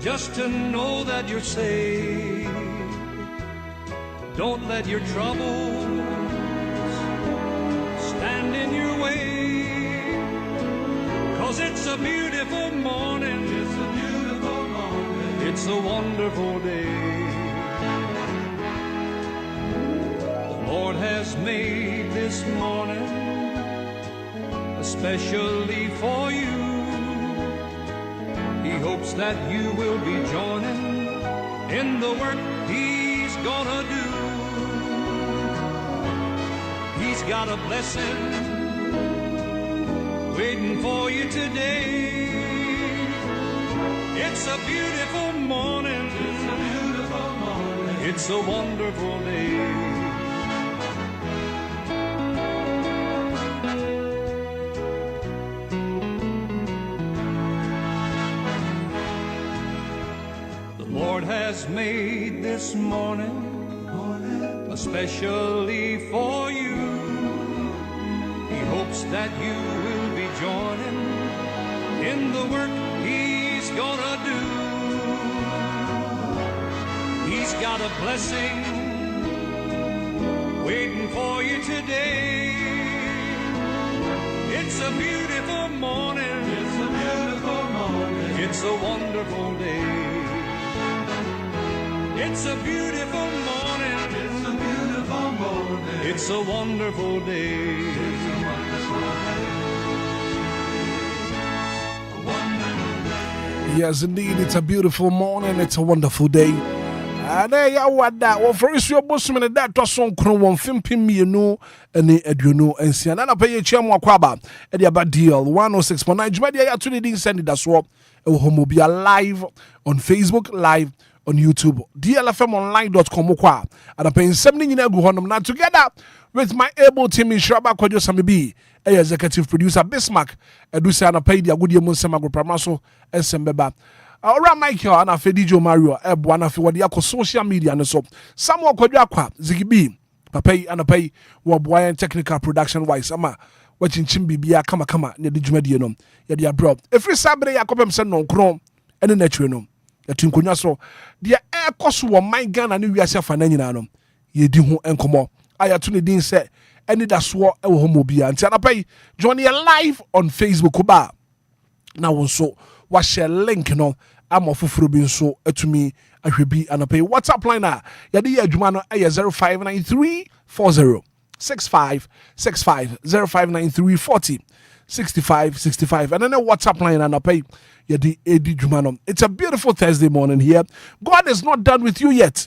just to know that you're saved. Don't let your troubles stand in your way, 'cause it's a beautiful morning. It's a beautiful morning. It's a wonderful day. The Lord has made this morning especially for you. He hopes that you will be joining in the work He's gonna do. He's got a blessing waiting for you today. It's a beautiful morning. It's a beautiful morning. It's a wonderful day. Lord has made this morning especially for you. He hopes that you will be joining in the work He's gonna do. He's got a blessing waiting for you today. It's a beautiful morning. It's a beautiful morning. It's a wonderful day. It's a beautiful morning. It's a beautiful morning. It's a wonderful day. It's a wonderful day. Yes, indeed, it's a beautiful morning. It's a wonderful day. And there you are. That well, for your boss, man, that was so cool. One film, me, no, and you know, and see, and I pay a chair more quaba. And the bad deal 106.9. Jumedia, actually didn't send it. That's what Obia live on Facebook, live on YouTube, DLFMonline.com, and I'm paying 70 now together with my able team in Shraba Kwajo Samibi, executive producer Bismarck, Edusa and I pay the Agudia Munsamago Pramaso, and Sembeba. Around Michael and Fedijo Mario, Ebuana for the social media and so. Samuel Kwajakwa, Zigibi, Papay and a pay, Waboy and technical production wise. Ama, watching Chimbibia, Kama, near the Jumedianum, Yadia Bro. Every Saturday, I come send on Chrome and the Netronum. Yatunkonya so the air cost wo man Ghana ne wiase afa na nyina no ye di ho enkomo ayatune din se Anidaso Wɔhɔ Obia nti anapai join you live on Facebook ba na won so wa share link no amofoforo bi nso atumi ahwebi anapai WhatsApp line a ye de adwuma no 059340 6565 059340 6565 and then a WhatsApp line and I pay Yadi Edi Jumanom. It's a beautiful Thursday morning here. God is not done with you yet.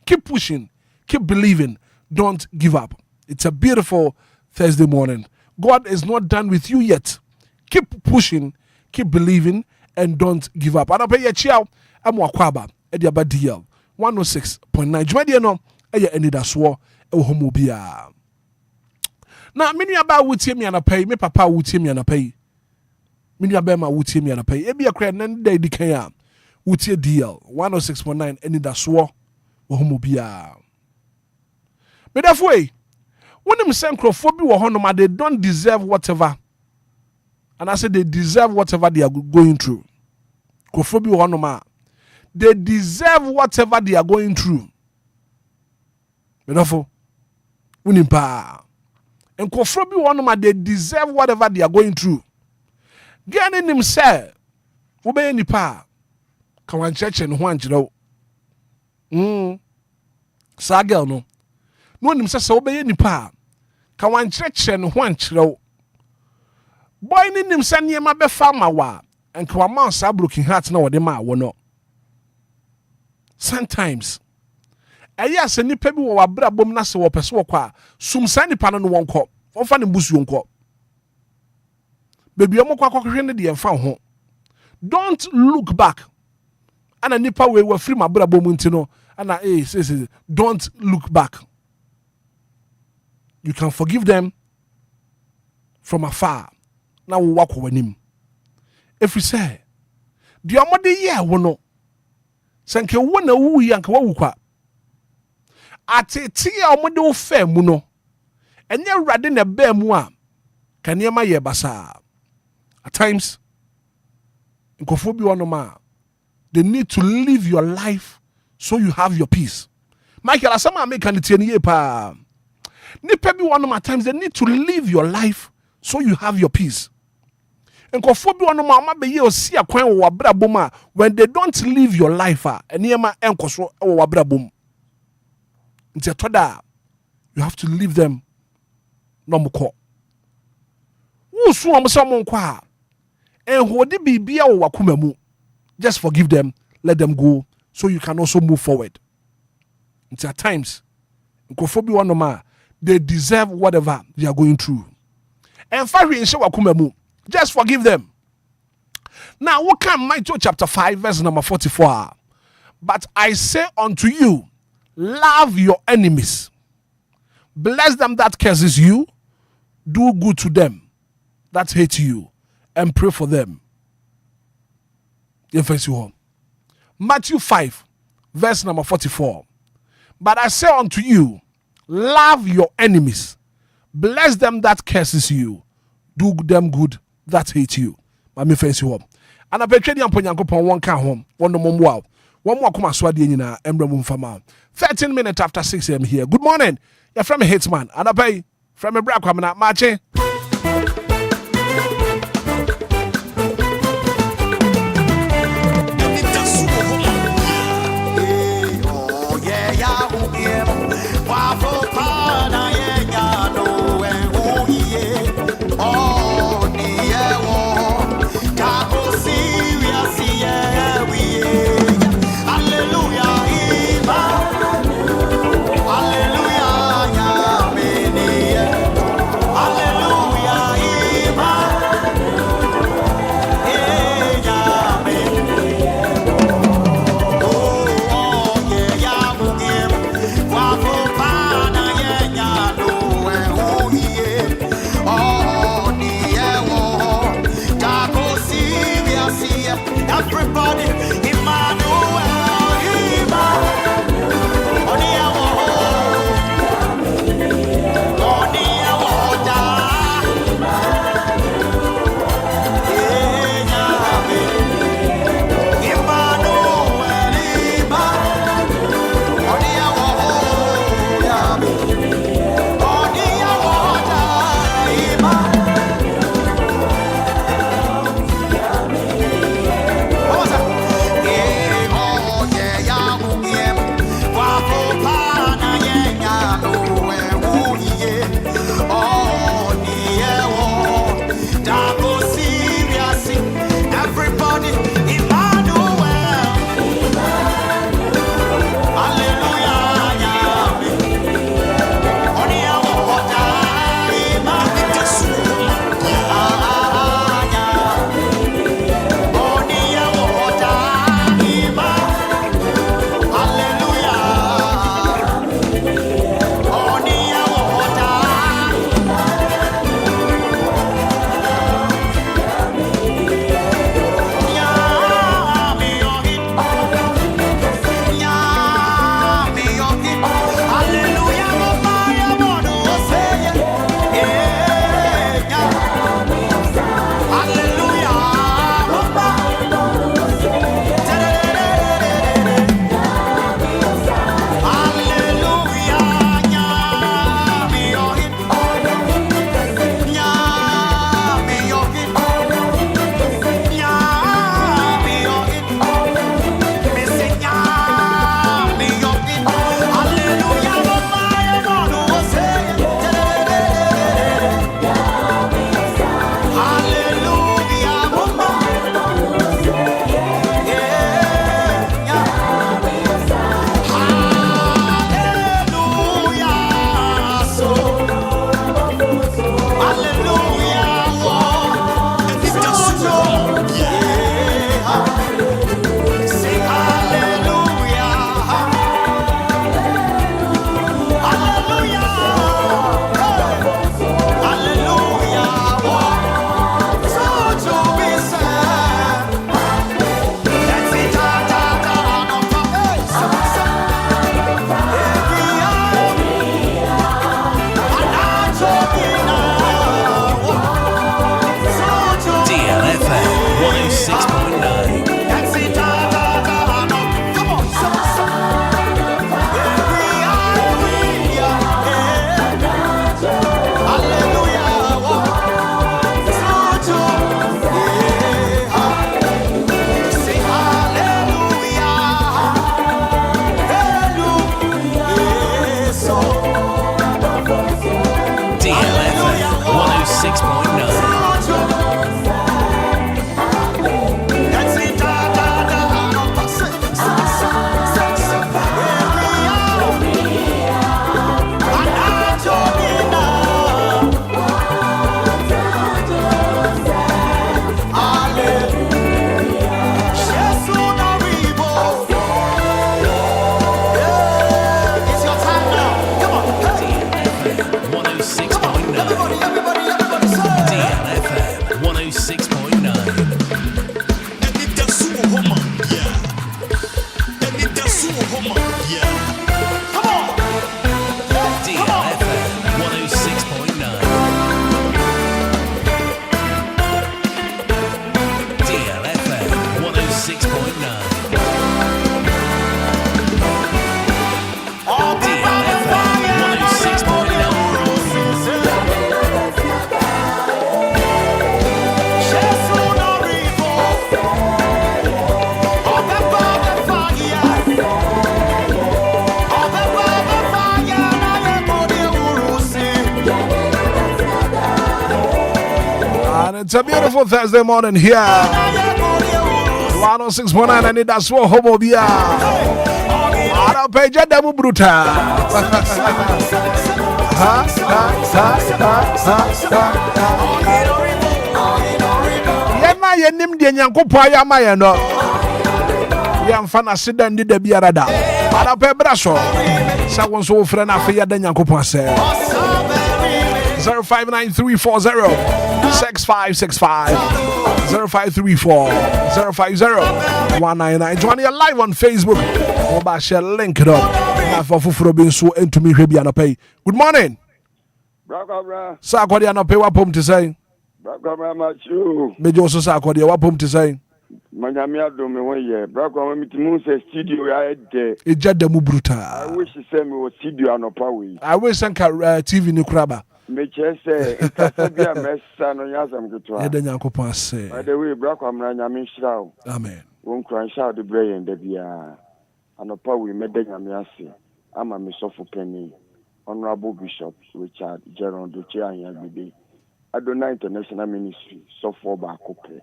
Keep pushing, keep believing, don't give up. It's a beautiful Thursday morning. God is not done with you yet. Keep pushing, keep believing, and don't give up. And I pay a child. I'm Wakwaba Edia Badiel 106.9. Jumadiano Eya Anidaso Wɔhɔ Obia. Now, many about would see me and a pay, me papa would see me and a pay. Many about my would see me and a pay. Ebi a credit and day decay. Would see a deal 106.9 Anidaso Wɔhɔ Obia. But that way, when them send Crawford Wɔhɔ, they don't deserve whatever. And I said they deserve whatever they are going through. Crawford Wɔhɔ, they deserve whatever they are going through. But therefore, Unimpa. And Kofrobi one they deserve whatever they are going through. Ghanaian himself, Obey nipa, Kawan church and Juanjiro. Sagel no. No himself obey nipa, Kawan church and Juanjiro. Boy in himself near my befama wa, and Kawaman Sabroking hearts no de ma wono. Sometimes. Eya se nipa bi wo wabra bom na se wo pese wo kwa sumsa nipa no wonko wonfa ne busu wonko bebi omko akohwe ne de emfa ho. Don't look back ana nipa we free mabra bom ntino ana say don't look back. You can forgive them from afar. Na wo wako wanim if we say the omode ye wo no sanke wo na wu yi anka wu kwa atete a omode wo fa mu no enye awrade na ba mu a kanema ye basa. At times nkofo bi wono ma they need to live your life so you have your peace. Michael, asama make an tie pa. Nipa bi wono at times they need to live your life so you have your peace. Nkofo bi wono ma be ye osi akwan wo wabrabom a when they don't live your life enema enkoso wo wabrabom. Nti toda you have to leave them no mko. Wo so am so mo nkwa enhode bibia wo wakoma mu. Just forgive them, let them go so you can also move forward. Nti at times nkofo bi wono ma they deserve whatever they are going through. And fari in wakoma mu. Just forgive them. Now, what can Matthew chapter 5, verse number 44? But I say unto you, love your enemies. Bless them that curses you. Do good to them that hate you. And pray for them. Matthew 5, verse number 44. But I say unto you, love your enemies. Bless them that curses you. Do them good that hate you. Mami face you home. And I betray the Amponyankopon one can home. One no more. One more come aswadi nyina emra mumfama. 13 minutes after 6 a.m. here. Good morning. You're from a Hitman. And I pay from a bra kwamna mache. 106.9. DLFM 106.9. It's a beautiful Thursday morning here. 106.9 Anidaso Wɔhɔ Obia. Ara peja damu bruta. Yema yenim de Nyankopɔn ayama ye no. Yamfa na sida ndi da biara da. Ara pe bra so. Sa won so frɛ na fe ya da Nyankopɔn asɛ. 0593406565 0534-050-199. Join you live on Facebook. Oba share link it up. Na for fufuro bin so entumi hwe bia no pay. Good morning. Bra. Sa akwade no pay wapom to say. Bra machu. Mejo so sa akwade wapom to say. Manyame adome won ye. Bra mitimu se studio ya de. Eja da mu bruta. I wish say me was studio anopa we. I wish sanka TV ni kuraba. Me chese nkasa bia mesa no yasam keto. Ye da Nyankopɔn ase. By the way, bra kwamra nyame nhyira. Amen. Won kran sha de bra yen da bia. Anopa we me da nyame ase. Ama me sofo penny. Honorable Bishop Richard Jeron Doche Anyagbede. Adonai International Ministry sofo ba kope.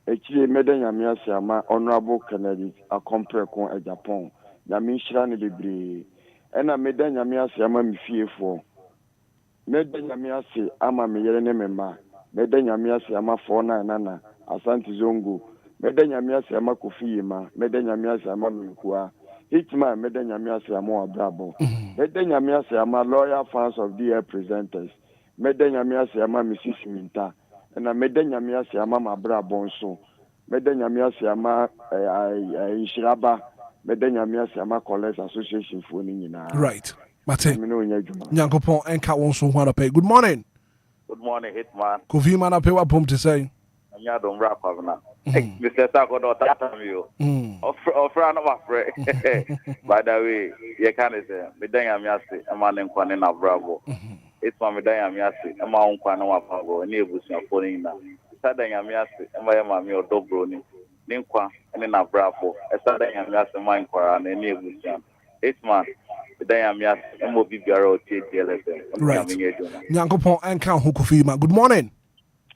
Echi me da nyame ase ama Honorable Kennedy akompre kon Japan. Nyame nhyira ne bebre. Ena me da nyame ase ama me fiefo. Meda nyame ase ama me yere ne mema. Meda nyame ase ama 499 Asante Zongo. Meda nyame ase ama Kofi Yema. Meda nyame ase ama Mekua. Hitman meda nyame ase ama Abrabo. Meda nyame ase ama Loyal Fans of DL Presenters. Meda nyame ase ama Mrs. Minta. Na meda nyame ase ama Mabrabo nso. Meda nyame ase ama Inshiraba. Meda nyame ase ama College Association for ni nyina. Right. Mate. Nyankopɔn enka won so ho pay. Good morning. Good morning, Hitman. Kofi man pay wapom to say. Anya don't rap na. Mr. Sako do tata mi o. Ofra no afre. By the way, you can say me dan am yase e ma ne nkwane na bravo. Hitman me dan am yase e ma nkwane wa pago ni ebusuafo ni na. Sa dan am yase e ma ye ma mi odobro ni. Ni nkwa ni na bravo. E sa dan am yase ma nkwara na ni ebusuafo. Hitman Right. Nyankopɔn enka ho Kofi ma. Good morning.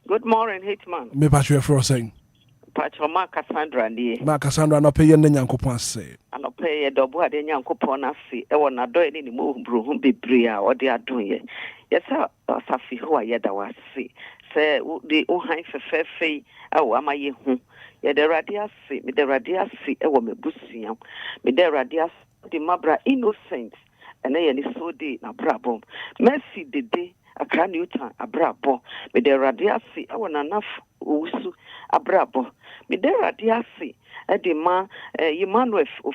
Good morning, Hitman. Me patro for saying. Patro ma Cassandra ndi. Ma Cassandra no pay ye Nyankopɔn ase. Ano pay ye dobo ade Nyankopɔn ase. E wona do ni mo bru ho bebre a ode adon ye. Yesa asafi ho aye da wase. Se de o han fefefe awo amaye hu. Ye de radiase, me de radiase e wo mebusia. Me de radiase the mabra innocent and then so de na brabo mercy de de akra newton abrabo me de radiasi I want enough usu abrabo me de radiasi e de ma Emmanuel of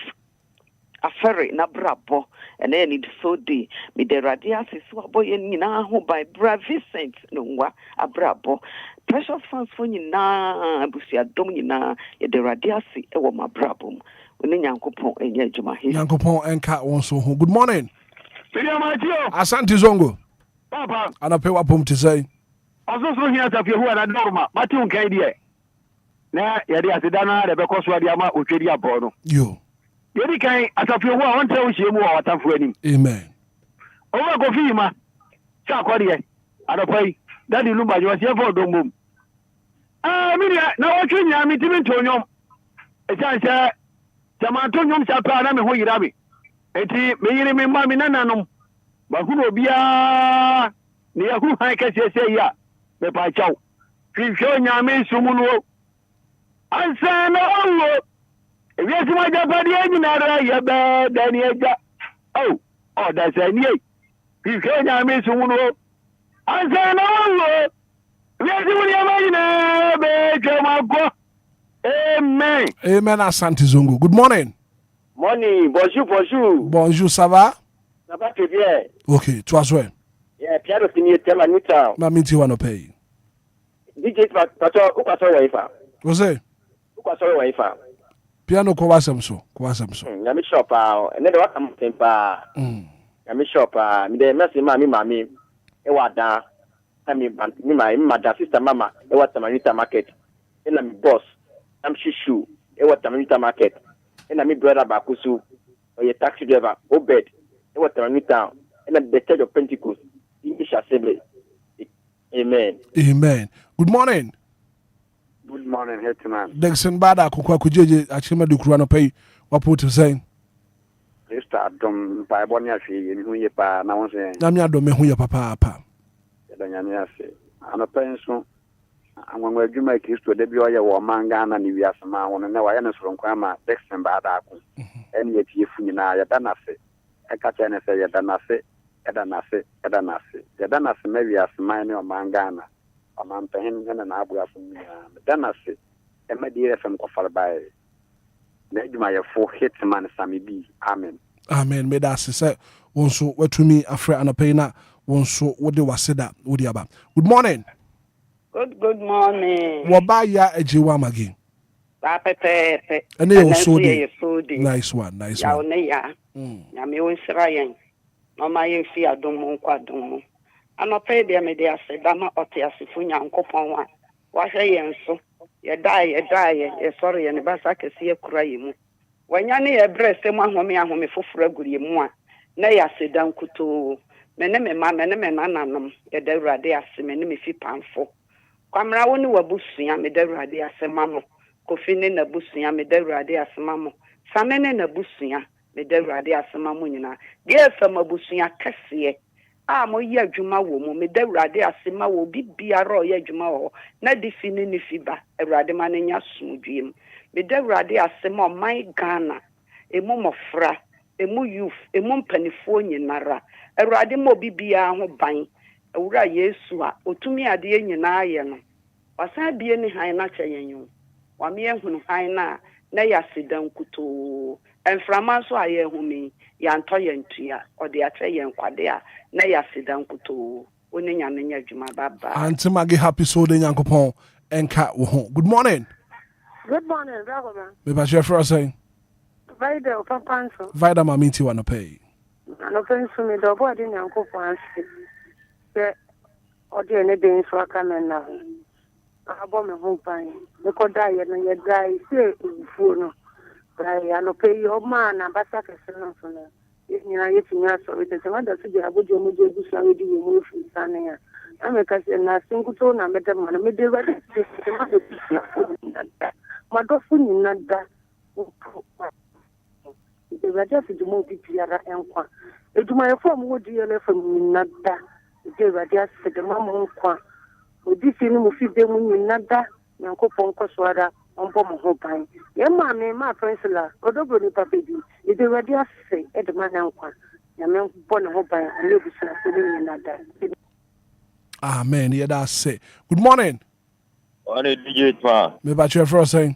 afere na brabo and then it so de me the radias is boy nyina ho by bra Vincent no wa abrabo precious fans for nyina abusia dom nyina ye the radias e wo ma brabo oni nyankopon enye adwuma he nyankopon enka won so ho. Good morning. Media Matio. Asante Zongo. Papa. Anape wapom te say. Aso here ta fi hu na norma. Matio nkai die. Na ye de asedana de be koso ade ama otwedi abo no. Yo. Ye di kan atafi hu a won tell wo hie mu wa watamfo anim. Amen. Owa go fi ma. Cha kwade. Adopai. Daddy Lumba jo se for dombom. Media na wo twenya mi timi ntonyom. E chan se Tamato nyom cha pa na me ho yira me. Enti me yiri me ma me nananom. Ba hu obia ne ya hu han ka se ya. Me pa chaw. Hwehwe nyame sumu no. Ansa na owo. Ebi esi ma japa de anyinara ye be da ni eja. Oh da se ni e. Hwehwe nyame sumu no. Ansa na owo. Ebi esi mu ya ma nyina be twema go. Amen. Amen, Asante Zongo. Good morning. Morning. Bonjour. Bonjour, ça va? Ça va très bien. Okay, toi souhait. Yeah, Pierre Fini tell Anita. Ma minti wa no pay. DJ Pato, ou paso wifa. Ose? Ou paso wifa. Piano ko wasam so. Ya mi shop ene de waka mtempa. Ya mi shop mi de mesi mami e wada. Mi ma sister mama e wata Manita market. Ena mi boss. I'm Shishu, Tamanita market. And I'm brother Bakusu, or your taxi driver, Obed, Tamanita, and the church of Pentecost, English Assembly. Amen. Amen. Good morning. Good morning, Hitman. Dexon Bada Kukwa Kujeje, Achima du Kurano pay, what put to say? Mr. Dom Bibonia fee, and who ye pa, now saying, Namia do me who your papa. Yanyase. I'm a pension. I'm going to make history. The boy, your manga, and you are some one, and now I am from Grandma, Dexon Bada, and yet you funa, you done it. I catch and say, you done it, you done it, maybe as mine or mangana, or man paying and abu from me, done it, and my dear from Kofalbai. Let my full Hitman Sammy B. Amen. Amen. May that say, one so what to me, a friend and a paina, one so what they was said that, would you about. Good morning. Good morning. Wabaya ejiwamagi. Pepe. And they also nice one. Ya me wonsra yen. No ma yen fi adom kwa dom. Anope de me de ase da ma ote asefo nyankopon wa. Wa hwe yen so. Ye dai ye sorry ye ne basa kese ye kura ye mu. Wanya ne ye brese mu ahome foforo aguri ye mu a. Na ya sedan kuto. Me ne me nananom ye da urade ase me ne me fi panfo. Kwamra woni wabusua me da urade asema mo. Kofi ne na busua me da urade asema mo. Samene na busua me da urade asema mo nyina. De asema busua kase mo yi adwuma wo mo me da urade asema wo bibia ro yi adwuma wo na de fi ne fi ba urade ma ne nya sumdwem. Me da urade asema my Ghana emu mofra emu youth emu mpanifo nyinara urade mo bibia ho ban. Ewura Yesu a otumi ade nyina ye no wasan bie ni han na kyeyenyo wa me ehunu han na ya sedan kuto enframa so aye humi ya nto ye ntua ode ache ye nkwade a na ya sedan kuto oni nyame nya adwuma baba Antimagi happy so de nyankopon enka wo ho. Good morning. Good morning, brother. Me ba share for us saying Vida papanso. Vida ma minti wa no pay. No penso me do bo de nyankopon ase. Se ode ne den so aka men na ho. Abo me ho pan. Me ko dai ye no ye dai se ufuo no. Dai ano pay o ma na basa kese no so na. Nyina ye tinya so we tete ma da so je abojo mo je bu sa we di we mo fi sane ya. Ameka se na sinkuto na mede ma me de ba de se ma de ma do fu ni na da. De ba de fi du mo pipiara enkwa. Eduma ye fo mo DLFM ni na da. De ba de se de ma mo nkwa. Odi fi ni mo fi de mu ni na da. Nyankopon ko so ada onpo mo ho pan. Ye ma me ma friendsla odobro ni papa di. De ba de ase e de ma na nkwa. Ya me bo na ho pan ale bu sa se ni na da. Amen. Yeah, that's it. Good morning. On est DJ Hitman. Me ba share for us saying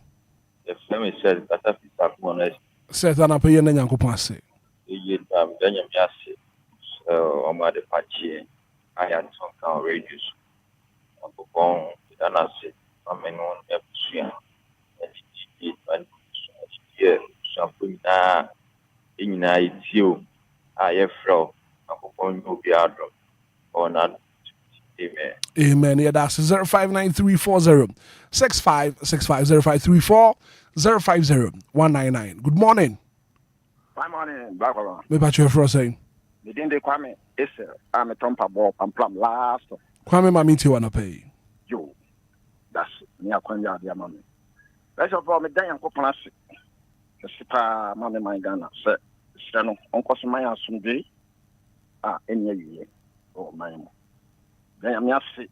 The family says that is that one. Set an up yen and Yanko Passe. Daniel Yassi, Oma de Pachi, I had some kind of radius. Uncle Bong, Danasi, I mean, on Epsia, and here, something in you, I have fro, Uncle Bong, Obia, or not. Amen. Amen. Yeah, that's 059340 6565 0534 Good morning. Good morning, Barbara. Me patch your fro saying. The Dinde Kwame is I'm a Trumpa ball and plum last. Kwame Mamiti wanna pay. You. That's near Quenya, dear mammy. That's all me dying for plastic. The Sipa, Mammy, my Ghana, sir. Sano, Uncle Samaya Sunday. Any year. Oh, my. Then I'm yassi.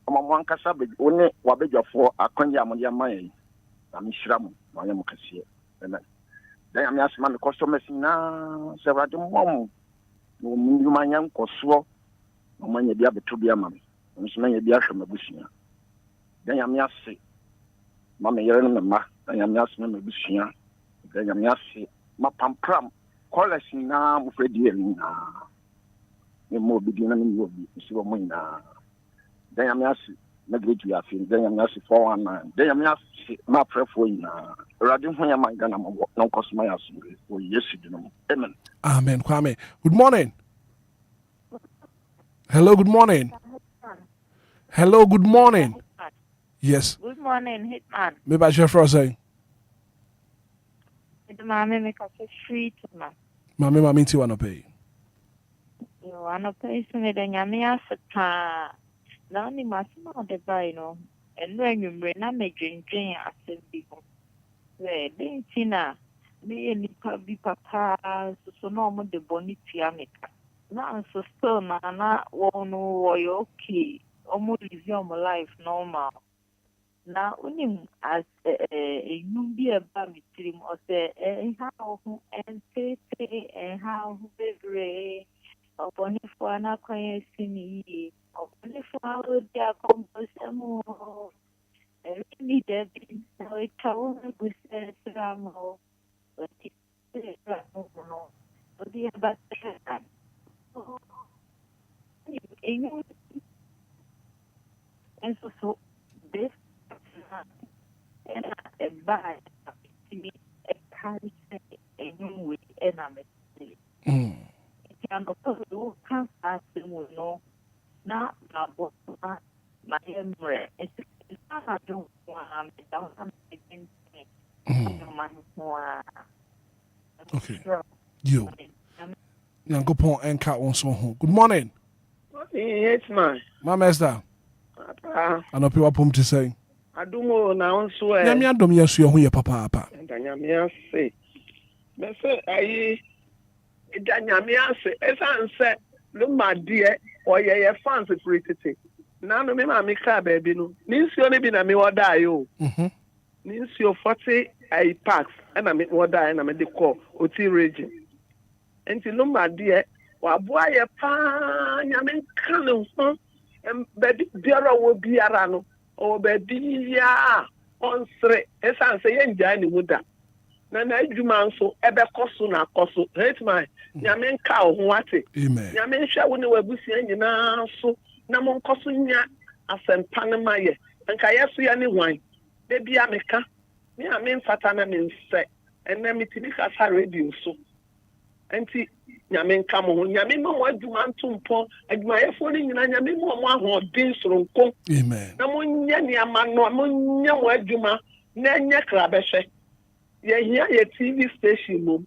I'm one Casabi, only Wabeja for a Quenya Monia May. I'm Shram, my Yamukasi. Amen. Then I'm asking my customers now, several mom. You my young Coswo, no money be able to be a man. And it's many be a bushia. Then I'm yassi. Mamma Yerenma, and I'm asking my bushia. Then I'm yassi. My pampram, call us now, Freddie. The more beginning will be so now. Then I'm yassi. Negligee, I feel. Then I'm yassi 419. Then I'm yassi. My prayer for you now. Radin when I'm gonna no cost my house. Oh, yes, you know. Amen. Amen. Kwame. Good morning. Hello, good morning. Hello, good morning. Yes. Good morning, Hitman. Me patch your fro saying. Mami make us free to ma. Mami Mamiti wanna pay. You wanna pay some of the Yamia Sata. Now, you must not the buy, no. And when you bring a major drink as a people. Well, then, Tina, me and Nipa be papa, so no more the bonitiamica. Now, so still, Nana, won't know you're okay. Almost live your life normal. Now, only as a new beer bammy trim or say, how and say, and how baby, upon if one acquires me, upon if I would be a compost. Really, there been no town with Ramo, but it's Ramo, but the about and so this and a buy to me a carry a new way and I'm a can also come as you know, not about my memory. It's not I don't want Okay. You. Yankopon and cat one so home. Good morning. It's my Master. I know people pump to say. I do more now, so Yamia dom yes, you are papa. and Danyamia say. Mese, I Danyamia say, as I said, Lumba dear, or ye fancy for it. Now, no, me car baby, no. Means you only been a me what die, you. Means you 40 I packs, and I mean what die, and I made the call, Oti region. And to Lumba dear, wa boy a pan, yamin canoe, and baby, dear will be a rano, or baby, ya, on three, as I say, and Johnny would that. Nana Juman so ebe kosu na kosu. Hitman, yamin cow, what it? Amen. Yamin shall when we be seeing now so. Namon kosunya asem panama ye nka yeso ya ne wan de bia meka me amen fata na me nse enne mitimi kasa radio so enti nyame nka mo ho nyame mo adwuma ntompo adwuma yefo ni nyina nyame mo ahodin soronko amen na mo nya ni amano mo nya mo adwuma na nya krabehwe ye hia ye TV station mo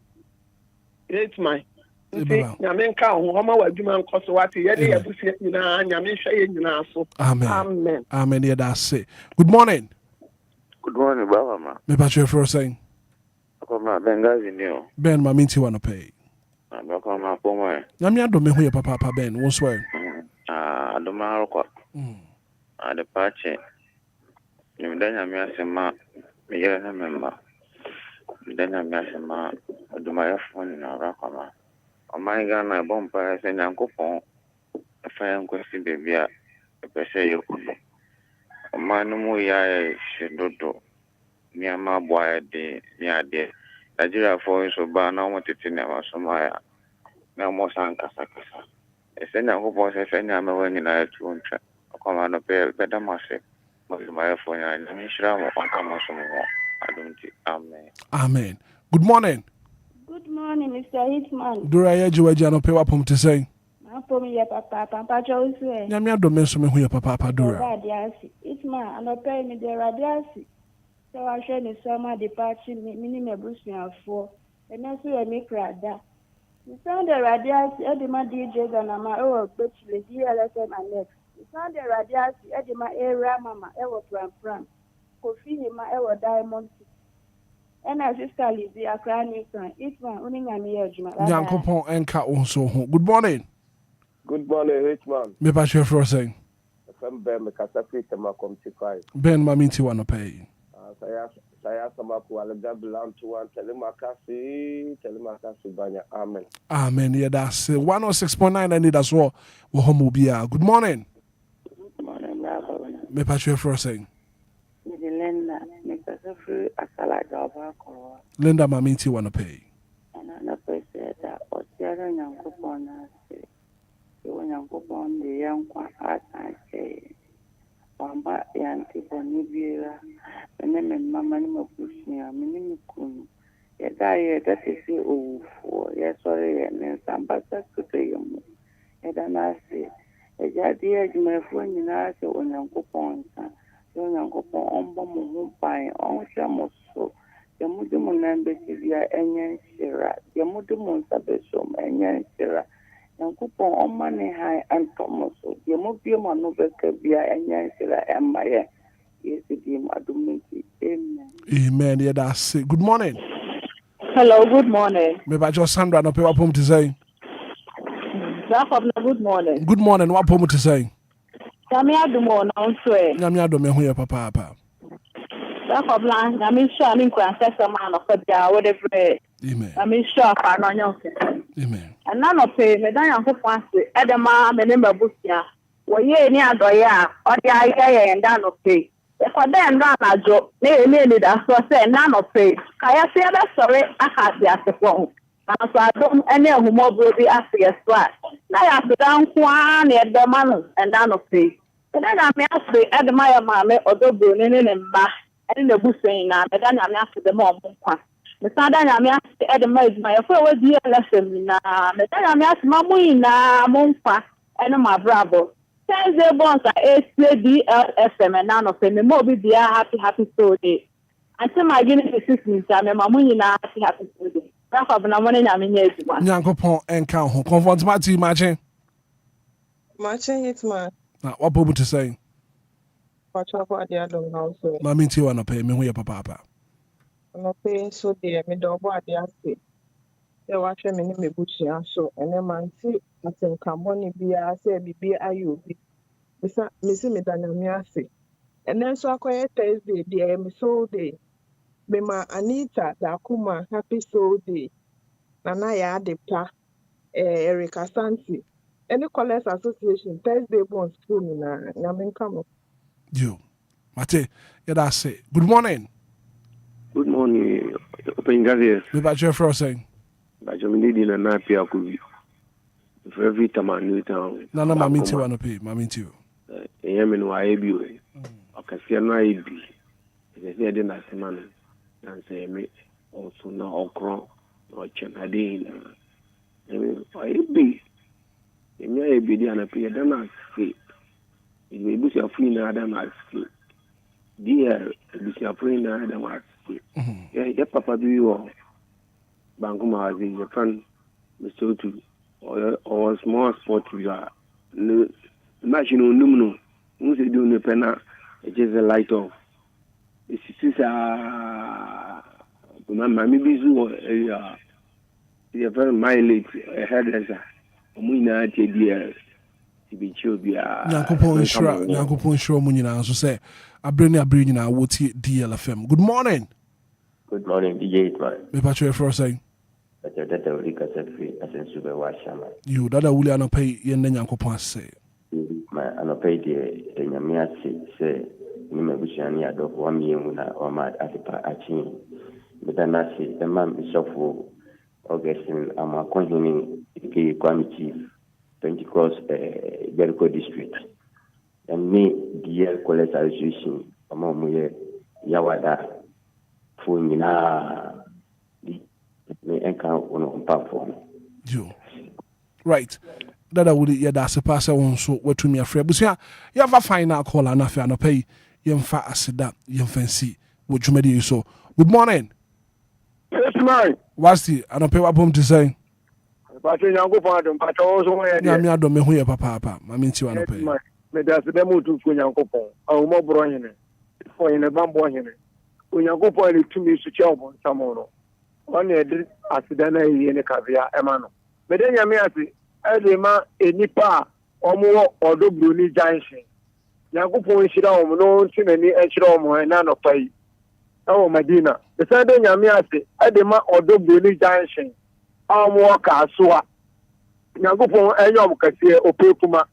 Hitman Nyame nka ho homa wadwuma nkoso wate ye de yabusie nyina nyame hwe ye nyina so amen amen yeah that's it. Good morning Baba ma me patch your fro saying Akoma Bengazi niyo Ben Mamiti wanna pay Akoma Poma Yamia dom me hu papa Ben won swear adoma arokwa ade pache ni mdanya mi asema mi yere na memba mdanya mi asema adoma ya phone na rakama Omai Ghana bompa se nyankopon afa nkwasi bebia pese yokuno Omai no mu ya shedodo ni ama boa de ni ade Nigeria for so ba na mo tete na ma so ma ya na mo san kasa ese na ko bo se fe na me wani na tu ontra akoma no pe da ma se mo ma for na ni shira mo aka mo so mo adonti amen. Good morning. Good morning, Mr. Hitman. Dura ya jiwaji no pe wapom te say. Papa Josu. Nyame adome so me hu ya papa Dura. Hitman, and pay me the radiasi. So I share the summer departure minimum bushing for. And that's where I make rada. The sound the radiasi, Edima DJ Ganama, but the DLFM and next. The sound the radiasi, Edima era mama, ever pram. Kofi hima ever diamond. And as sister Lizzie, a crying son. Hitman, only Namia Juma. Yankopon enka onso ho. Good morning. Good morning, Hitman. Me pa chwe for saying. From Ben, me kasa fit ma come to five. Ben maminti wa no pay. Saya sama ku alaga bilang tuan telemakasi banyak. Amen. Amen. Yeah, that's 106.9 Anidaso Wɔhɔ Obia. Good morning. Good morning, brother. Me pa chwe for saying. Linda, me kasa free asala job ko. Linda maminti wa no pay. And I pay that o tiara nyankopon na se. Yo nyankopon de yankwa asa se. Wamba yanti boni biera. Ene me mama ni mabushia, mini mikunu. Yeda ye that is for. Yes, sorry, and sambasa kupe yomu. Yeda na se. Eja dia jumefo nyina se o nyankopon sa. Yo nyankopon ombo mo ho pai, on hwe mo so. Yemudu mo nambe bia enyen shira. Yemudu mo nsabe so enyen shira. Yankupon omane hai antomoso. Yemobie mo no beka bia enyen shira emaye. Yesu di madumenti. Amen. Amen. Yeah, that's it. Good morning. Hello, good morning. Me ba just Sandra no pe wapom te say. Good morning. Good morning. Wapom te say. Nyame adumo na nso e. Nyame adome ho ya papa. Jacob la nyame sha me nkwa sesa ma no fa bia whatever. Amen. Nyame sha fa no nyonse. Amen. And none of me dan yankopon ase edema me ne mabusia. Wo ye ni adoye a odi aye nda no pe. E ko den ndo anajo na eme ni da so se na no pe. Ka ya se be sore aka se asefo. Na so adom ene ehumo bro bi ase so a. Na ya se dan kwa na edema no nda no pe. E na me ase edema ya ma me odobro ne mba. Ene na busen na me dan ya me ase de mo nkwa. Me sada nya me ase edema izma ya fo we DLFM na me dan ya me ase mamu na mo nkwa ene ma bravo. Thursday bonds are DLFM and none of them. Me mo be dia happy soul day. Until my guinness assistance, I'm a mamu na happy soul day. Rafa na money na me nyezuma. Nyankopon enka ho. Comfort mati imagine. Matching Hitman. Na wapom te say. Watch out for the other house. Maminti wa no pay me hu ya papa. No pay so dear me double at the ase. They watch me in me bushia so and then man see I think money be I say be ayu be. Missy me than me ase. And then so I quiet Thursday dear me so day. Me ma Anita da kuma happy so day. Nana ya de pa Erika Santi. Any College Association Thursday born school na nyamen come. You. Mate, yeah, that's it. Good morning. Good morning. Open Gabriel. Me ba chwe for saying. Ba jomini di na pia ku. For every time I new town. Na maminti wa no pay, maminti. Yemi no ayebi we. Okasia no ayebi. They say dey na semana. And say me also na okro no chenade na. Yemi ayebi. Yemi ayebi di na pia dey na see. We busi afuni na ada na see. Dear busi afuni na ada na see. Yeah, papa do you Banku Mazi, your friend Mr. Otu or small sport you are national numino. Who's doing the penna? It is a light off. It's Mammy Bizu, a very mileage hairdresser. Muna dear to be chubia. Yankupon Shro Munina, so say, I bring a bring in our DLFM. Good morning. Good morning, DJ Hitman. Me patch for saying. You that will not pay yen Yankupon say. My unpaid the Yamiasi say, Nimabushani adop 1 year or mad at the Achin. Medanasi, the man Bishop Augustine Amakonhini, Kwame Chief, Pentecost, Jericho District. And me, DL College Association, Amamuye Yawada, Funina, the encounter on platform. Right. That I would yeah that's a passer on so what to me afraid. But yeah, you have a final call and affair and pay young fat acid that young fancy. Would you mean so? Good morning. Yes, man. What's the I don't pay what home to say? But you know, go for them, but also, yeah, me, I don't know who your papa. I mean, you want to pay. Me that's the demo to Kunyanko. Oh, more brown for in a bamboo here. Kunyanko point to me to job on Samono. One year did accident in a caviar, Emano. But then you Edema, a nipa, or more or do Bruni Junction. Yakupo is down, no sin any edge and none of pay. Oh, Medina. The Sunday Yamiasi, Edema or do Bruni Junction. Or more Kasua. Yakupo and Yomkasi or Puma.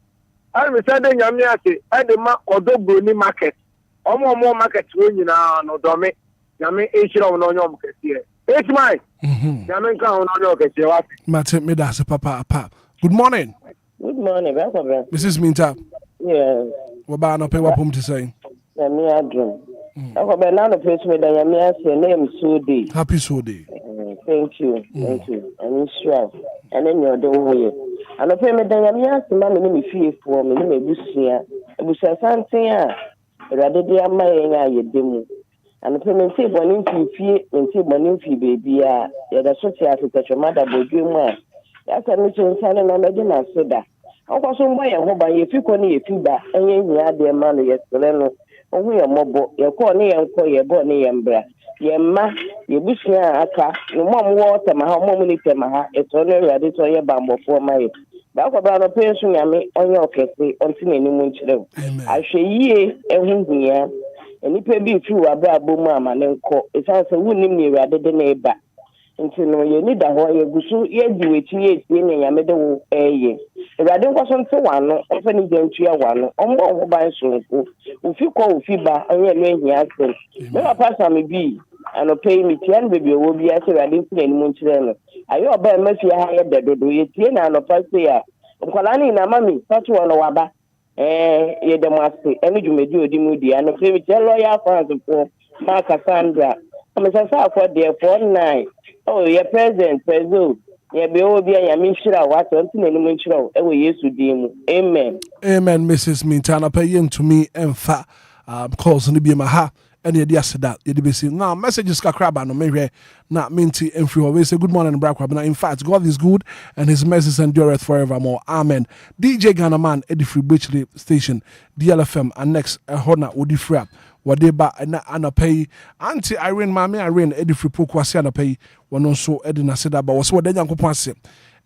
I'm Sunday Yamiasi, Edema or do Bruni Market. Or more market winning no domi. Yami H on Yomkasi. It's mine. Yamin count on your Kasi. Matt, me that's a papa. Good morning. Good morning, Mrs. Minta. Yes. What about no pay what home to say? Let me dream. Okay, but now the place where your name Sudi. Happy Sudi. Thank you. Thank you. I'm sure. And then you're doing it. And the payment that I'm mammy name fee for me, name Busia. Busia Santia. Rather dear my demo. And the payment say one fee and say one fee baby. Yeah, that's what you have to touch your mother, but you That's a mission signing on the soda. I was on my home by a few corny feedback, and you had their money yesterday. Oh, we are mobile, your corny and call your bonny and bra. Your ma, your bushia, aka, your mom water, my home, many temaha, it's only ready to your bamboo for my. Back about a person, I mean, on your case, until any moon. I shall ye, and here, and it may be true about Boma and call. It's also wouldn't me rather than a back. Until you need a whole year, you do it, you made the air. If I don't want to one, open the one, or more by so. If you call fever, and you're laying here, no, a pass on me be, and a pay me 10 baby will be as I didn't play any Montreal. I know about Murphy higher that do you tin and a first year. Colani and a mammy, such one or other. You the master, and you may do a dimudi, and a favorite lawyer for the Mark Cassandra. I'm a for their 4 night. Oh, your president, Prezo. Yeah, be Obia, Yamishra, what something any Montreal. Oh, yes, amen. Amen, Mrs. Mintana, paying to me and fat calls on the Bimaha. And yet, yes, that you'd be seeing now messages crab no maybe not minty and free always say good morning, Black Crab. In fact, God is good and his mercies endureth forevermore. Amen. DJ Ghana man, Eddie Free Beachley Station, DLFM, and next Hona Udi Frap. Wadeba and pay Auntie Irene, Mammy Irene, Eddie Free Pokwasi pay one also Edina Seda, but was what then Uncle Pansi.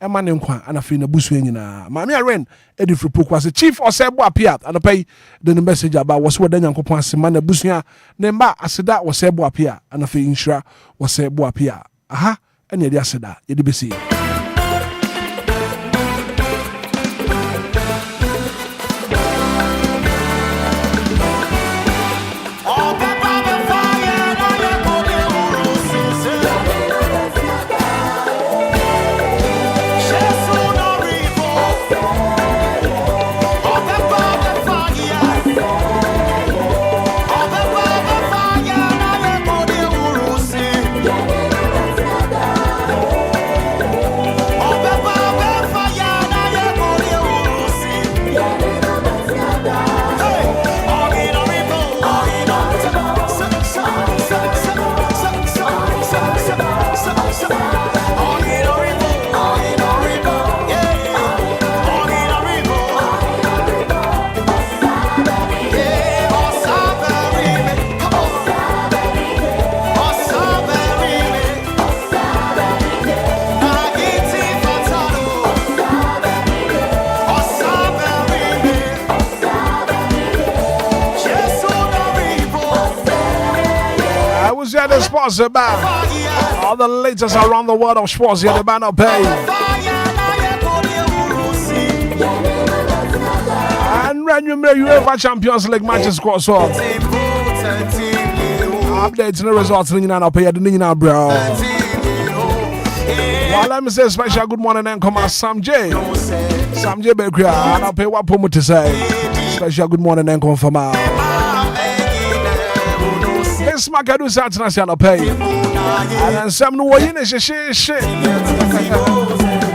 Emma Nenkwa and a fin of Buswina. Mammy Irene, Eddie Free Pokwasi, Chief or Sebo appear and pay the message about was what then Uncle Pansi, Mana Busnia, Nemba Aseda was Sebo appear and a fin insure was Sebo appear. Aha, and yet Yaseda, Edibisi. The sports about all the latest around the world of sports here, the man of pay. And when you make UEFA Champions League matches cross off, Updates and results in our pay the Nina bro. Well, let me say special good morning and come out Sam J. Sam J Bakery, and I'll pay what Pomo to say. Special good morning and come from out. This Macadu Saturday, I'll pay. And then some new way in a shit.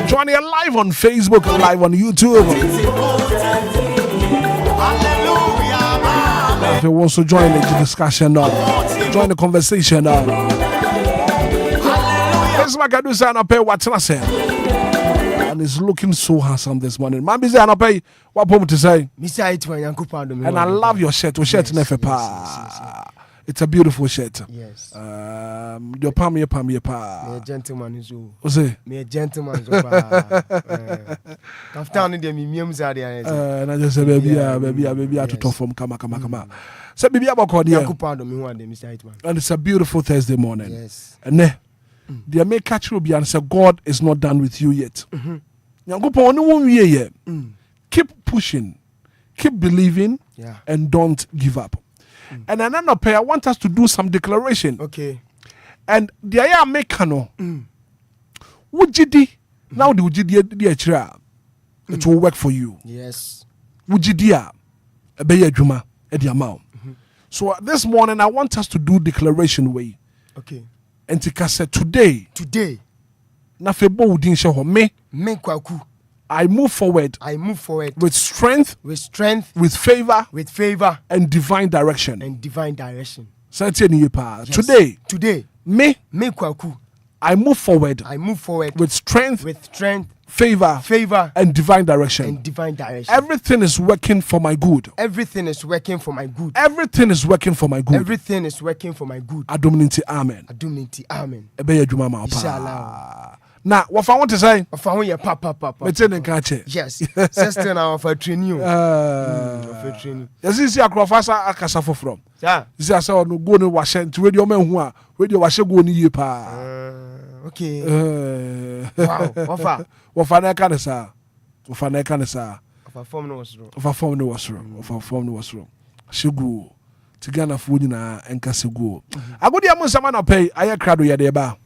Joining live on Facebook, live on YouTube. If you want to join the discussion, join the conversation. This Macadu San pay what I say. And it's looking so handsome this morning. Mambi say I pay what Pomo to say. And I love your shirt. Your shirt never pa. It's a beautiful shirt. Yes. Your palm. Me a gentleman is you. What's it? Me a gentleman. Kaftan in the museums are there. And I just say, baby, I to talk from come. So, baby, I'm going to Mr. Hitman. And it's a beautiful Thursday morning. Yes. And they may catch you and say, God is not done with you yet. Keep pushing, keep believing, and don't give up. And another pair, I want us to do some declaration. Okay. And the aya mekano. Wujidi. Now the wujidi chira. It will work for you. Yes. Wujidia. Ebeye juma ediamao. So this morning I want us to do declaration way. Okay. And tika say today. Na febo udin sheho me kwaku. I move forward with strength, with favor, and divine direction. Yes. Today, me kwaku. I move forward with strength, favor, and divine direction. Everything is working for my good. Everything is working for my good. Adominti amen. Ebeye juma ma pa. Now, what I want to say, papa. Yes, sister now for training. This is your crofasa akasafo from. Yeah, this is how no go no washen to radio men who are radio washe go ni pa. Okay. Wow. Wafa na ka nesa. Wafa form no was wrong. Shegu. Tigana fu nyina enka segu. Agodi amun sama na pay aye krado ye de ba.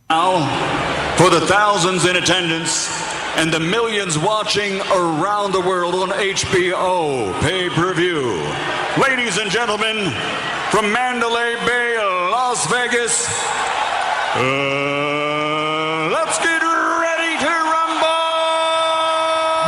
For the thousands in attendance and the millions watching around the world on HBO pay-per-view. Ladies and gentlemen, from Mandalay Bay, Las Vegas, let's get ready to rumble!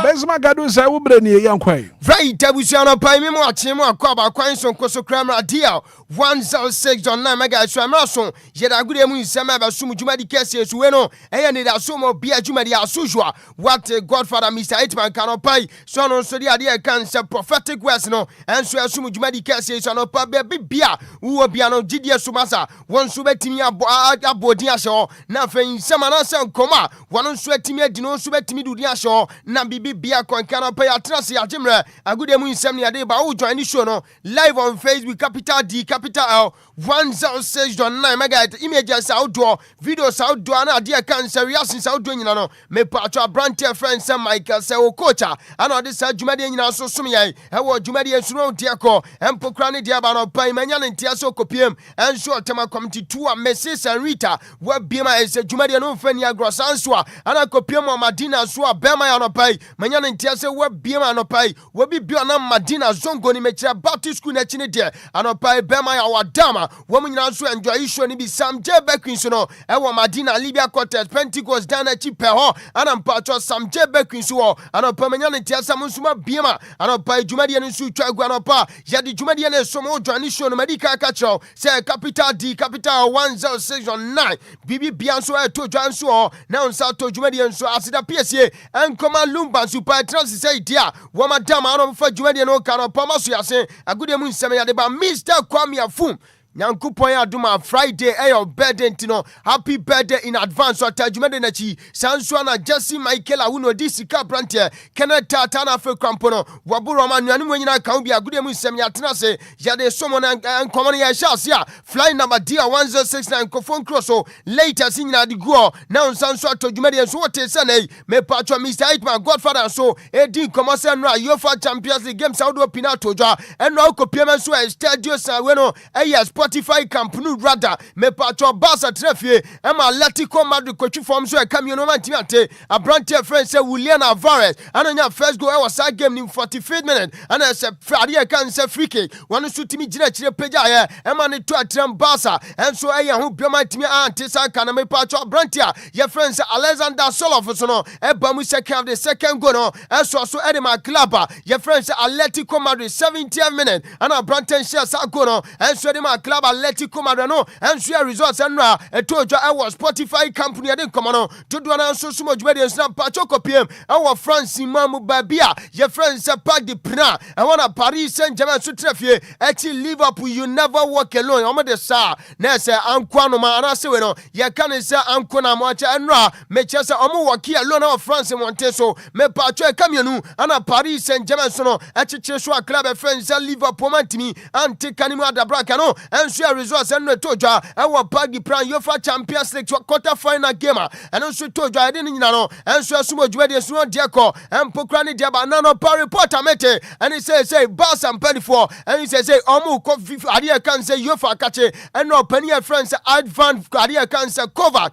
Bezma gadu say ubre ni yankwai. Right, Tabusiano Pai Mimo Chimo Kwaba Quinson Koso Kramra Dia 106.9 Mega Swamason, yet I good amu Sama Sumu Jumadi Cassia Sueno, and Anidaso Bia Jumadi Asujua. What Godfather Mr. Hitman cannot pay, son on Sodia Dia cancer prophetic West no, and so Sumu Jumadi Cassia son of Pabe Bia, who Biano Gidia Sumasa, one Subetimia Bodia Shaw, nothing Samana San Coma, one on Sweatimia Dino Subetimi Dudia Shaw, Nabi Bia cannot pay a Tracia Jimra. A good amu insomnia de ba o join the show no live on Facebook capital D capital L 106.9 mega images outdoor videos outdoor na dia cancer reactions outdoor nyina no me patro brand friend Sam Michael say o coach and all this jumadi nyina so sum yan e wo jumadi ensuno dia ko empokra ne dia ba no pan manya ne ntia so kopiem enso tema committee 2 a Mrs and Rita wa biema ese jumadi no fani agrosanso a ana kopiem o Madina so a bema ya no pai manya ne ntia se wa biema no pai bi biona Madina zongo ni mechira Baptist school na chine de anopa bema ya wadama wo nyina so enjoy show ni bi Sam J Bequin so no e wo Madina Libya Quartet Pentecost Dana chipe ho anampa cho Sam J Bequin so anopa menya ne tia Sam nsuma biema anopa jumadi ne su twa gu anopa ya di jumadi ne so mo join show no medika ka cho say capital D capital 106.9 bibi bianso e to join so na unsa to jumadi nso asida PSA enkoma Lumba super trans say dia wo madama for Jumadi no cano Pomasu yase a good moon seminar de ba Mr. Kwame Afum. Nyankopon aduma Friday your birthday ntino happy birthday in advance so tajumade na chi sanso na Jesse Michael awuno disika brantie Kenneth Tana fe kwampono waburo ma nuanu nyina kan bia gude mu nsem yatena se yade somo na nkomo ya shase a fly number dia 1069 kofon crosso later sinyina di go na nsanso atojumade so wote sene me patcho Mr. Hitman Godfather so edin komo se no UEFA Champions League games audo pinato jwa eno akopiem so stadio sa we no yes Spotify camp no rather me pacho Barca trefie Emma Atletico Madrid coach form so e cameo man tiante abrante friend say Julian Alvarez anonya first goal e was that game in 45th minute and say Friday can say free kick one so timi gina chire peja ya Emma ne to atram Barca and so e ho bioma timi antisa kana me pacho abrante your friend say Alexander Soloff so no e ba mu second the second goal no and so Edema club your friend say Atletico Madrid 70th minute and abrante share sa goal no and so Edema club Atletico Madrid no and share results and e tojo e was Spotify company e den komo no dodo na so sumo dwede snap pacho kopiem e wo France mamu babia your friend say Parc de Prince e wona Paris Saint-Germain so trefie e Liverpool you never walk alone omo de sa na say anko no ma na se we no ye kan say anko na mo cha enra me che say omo walk alone of France monte so me pacho e kamienu ana Paris Saint-Germain so no e chiche so a club e friend say Liverpool mantimi anti kanimu adabraka no en share results en no tojo e wo Parc de Prince UEFA Champions League quarter final game and also tojo e dey nyina no en so sumo dwede so de ko en pokra ne de ba na no pa reporter mete and he say Barca and Penifo and he say omo ko ade kan say UEFA kache and no pani friends advance ade kan say cover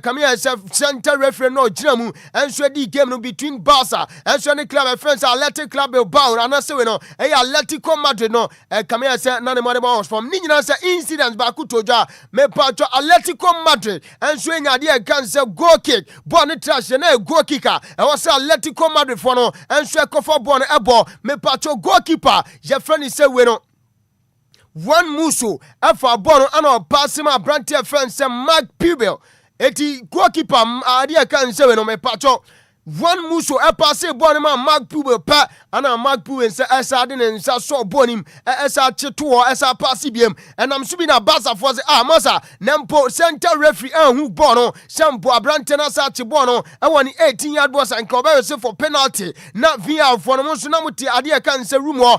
come here center referee no jinamu and so the game no between Barca and so the club friends Athletic Club Bilbao and say we no Atletico Madrid no come here say na the money bounce from ni nyina say incidents ba ku toja me patcho Atletico Madrid and so nya de kan say goal kick ball ne trash na goal kicker e was Atletico Madrid for no and so cover ball e ball me patcho goalkeeper your friend say we no one muso afa ball no pass my brand friend say Mark Pubel eti goalkeeper ade kan say we no me patcho one muso e passe ball man Mark Pube pa ana Mark Pube say esa de nsa so bonim esa cheto esa passe biem enam so bi na Barca for say masa nempo center referee hu ball no shampo abrante na sa che ball no e woni 18-yard box and cover say for penalty na VR for no so na muti ade kan say room ho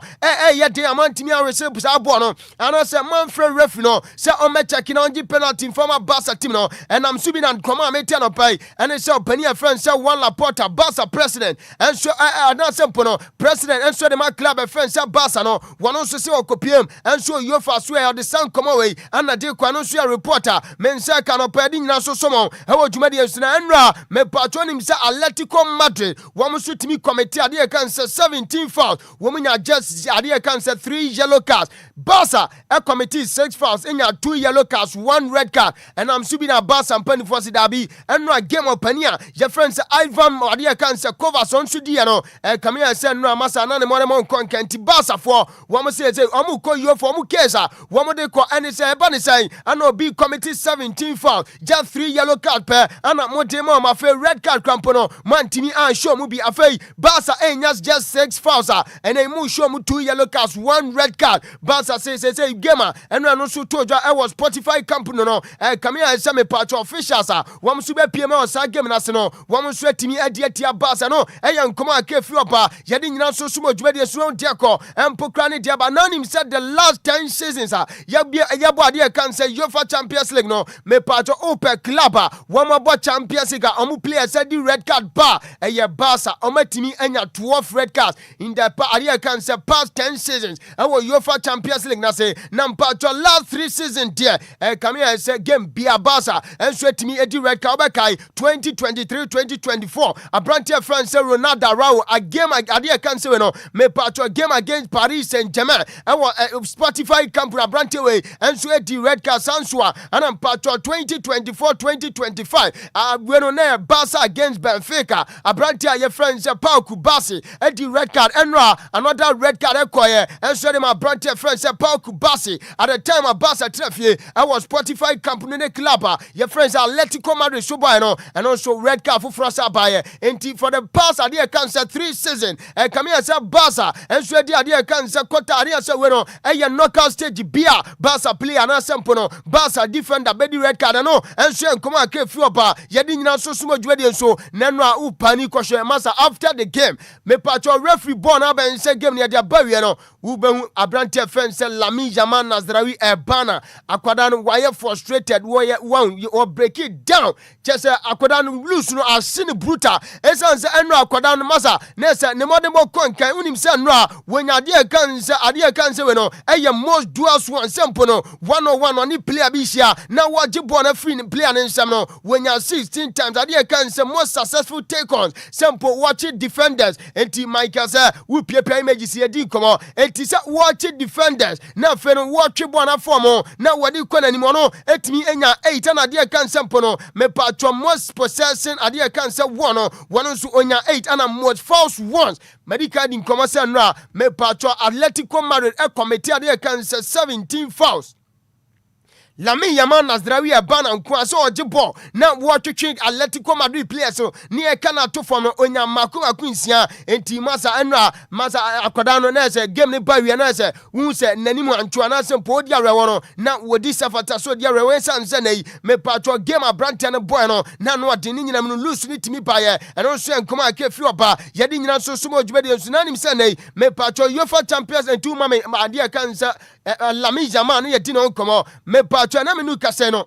ye de amantimi awese busa ball no ana say man free referee no say o me check na onji penalty for my Barca team no enam so bi na koma me tia no pai and say opani friend say one Laporte Barca president and so na simple no president and so the my club friends say Barca no one also say okopiem and so you for swear the sun come away and na dey kwano so reporter men say kan opedi nyina so somo e wo dwuma de suna enra me patronim say Atletico Madrid wo so timi committee ade kan say 17 fouls wo nya just ade kan say 3 yellow cards Barca a committee 6 fouls nya 2 yellow cards 1 red card and I'm subi na Barca and Penny for Sidabi and no game opania your friends Ivan ade kan say cover so nso di no come here say no amasa na ne mo mon konkanti Barca for wo mo say omo ko yo for omo case wo mo de ko any say eba ne say and obi committee 17 foul just 3 yellow card per and mo de mo ma fe red card crampo no man timi an show mu bi afei Barca enyas just 6 fouls and e mu show mu 2 yellow cards 1 red card Barca say gamer and no so toja e was Spotify camp no come here say me patch officials wo mo so be pie me on sa game na se no wo mo so timi tia Barca no eyan komo akefi opa yedi nyina so sumo dwede so ntiako empokra ne dia ba nanim said the last 10 seasons yabo ade kan say UEFA Champions League no me patcho open club wo mo bo Champions League omo players said the red card ba Barca omatimi anya 12 red cards in the ade kan say past 10 seasons wo UEFA Champions League na say nam patcho last 3 seasons there come here say game bia Barca and so timi edi red card ba kai 2023 2024 Abrantia France Ronaldo Araujo a game ade kan say we no me patcho game against Paris Saint-Germain and Spotify camp Abrantia way and so the red card Sansua and patcho 2024 2025 we no na Barca against Benfica Abrantia your friends Pau Kubasi and the red card enra another red card ekoye and so them Abrantia friends Pau Kubasi at the time of Barca trefie I was Spotify camp ne club your friends Atletico Madrid so boy no and also red card for Frasa baye for the past idea can say 3 seasons come here say Barca and so the idea can say quarter idea say we no knockout stage bia Barca player na sempo no Barca defender be the red card no and so come akefi oba yedi nyina so sumo dwede so nanu a upani kwhwe masa after the game me patcho referee ball na ben say game ne dia bawie no wo behu Abrante fan say Lami Yaman Nazrawi Ebana akwada no why frustrated wo break it down just akwada no lose no asini brutal a esan se enra akoda no masa na se ne modern bo konkan unim se enra wonya de kan se we no eye most duals one sempo no 101 oni player bi hia na woje ball na free player ne nsam no wonya 16 times ade kan se most successful take ons sempo watch defenders enti Michael say we prepare images here di komo enti say watch defenders na fe no watch ball na form na wadi kwana ni mo no etimi enya 8 na ade kan sempo no me patro most possessing ade kan se one nso onya 8 and most false ones medical din komo say no me patro Atletico Madrid e committee ade kan se 17 fouls Lami Yaman Nazrawi Abana nkwa so ojibo na watching Atletico Madrid players so ni e kana to form onya mako akunsia enti masa enra masa akoda no na se game ne bawie na se hu se nanimu antwa na se podi arewo no na wodi safata so di arewo sanse nei me patro game abrante ne boy no na no ade ni nyina mu lose ni timi baye eno so enkoma akefi oba ye di nyina so sumo djubede nsu na nim se nei me patro UEFA Champions and two mama ade kansa Lami Yaman ye di no komo me na menu kaseno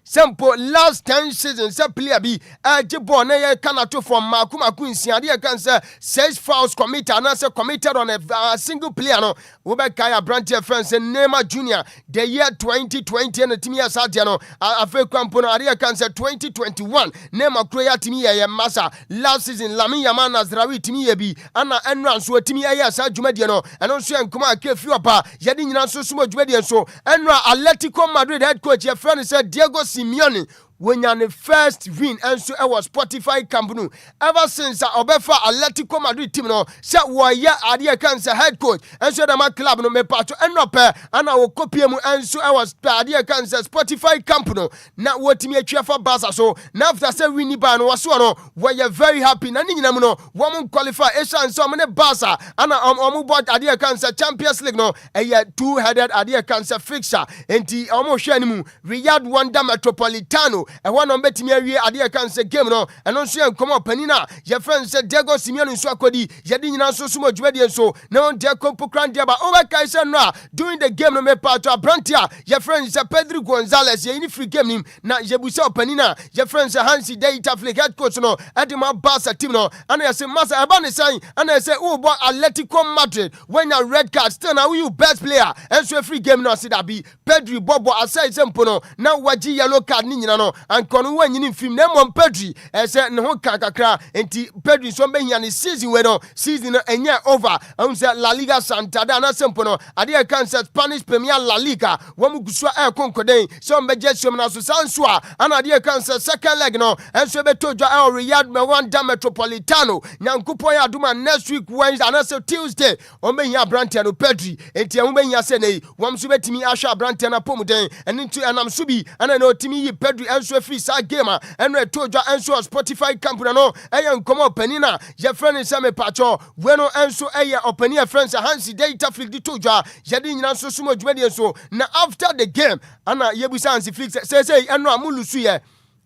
Simple last 10 seasons a player be Jibon na kana to from Makuma Quincy and can say 6 fouls committed and also committed on a single player no Ubekaya Brantia friends and Neymar Junior the year 2020 and the team year Sadiano Afe Kwampono Aria can say 2021 Neymar Kroya Timia Massa last season Lami Yaman Nazrawi Timia be Anna Enran so Timia Sa Jumediano and also Nkuma Kefiapa Yadin Naso Sumo Jumedian so Enra Atletico Madrid head coach your friend said Diego Simeone when you're the first win and so I was Spotify company ever since Obefa Atletico Madrid team no say why Adia Cancer head coach and so the club no me pato and up and I will copy him and so I was Adia Cancer Spotify company now what me a for Barca so now after say winning ban was one where you're very happy na ni nyina no woman qualify Esha and so many Barca and omu bought Adia Cancer Champions League no a two-headed Adia Cancer fixture enti omo hwe animu Riyadh Wanda Metropolitano e one on betimi awie ade kan se game no eno nso en komo panina ye friend se Diego Simeone nso akodi ye di nyina nso sumo dwuade nso na on de kompo krandia ba over kai se no during the game no me part abrantia ye friend se Pedro Gonzalez ye ni free game nim na ye busa panina ye friend se Hansi Data Flick head coach no edema Barca team no ana ye se masa eba ne san ana ye se wo bo Atletico Madrid when your red card still now you best player enso free game no se da bi Pedro Bobo asai sempo no na waji yellow card ni nyina no ankonu wanyini film na mom Pedri ese ne ho kakakra enti Pedri so behia ne season we no season no enye over say La Liga Santander na sempo no ade kan say Spanish Premier La Liga wom gusua konkoden so mbeje som na so sanso a ana ade kan say second leg no enso betojwa Riyadh Wanda Metropolitano nyankopon ya aduma next week Wednesday na say Tuesday o behia brante no Pedri enti e behia se nei wom so betimi ahwa brante na pomuden enti anam so bi ana no timi yi Pedri enso free sa game and we told you enso Spotify company no eya nkomo panina ye friend say me pacho we no enso eya opani friends Hansi Data Flick di told you ye di nyina so sumo dwuade enso na after the game ana ye busa Hansi Flick say eno amulusu ye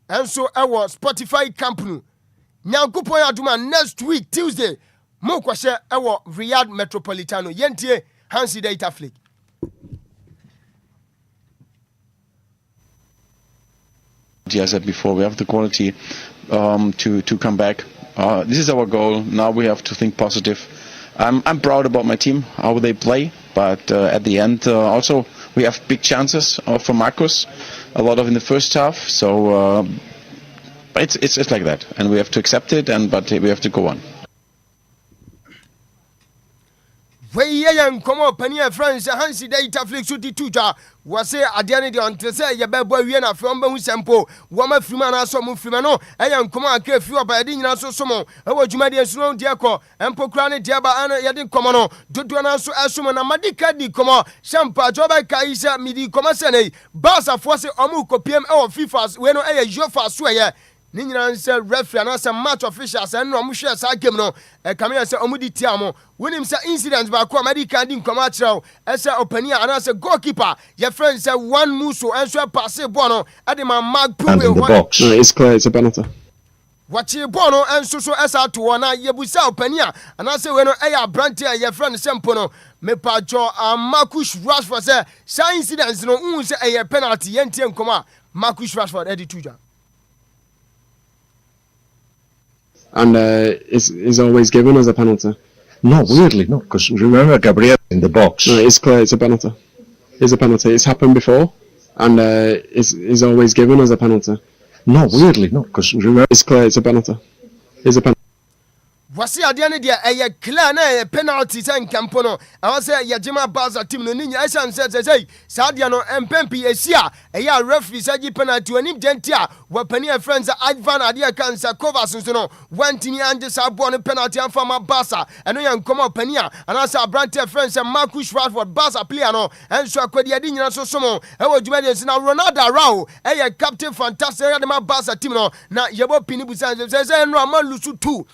enso ewo Spotify company nyankopon aduma next week Tuesday mo kwahye ewo Riyadh Metropolitano yentie Hansi Data Flick. As I said before, we have the quality to come back. This is our goal. Now we have to think positive. I'm proud about my team, how they play, but at the end also we have big chances for Marcus, a lot of in the first half. So it's like that, and we have to accept it. But we have to go on. We yan komo pania friends Hansi Data Flick so di tuja was say adiane de on say ye bebo wie na from be hu sempo wo ma frima na so mo frima no yan komo aka fi oba de nyina so somo e wo dwuma de nsuno de akọ empo kra ne de ba ana ye de komo no dodo na so asomo na madika di komo champa joba kai sha midi komo se nei Barca force omu kopiem e wo FIFA we no e ye UEFA so ye ni nyina nse referee na se match officials en no mo hwe sa game no e kamia se omudi tiamo wonim se incident ba ko medical din koma kirao e se opania ana se goalkeeper your friend say one muso enso pass ball no e de ma mag puwe box it's clear, it's a penalty. Wachi ball no enso so esa to na yebusa opania ana se we no e ya brand your friend sempo no me pajo Marcus Rashford say sa incident no un se e penalty yentie nkoma Marcus Rashford edi tuja. and is always given as a penalty. No, weirdly, no, because remember Gabriel in the box. No, it's clear it's a penalty. It's a penalty. It's happened before, and is always given as a penalty. No, weirdly, no, because remember it's clear it's a penalty. It's a penalty. Wasi adeɛ dia ɛyɛ clear na ɛyɛ penalty sɛ nkampo no ɛwɔ sɛ yɛgyema Barca team no ninya ɛsan sɛ saa adeɛ no mpɛmpi esia ɛyɛ referee sɛ gye penalty onim genti a wɔpani a friends Ivan adeɛ kan sɛ Kovas nso no wantimi anje saa bɔ no penalty amfa ma Barca ɛno yɛ nkɔmɔ pani a anasa abrante friends sɛ Marcus Rashford Barca player no ɛnso akɔdi ade nyina so somo ɛwɔ dwumadi nso na Ronaldo Arau ɛyɛ captain fantastic ɛyɛ de ma Barca team no na yɛbɔ pini busan sɛ no ama lusu 2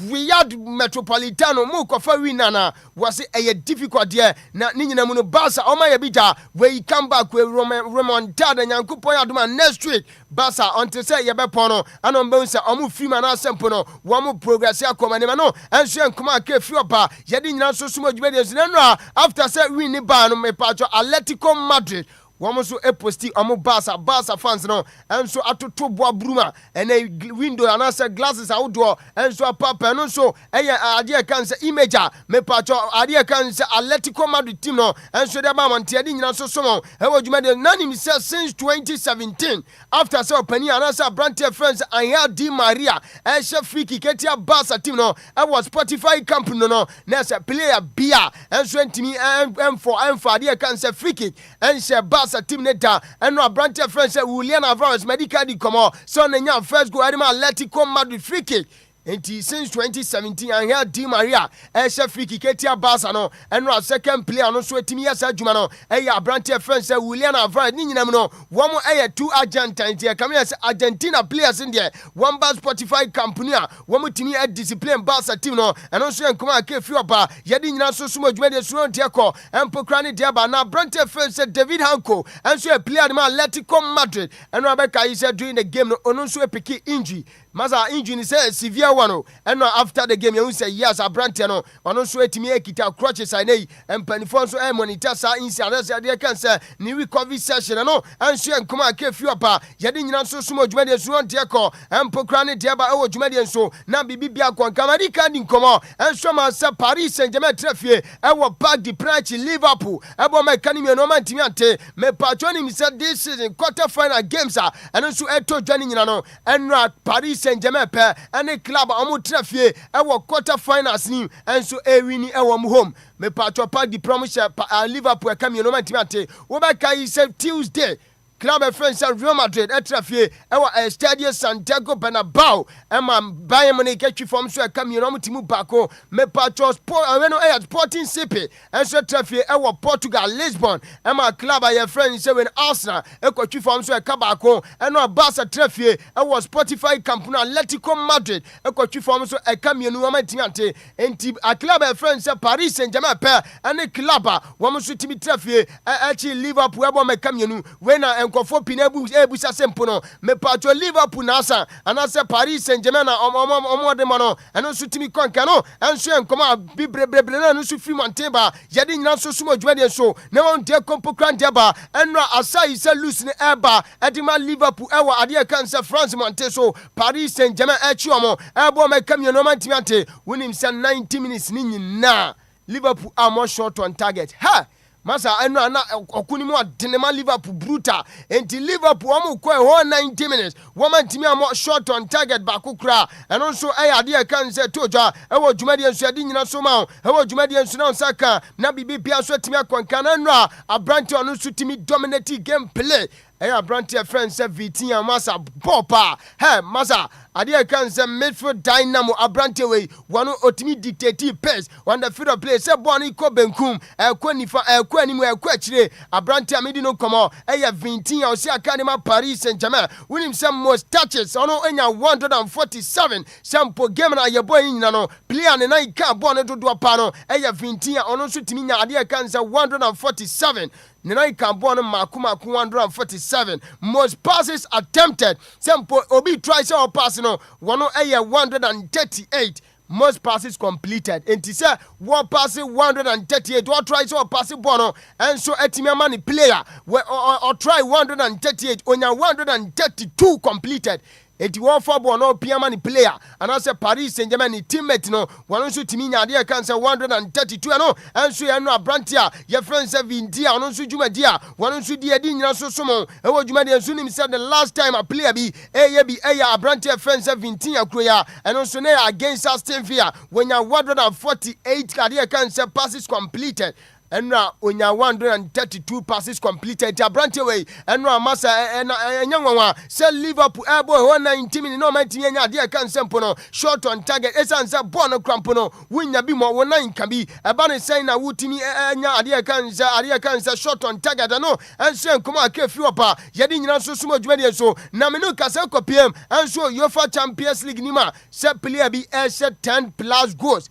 Riyadh Metropolitano mu kofa wina na wase eye difficult there na ni nyina mu no Barca o ma ye bija we come back we remontada nyankopon adoma next week Barca until say ye be pon no anom be say omu free man asempo no wo mu progress akoma ne ma no enso enkoma aka free opa ye di nyina so sumo djube de no after say win ni ba no me pacho Atletico Madrid Woman so a posti omo Barca fans no and so atoto boa bruma and a window and answer glasses outdoor and so a papa no so idea can say image me pacho idea can say Atletico Madrid team no and so the man tiadi nyina so so e wo djuma de nanim say since 2017 after so pani and answer brand friends and Di Maria and chef free kick etia Barca team no e was Spotify camp no na say player bia and so ntimi M4 idea can say free kick and say Barca team neta and no branch friends say Julian Alvarez medical di come so na first go Atletico Madrid free kick. And since 2017, and here Di Maria, chef free kick etia Barca no, and no second player no so etimi yasa juma no, branch friends say Julian Alvarez ni nyinam no, one more 2 Argentines here, come here Argentina players in there, one bar Spotify company, one more team discipline Barca team no, and also come on ke free up, yadi nyina so sumo juma de suron tiako, and pokrani diaba na branch friends say David Hanko, and so a player de Atletico Madrid, and Rebecca is during the game no, ono so a picky injury. Maza injury say severe one and no after the game you say yes abrante no ono so etimi ekita crutches anei empanifo so e monitor sa insiade say dey can say ni recovery session no anso enkoma akefi opa yede nyina so sumo dwumade so onte ko empokra ne de ba e wo dwumade so na bibibia konkamadi kan nkomo anso ma say Paris Saint-Germain trafie e wo Parc des Princes Liverpool e bo mekanimi no mantimi ante me patroni mi say this season quarter final games and so e to dwani nyina no enra Paris Saint-Germain pe any club amu trafie ewo quarter finals ni enso ewini ewo mu home me patro Parc des Princes Liverpool come no man timate wo be kai say Tuesday club friends Real Madrid trafie ewo Estadio Santiago Bernabeu ema Bayern Munich twi form so come no timu bako me patro sport Sporting CP enso trafie ewo Portugal Lisbon ema club your friends say when Arsenal twi form so ka bako eno Barca trafie ewo Spotify camp no Atletico Madrid twi form so come no man timate enti a club friends Paris Saint-Germain pe any club wo so timi trafie echi Liverpool ebo me come no when nkofo pinebu ebusa sempo no me patro Liverpool na asa anase Paris Saint-Germain na omode no eno so timi konka no enso enkoma bibrebrebre na no so fi monteba yede nyina so sumo dwade so na won de kompo krante ba enra asai se loose ne eba edima Liverpool ewa ade kan se France monte so Paris Saint-Germain echi omo ebo me kamio no mantimi ante wonim se 90 minutes ni nyina Liverpool are more short on target Masa eno na okunimu adenema Liverpool brutal enti Liverpool amu ko e 90 minutes woman timi am short on target ba kokura eno so ade kan se toja e wo dwumadi enso ade nyina so ma e wo dwumadi enso na nsaka na bibi bia so timi akonka na no abrante onu so timi dominate game play abrante friends say Vitinha masa popa masa ade kan say midfield dynamo abrante we wano otimi dictate pace on the field of play say ball ni ko benkum ko nifa ko animu ko akire abrante amedi no komo Vitinha o say academy Paris Saint-Germain winim say most touches ono enya 147 sample game na ye boy nyina no player ne na ka ball ne dodo pa no Vitinha ono so timi nya ade kan say 147 Nenai Cambon Makuma 147 most passes attempted. Sample Obi tries our passing on 138 most passes completed. And to say one passing 138, what tries our passing bono and so etimia money player or try 138 on 132 completed. enti wo for ball no piama ni player and say Paris Saint-Germain ni teammate no one nso timi nya ade kan say 132 no enso ye no abrantia ye friend 70 ono nso dwumadi a one nso di adi nyina so somo e wo dwumadi enso nim say the last time a player bi abrantia friend 17 akuro ya eno nso na against Aston Villa when you 148 ade kan say passes completed enra onya 132 passes completed abrantia way enra masa enyanwa say Liverpool ebo 190 minutes no mantimi anya ade kan sempo no shot on target esanse ball no crampo no wunya bi mo wonan kan bi eba ne say na wutimi anya ade kan say shot on target no ense nkomo akefi opa yede nyina so sumo dwumade so na me no kasa kopiem enso UEFA Champions League nima say player bi 10 plus goals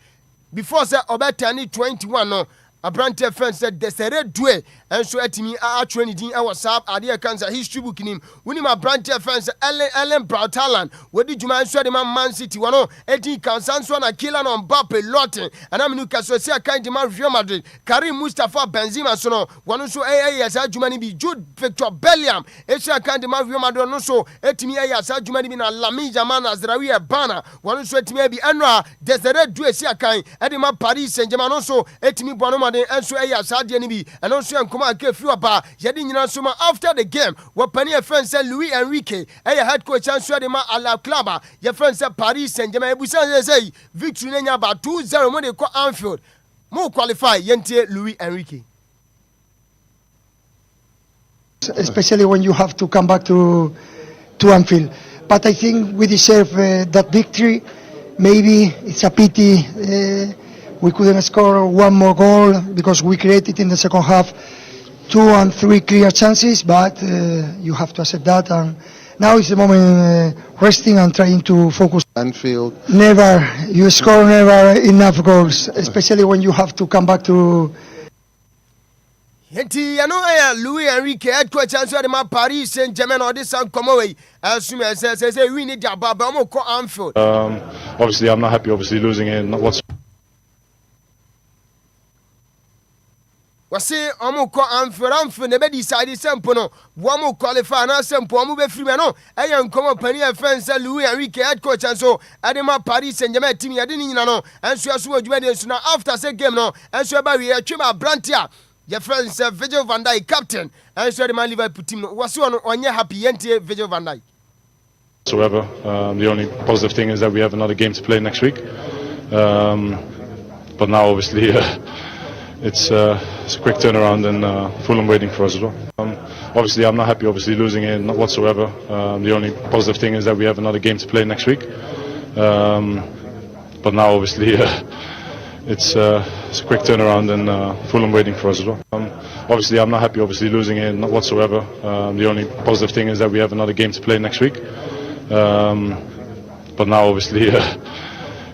before say obetani 21 no Abrante friend said desere due enso atimi a training din e WhatsApp ade kanza history book nim woni ma Abrante friend say Ellen Brautaland wodi juma enso de Man City wono edi kansa so na Kylian Mbappe Lotin anaminu kaso se kan de Real Madrid Karim Mustafa Benzema so no wono so yasa juma ni bi Jude Victor Bellingham ese kan de Real Madrid no so etimi yasa juma ni bi na Lamine Yamal Azraoui Bana wono so etimi bi anwa desere due se kan edi ma Paris Saint-Germain no so etimi bono enso eya saade ni bi eno nso enkoma akefi oba yedi nyina nso ma after the game wapani a friend say Luis Enrique eya head coach enso de ma ala club ya friend say Paris Saint-Germain ebusan say victory nenya ba 2-0 mo de ko Anfield mo qualify yentie Luis Enrique, especially when you have to come back to Anfield, but I think we deserve that victory. Maybe it's a pity we couldn't score one more goal because we created in the second half 2 and 3 clear chances, but you have to accept that. And now is the moment resting and trying to focus. Anfield. You score never enough goals, especially when you have to come back to. Yenti ano Luis Enrique head coach answer ma Paris Saint-Germain or this come away assume say we need that but I'm go Anfield. Obviously I'm not happy losing it, not what's wase omo ko Anfield ne be decide sempo no wo mo qualify na sempo omo be free me no eya nkomo pani offense Luis Enrique head coach anso adema Paris Saint-Germain team yade ni nyina no enso aso adwuma de enso na after say game no enso ba we atwema Brantia your friend say Virgil van Dijk captain enso de man Liverpool team no wase on onye happy yentie Virgil van Dijk whatsoever. The only positive thing is that we have another game to play next week, but now obviously it's a quick turnaround and Fulham waiting for us as well. Obviously I'm not happy losing it, not whatsoever. The only positive thing is that we have another game to play next week, but now obviously it's a quick turnaround and Fulham waiting for us as well. Obviously I'm not happy losing it, not whatsoever. The only positive thing is that we have another game to play next week, but now obviously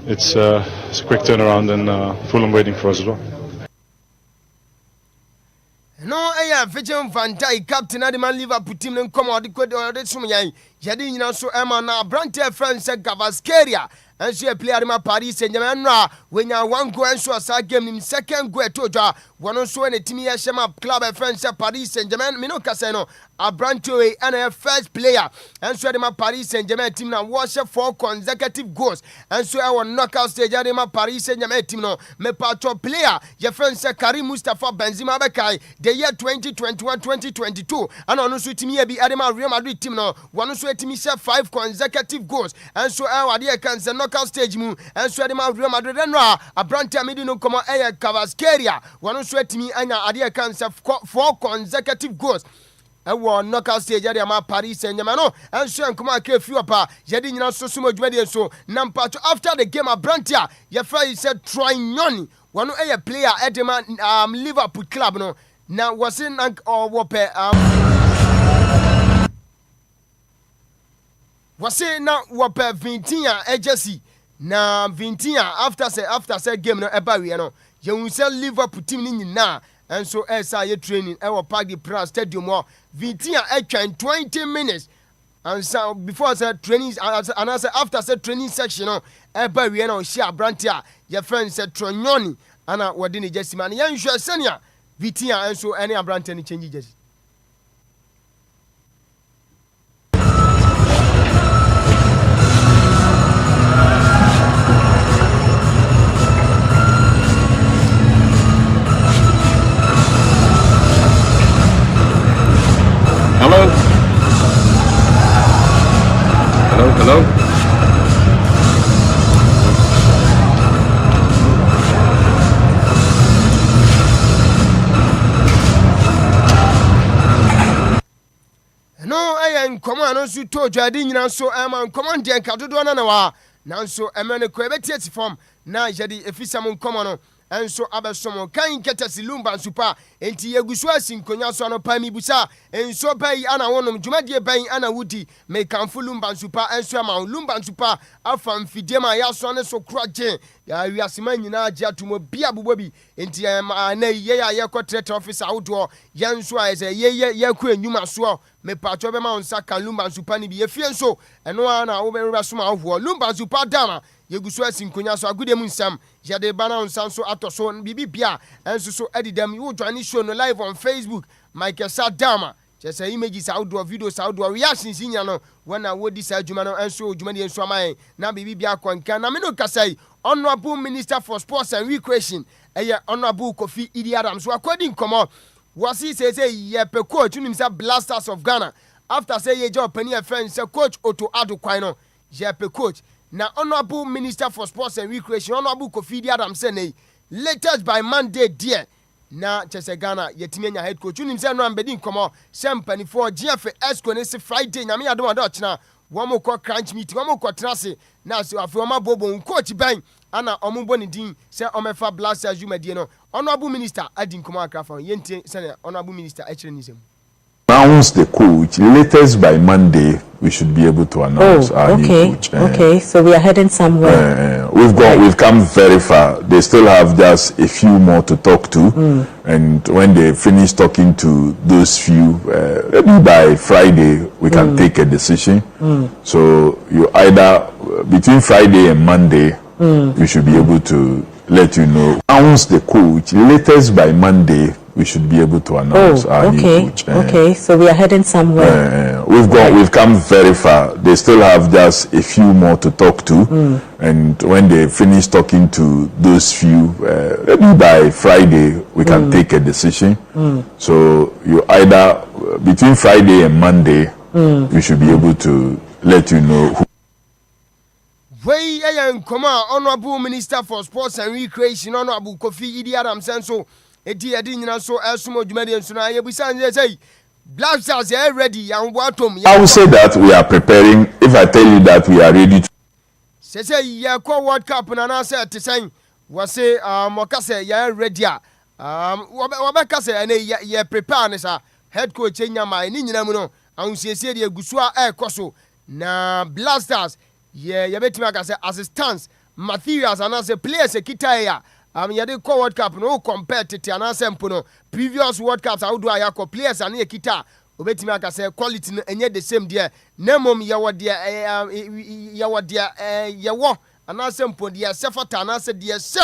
it's a quick turnaround and Fulham waiting for us as well. No, Virgil van Dijk captain Adiman Liverpool team no come out the sum yan yadi nyina so ema na Brantia France Gavaskeria and she play Adima Paris Saint-Germain na when ya one go and so asa game in second go toja one so any team ya shema club France Paris Saint-Germain me no kasa no Abranto and first player and so Adima Paris Saint-Germain team na wash 4 consecutive goals and so our knockout stage Adima Paris Saint-Germain team no me patro player ya France Karim Mustafa Benzema bekai the year 2021-2022 and on so team ya bi Adima Real Madrid team no one so team share 5 consecutive goals and so our dear can knockout stage mu and so Adima Real Madrid and Abrantia midi no come Cavaskeria one so team anya adia can 4 consecutive goals and knockout stage Adima Paris Saint-Germain no and so come akefi opa yedi nyina so sumo dwade so nampacho after the game Abrantia ye fry said Troy Nyoni one player Adima Liverpool club no na wasin or wope wase na wope Vintia agency na Vintia after say game no eba we no ye unse Liverpool team ni nyina and so esa ye training e wo Parc des Princes stadium wo Vintia twan 20 minutes and so before say training and after say training section no eba we no share Brantia your friend said Tronyoni ana wodi ni jersey man ye nhwe senia Vintia and so any Brantia ni change jersey. Hello? No, I am command so to Jadin so am on command and Cadona now so a man equated from now Jadi Efisam common and so Abasomo can get us Lumba super and Tiaguswas in Conyaso no Pami Busa and so by Anna Wonum Jumadia by Anna Woody may come full Lumba super and Swama Lumba super Afam Fidema Yason so crutching we are Simana Jatumo Biabubi and Tiama Yea Quatet office outdoor Yanswa as a ye queen you must swallow me patrobe ma onsa kan Lumba super ni bi efie so eno ana wo be resoma ahwo Lumba super dama yeguso asinkonya so agudem nsam yede bana onsa so atoso bibi bia enso so edidam you join show no live on Facebook Michael Sadama just images outdoor videos outdoor reactions inya no when I wodi sa adwuma no enso adwuma de enso aman na bibi bia kwanka na me no kasai honorable minister for sports and recreation honorable Kofi Idi Adams so according komo was he say ye pe coach nim say Blasters of Ghana after say ye job penny friend say coach Otto Ado Kwano ye pe coach na honorable minister for sports and recreation honorable Kofi Idi Adams say nay latest by Monday dear na chese Ghana yetimi nya head coach nim say no ambedi nkomo sempani for GF Esco ne say Friday nyame adom adochna womo ko crunch meeting womo ko trase na so afoma bobo coach ban ana omumbo ni din say omefa Blasters Jumadi no honorable minister adin komo akrafa yenti say honorable minister actually nisem announce the coach latest by Monday. We should be able to announce our new coach. Okay, so we are heading somewhere. We've come very far. They still have just a few more to talk to, and when they finish talking to those few, maybe by Friday we can take a decision. So you either between Friday and Monday, we should be able to let you know. Announce the coach latest by Monday. We should be able to announce our new coach. Okay, so we are heading somewhere. We've come very far. They still have just a few more to talk to, and when they finish talking to those few, maybe by Friday we can take a decision. So you either between Friday and Monday, we should be able to let you know who. Wey honorable minister for sports and recreation honorable Kofi Idi Adams so edi nyina so esumo dwumade nso na yebusan say Blasters are ready and watom. I will say that we are preparing. If I tell you that we are ready to say ya ko World Cup na na say tesen we say mokase ya ready wabeka say na ya prepare ne sa head coach nyama ni nyina mu no ahusiesie de agusu a ekoso na Blasters ya betima ka say assistance materials and as a players ekita ya yade ko World Cup no compare tete anase mpo no previous World Cups how do ayako players ane ekita obetimi aka say quality no enye the same there nemom ye wo de ye wo anase mpo de sefata anase de se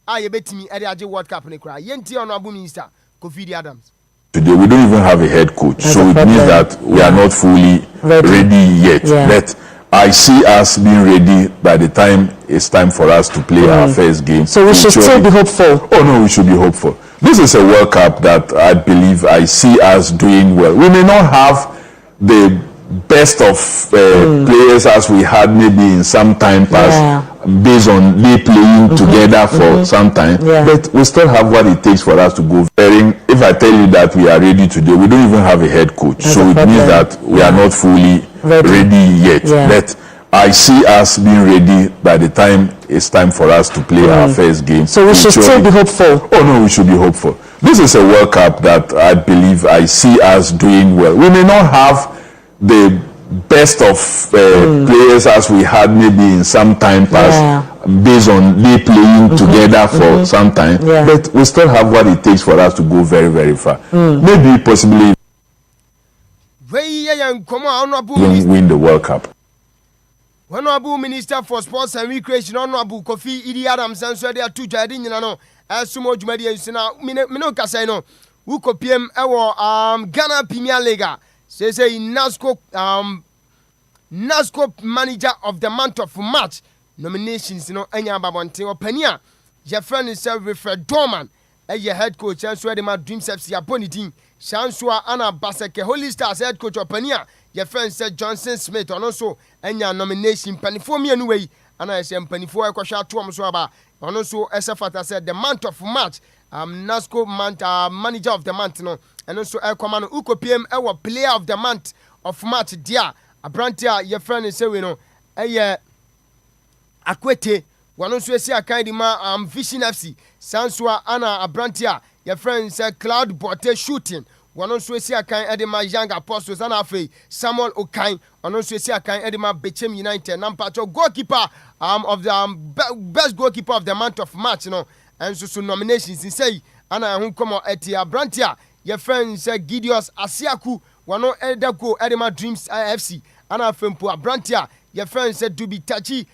aye betimi ade age World Cup ne kra yenti honorable minister Kofi Idi Adams. Today we don't even have a head coach, so it means that we are not fully ready yet. But I see us being ready by the time it's time for us to play our first game. So we should still be hopeful. Oh no, we should be hopeful. This is a World Cup that I believe I see us doing well. We may not have the best of players as we had maybe in some time past, based on they playing together for some time, but we still have what it takes for us to go. If I tell you that we are ready today, we don't even have a head coach, so it means that we are not fully ready yet. But I see us being ready by the time it's time for us to play our first game. So we should still be hopeful. Oh no, we should be hopeful. This is a World Cup that I believe I see us doing well. We may not have the best of players as we had maybe in some time past, based on they playing together for some time, but we still have what it takes for us to go very, very far. Maybe possibly win the World Cup. Honorable Minister for Sports and Recreation, Honorable Kofi Idi Adams, and so they are two jadin, you know, as sumo jumadi and sina mino casino, who copiem our Ghana Premier League. Say NASCO Manager of the Month of March nominations, you know, anya babante openia. Your friend is Wilfred Dorman, your head coach, and so my dream steps your pony team. Shansua Anna Baseke Holy Stars head coach openia. your friend said Johnson Smith and also enya nomination panifo me anyway and I say panifo ekwahwa to am so aba and also Esafata said the month of March NASCO month manager of the month no and also Ekwamano uko PM ewa player of the month of March dia abrantia your friend say we know Akwete wano so esi akan di ma Vision FC Sansua ana abrantia your friend say Cloud Bote shooting wano so esi akan edema Young Apostles ana afei Samuel Okan wano so esi akan edema Bechem United nampacho goalkeeper of the best goalkeeper of the month of March no and so nominations in say ana hu komo eti abrantia your friend say Gideos Asiaku wano edako edema Dreams FC ana afempo abrantia your friend said to be Tachi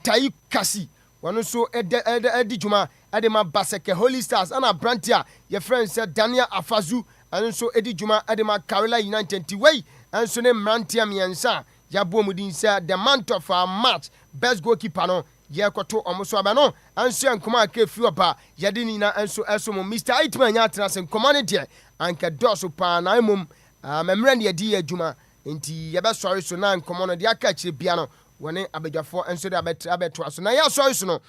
Tai Kasi wano so edi juma edema Baseke Holy Stars ana abrantia your friend said Daniel Afazu and so edi juma edema Carolina United way and so ne Mantia Miensa yabo mudin say the month of March best goalkeeper no ye koto omoso aba no and so nkoma ke fi oba yede ni na and so mo Mr. Hitman nya tena sen komane de anka doso pa na emum memre ne yedi adwuma enti ye be sorry so na nkomo no de aka kire bia no woni abadwafo and so de abeto aso na ya sorry so no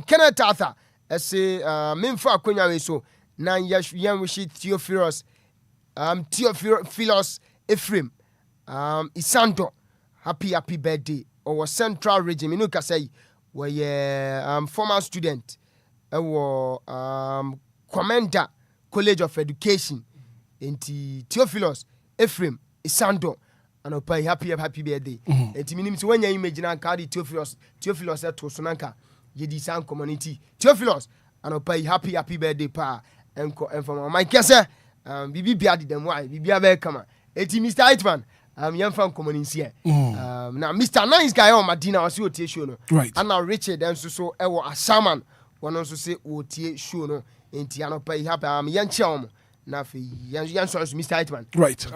Kenneth Arthur ese memfa akonya we so na yan wishi Theophilus Ephraim Isando happy birthday or Central Region inu ka say we former student Commander College of Education enti Theophilus Ephraim Isando and opai happy birthday enti minim so wanya image na ka di Theophilus to so nanka yedi san community Theophilus and opai happy birthday pa enko inform my kese bibi bia di dem why bibi aba kama eti Mr. Hitman yamfa community na Mr. Nice guy on Madina was you show no right and now Richard and so ewo Asaman one also say o tie show no enti anopai happy yanche om na fe yan so Mr. Hitman right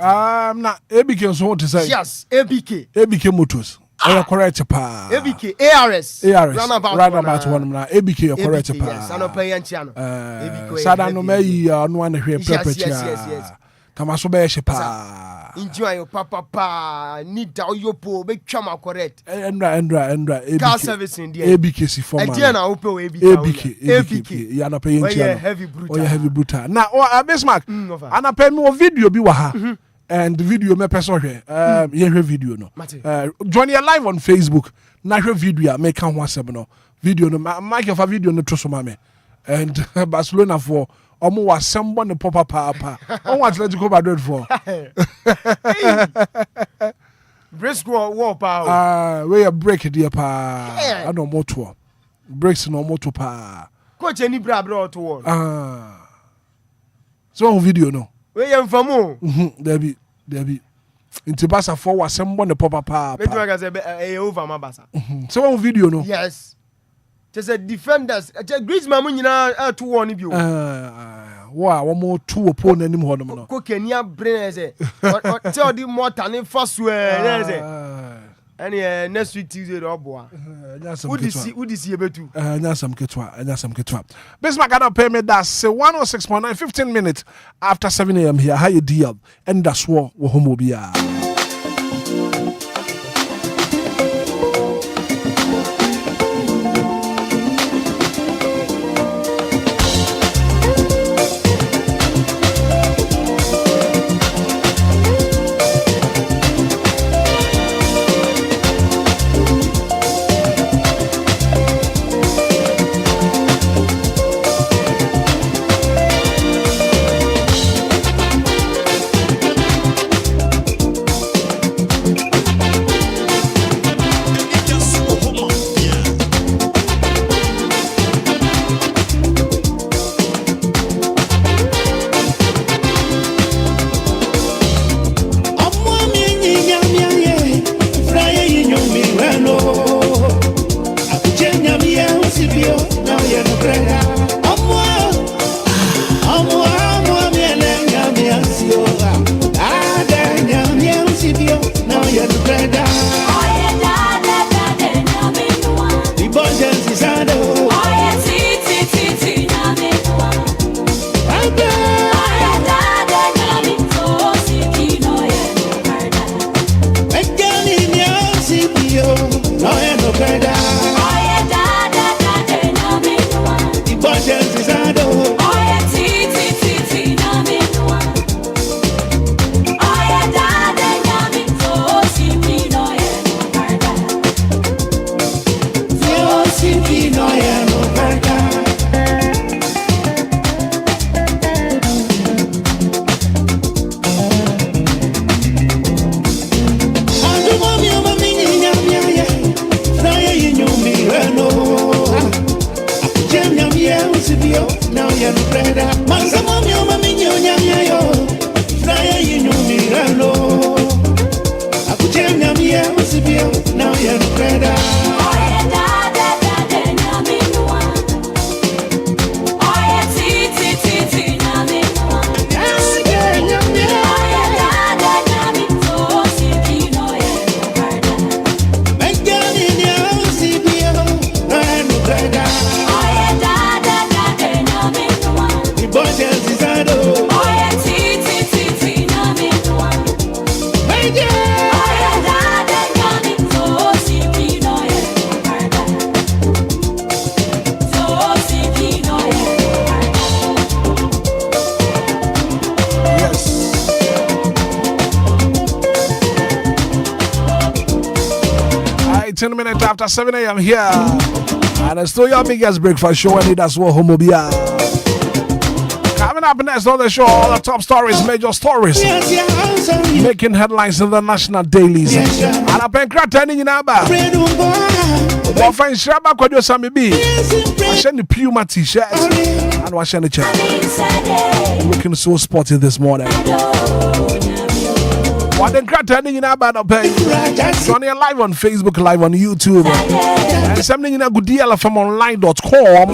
na ABK so what to say yes ABK Motors you're correct pa ABK ARS roundabout one na ABK you're correct pa yes anopai yanche no ABK sada no mai no an hwe property yes kama so be pa enjoy your papa need da yopo be twama correct endra car service in there ABK si formal e na ope ABK ya na pay enjoy heavy brutal na Bismarck ana pay me video bi wa ha and video me person hwe ye hwe video no join you live on Facebook na hwe video make kan ho asem no video no make your video no to so ma me and Barcelona for omo wa sembo ne papa papa on wa Atletico Madrid for Briscoe war pa we a break there pa I no motor breaks no motor pa coach any bra to so video no we yam famu Debbie inti basa for wa sembo ne papa papa me tuma ka say over my basa so video no yes just a defenders Griezmann nyina to one bi o wa mo two opponent nim ho no ko kenia brain say tell the more than first say any next week Tuesday do boa would see betu nyasam ketwa Bismarck gonna pay me that say 106.9 15 minutes after 7 a.m. here how you deal and that's what wo homo bia preda. Oye da nyame nwa. The budget is ado. Oye ti nyame nwa. Oye da nyame to simpi no ye no preda. To simpi no ye no preda. Now you're no brother. Mansa mami o mami nyonya yo. Na ye yinu mirano. Akujem nyami e usibio. Now you're no brother. Oye da nyami nwa. Oye ti nyami nwa. Oye nyami. Oye da nyami to sibi no ye no brother. Megani ni usibio. Na ye no brother. All right, 10 minutes after 7 a.m. here. And it's still your biggest breakfast show. Anidaso Wɔhɔ Obia. Coming up next on the show, all the top stories, major stories, making headlines in the national dailies. And I crack in Aba. My friend Shabba Kodio Sami B. I send the Puma t-shirt and I send the check. Looking so sporty this morning. What then crack in Aba no pay. Johnny live on Facebook, live on YouTube. And something in a good DLFM online.com.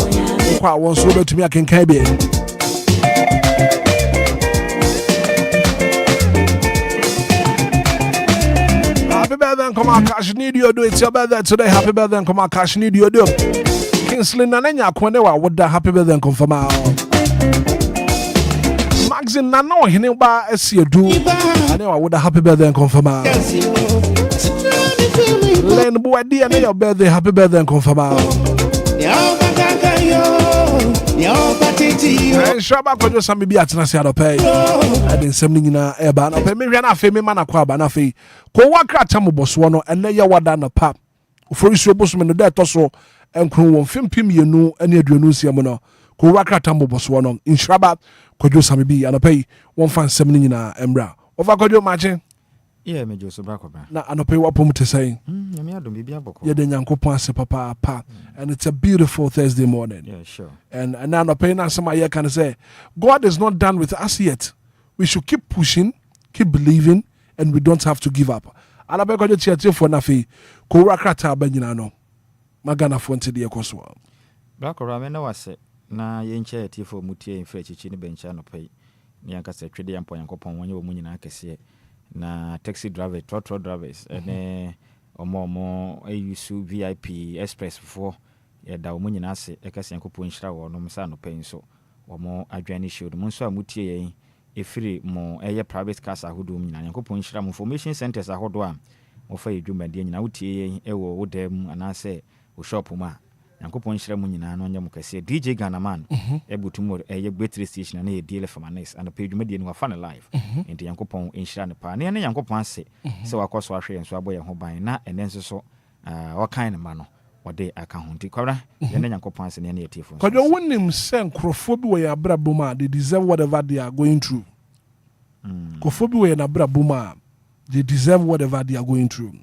I want to to me I can carry. Happy birthday and come on, cash need you do. It's your birthday today. Happy birthday and come on, cash need you do. Kingsley Nananya Kwenewa would the happy birthday and confirm out. Maxine Nano Hineba SC do. I know I would the happy birthday and confirm out. Len Boadi and your birthday, happy birthday and confirm out. Shabba Kojo Sami bi atena se adopay. And then something na eba na pe me hwe na afi me mana kwa ba na afi. Ko wakra chamo boso no ene ye wada na pa. Ofori so boso me no da to so enkru won fimpim yenu ene aduanu siam no. Ko wakra chamo boso no. In Shabba Kojo Sami bi adopay won fan something na embra. Over Kojo mache. Yeah, me Joseph Bakoba. Na anope wapom te say. Me adom bibia boko. Ye de Nyankopon ase papa pa. And it's a beautiful Thursday morning. Yeah, sure. And now anope na some here can say God is not done with us yet. We should keep pushing, keep believing, and we don't have to give up. Alabe ko je tiatie for na fe ko rakrata ba nyina no. Magana fo nte de ekoso. Bakora me na wase na ye nche tie for mutie mfre chichi ne bencha no pai. Ni anka se twede yampo Nyankopon wonye wo mu nyina akese. Na taxi driver, trotro drivers, and omo ayusu VIP express for da omo nyina ase ekase Nyankopon nhira wo no msa no pen so omo adwane shield mo nso amutie yen efiri mo eye private cars ahodo nyina Nyankopon nhira mo information centers ahodo a mo fa edwumade nyina wotie yen ewo wodam anase wo shop ma Nyankopon nhira mo nyina no nya mo kase DJ Ghanaman ebutumo eye battery station na DLFM and page media no fa na live enti Nyankopon nhira ne pa ne Nyankopon ase se wakoso ahwe enso aboye ho ban na enenso so wakan ne ma no wode aka ho nti kwara ye ne Nyankopon ase ne etifo Kojo wonim se nkrofo bi we abrabo ma they deserve whatever they are going through nkrofo bi we na abrabo ma they deserve whatever they are going through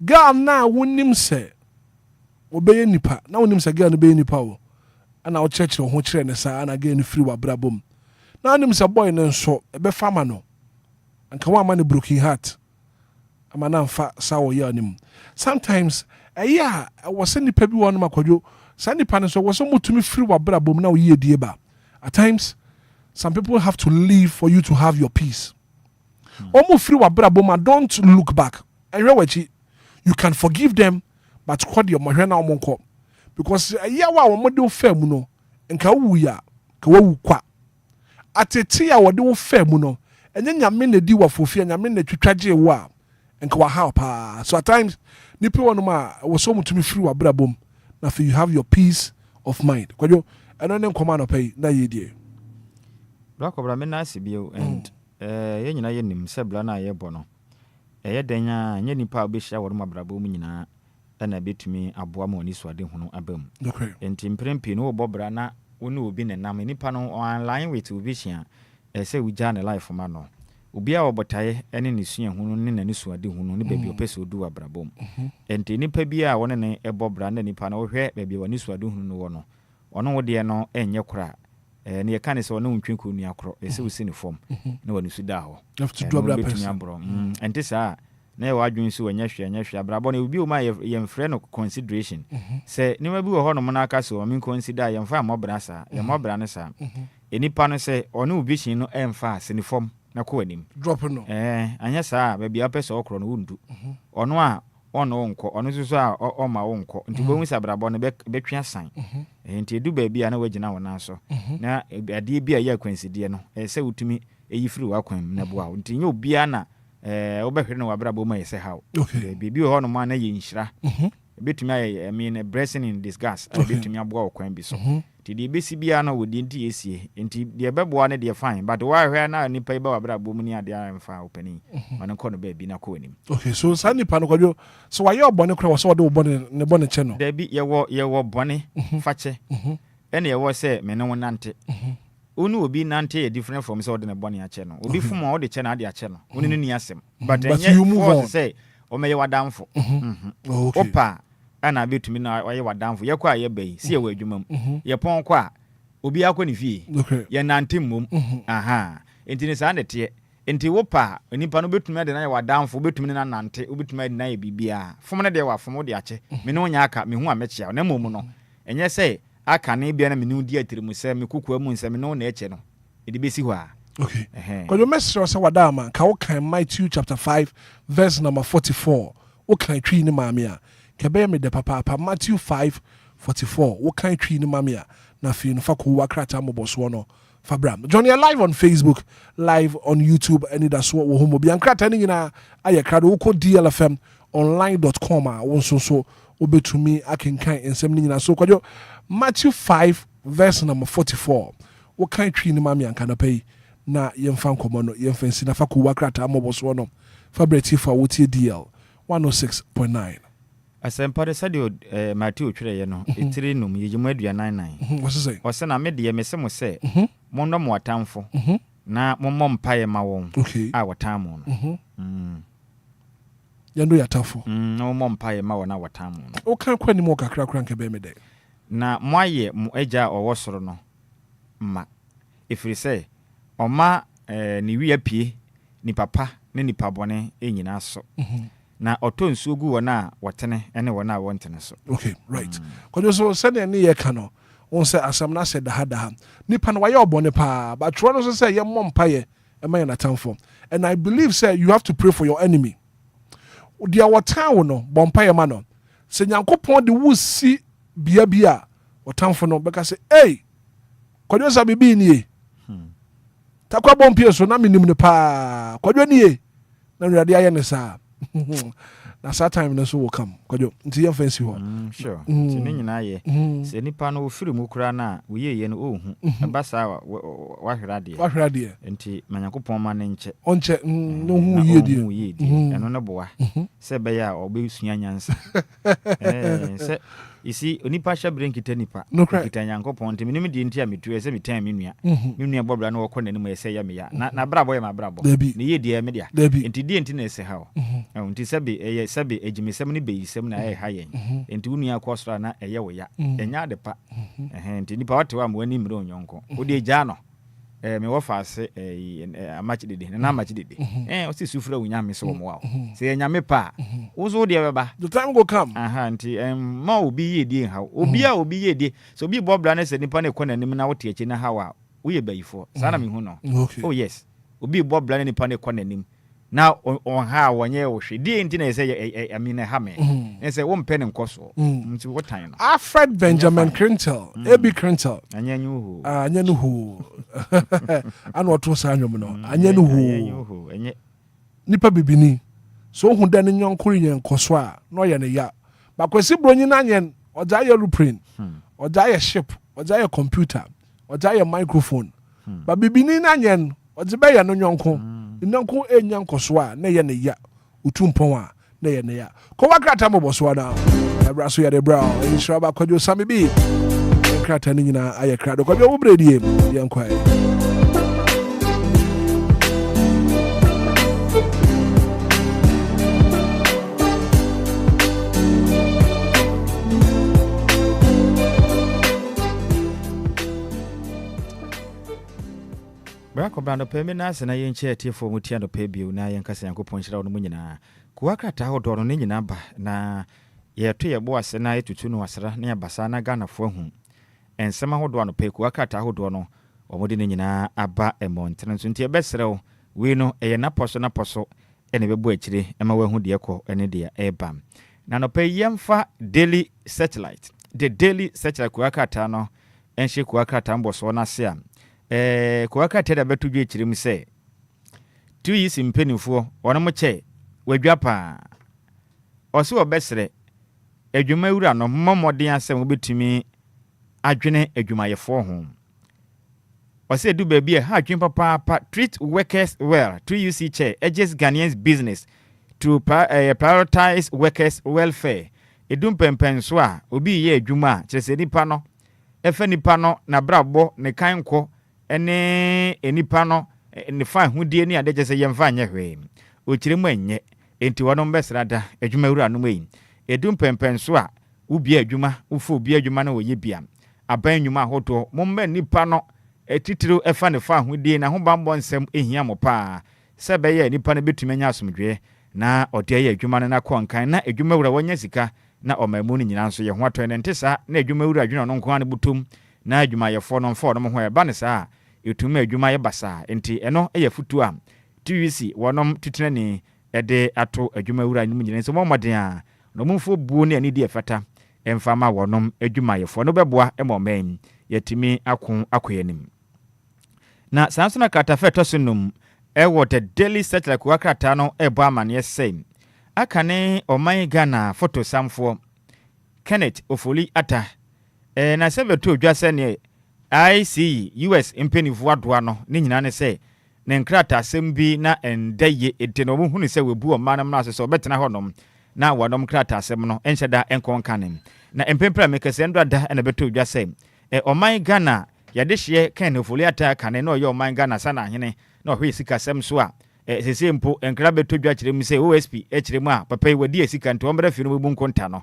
girl na wonim se obeye nipa na wonim se girl no be nipa wo ana o chechire ho kire ne sa ana girl no free wa brabom na wonim se boy no nso ebe fama no anka wa ma ne broken heart ama na mfa sa wo ya nim sometimes yeah was nipa bi won makodwo sa nipa no so was mutumi free wa brabom na o ye die ba at times some people have to leave for you to have your peace omo free wa brabom don't look back and you can forgive them but what your mahwana omonko because yawa wo mode fam no nka wu ya ka wu kwa atete ya wode wo fam no enye nyame na di wa fofia nyame na twitwaje wo a and kwa how pa. So at times nipa wonu ma wo so mutumi free wa brabom. Na for you have your peace of mind. Kwajo eno ne nkoma no pay na ye die. Bra ko bra me na sibio and ye nyina ye nim se bra na ye bo no. Eye danya nye nipa obehia wo ma brabom nyina na betumi aboa ma oni suade hunu abam. Okay. Enti mprempi no wo bra na woni obi ne nam nipa no online with obi hia say we ja ne life ma no. Obia obotaye ene ne sua hunu ne na ne suade hunu ne baabi opese odu abrabom. Enti nipa bia woni ne ebobra na nipa na wo hwe baabi woni suade hunu no wo no. Ono wo de no enye kora ne yeka ne se ono ntwenko nu akro ese wosi ne form na woni su da ho. Have to do abra person. Enti sa na ye wadwun su wanya hwe abrabo na obi o ma ye mfre no consideration. Se ne ma bi wo ho no na aka so o min consider ye mfa amobra sa ye mobra ne sa. Enipa no se ono obi hyin no emfa se ne form na ko anim drop no anya saa baabi apese okro no wundu ono a ono wonko ono so a o ma wonko nti bo hu sabrabo no betwa san nti edu baabi a na wagina wona so na ade bi a ya kwanside no se wutumi eyifiri wakwam na boa nti nye obia na obehwere no wabrabo ma yese hawo baabi ho no ma na ye nhira betumi I mean blessing in disguise betumi aboa okwan bi so ti de besi bia na wodi nti yesie nti de beboa ne de fine but why hwe na nipa iba wabra bomu ni ade amfa opani man ko no ba bi na ko anim. Okay, so sani pa no kwadwo so why you bone kra so de bone ne bone che no da bi ye wo bone fache ene ye wo se me ne wonante onu obi nante ye different from so de ne bone ache no obi fuma o de che na ade ache no oni ne ni asem but you move on say o me ye wadamfo opa ana betumi na oye wadamfo ye kwa ye bai si ye wa adwumam ye pon kwa obi akọ ne fie ye nante mmom aha enti ne sa nete enti wopa nipa no betumi de na ye wadamfo betumi na nante obetumi de na ye bibia fom ne de wa fom de ache me ne onya aka me hu amechia na mmom no enye sei aka ne bia na me ne di atirimu se me kokwa mu nse me no na eche no edi besi ho a. Okay. Because your message was wadama ka wo kan Matthew chapter 5 verse number 44 wo kan twi ni mamia kebe me de papa Matthew 5:44 wo kan twi ni mamia na fi no fa ko wakrata moboso no Fabram. Johnny live on Facebook, live on YouTube, Anidaso Wɔhɔ bi ankrata ni nyina aye krado wo ko DLFM online.com a won so obetumi akenkan ensem ni nyina so kwadwo Matthew 5 verse number 44 wo kan twi ni mamia kan pay na yemfa nkomo no yemfa nsi na fa ko wakrata moboso no Fabreti fa wotie DL 106.9 Asempa de sadio Matthew twere ye no etiri num yejimu aduanan what's say o se na me de me se mo se mo no mo atamfo na mo mom paye ma won a wotamo no yando yatafo no mom paye ma wona wotamo no o kan kwani mo kakra kra nke be me de na mo aye mo agya owo soro no ma ifiri se o ma ni wi apie ni papa ne ni pabone enyina so na otonsu gu wona wotene ene wona wontene so. Okay, right. Because so said any ye kano on say asam na said ha nipa no waye obone pa but tro no say ye mom paye e man na tamfo and I believe say you have to pray for your enemy. Dia wotan no bom paye ma no se nyankopon de wusi bia wotamfo no beka say hey kwadwo sa bibi ni e takwa bom pie so na minim ne pa kwadwo ni e na nwade aye ne sa na that time no so will come kwadwo nti ye fancy ho sure ti ne nyina ye se nipa no ofiri mu kura na wo ye no ohu ba sa wa hwrade nti manyakopon ma ne nche onche no hu ye die eno ne boa se be ya obe sua nyansa se isi onipa hyabre nkita nipa nkita nyankopon nti menim di nti a metu se metan menua bobra na wokɔ nanim ese ya me ya na brabo ya ma brabo ne ye die me dia nti die nti na ese ha nti sebe ejimisem ne beyisem na ha yen nti unua akɔsra na eye wo ya enya de pa nti nipa watewa mo ani mre onyonko wo de gya no me wo faase amachidede na amachidede o si sufura wunya me so mo wa se enya me pa wo zo de beba the time go come nti ma obi ye die ha obi ye die so obi bobra na se nipa ne kɔ nanim na wote achi na ha wa wo ye bayifo sana me hu no oh yes obi bobra na nipa ne kɔ nanim na on ha wonye wo hwe die nti na se amine ha me se wo mpɛ ne nkoso nti wo tan no Alfred Benjamin Crintel AB Crintel anyanyu hu anu oto sa anwom no anyanyu hu nipa bibini so hu da ne nyonko yen koso a no ye ne ya ba kwesi bronyi na yen oja ye aeroplane oja ye ship oja ye computer oja ye microphone ba bibini na yen oje be ye no nyonko nyonko enyan koso a na ye ne ya utumpon a na ye ne ya ko wakrata mo boso na ebra so ye de bra insha ba kwadwo sami bi krata ni nyina aye krado kwadwo wo bredie ye Enquires. Brako brando peme na se na yenche tifo mutia no pebio na yenkasa yankopon hira no munyina kuwakata hodo no nyina ba na yeto yebo ase na etutu no wasra na yabasa na Ghanafo hu ensema hodo no pe kuwakata hodo no omode ne nyina aba emontre nso ntie besrew we no eye na poso ene bebo akire ema wahu de ekọ ene de eba na no pe yemfa daily satellite the daily satellite kuwakata no enhye kuwakata mboso na se kuwaka teda betu dwe chirim se 2 years mpenifo ono mo che wadwa pa ose obesre adwuma wura no momodin asem obetumi adwene adwumayefo ho ose du ba bi ha adwen papa treat workers well 2 years che edges Ghanaians business to prioritize workers welfare edum pempen so a obi ye adwuma kyerese nipa no efa nipa no na brabo ne kanko ene enipa no ne fa hudie ni ade jese yemfa anya hwe o kiremu enye enti wono besrada adwuma wura no mai edum pempen so a ubi adwuma ufu ubi adwuma na woye bia aban nwuma hodo momba nipa no etitiro efa ne fa hudie na ho bambo nsem ehia mo pa se be ye nipa no betumi anya asomdwe na ode ye adwuma no na konkan na adwuma wura wonya sika na omamu ni nyina nso ye ho atɔ ne ntesa na adwuma wura adwuna no nko an butum na adwuma yefo no mfa no ho eba ne saa etuma adwuma ye basa enti eno eye futu a TVC wonom titrani ede ato adwuma wura nyum nyina nso momoden a no mumfo buo ne ani di efata emfa ma wonom adwuma yefo no beboa emomen yetimi akoyanim na sansona katafe tosunum ewo the daily satellite kuwakrata no ebo amane sei akane oman Ghana photo samfo Kenneth Ofoli ata na sebeto dwase ne IC US impenifu adoa no ne nyina ne se ne nkrata asem bi na endaye eteno mu hunu se webu o manam na so betena honom na wonom krata asem no enhyeda enkonkanem na empempra mekase ndada na beto dwase oman Ghana yade hye kan Ofoli ata kane na oye oman Ghana sana hene na ohwe sika asem so a sese mpo enkra beto dwa kyerem se OSP kyerem a papa yi wadi sika nto ombra fi no bebu nkonta no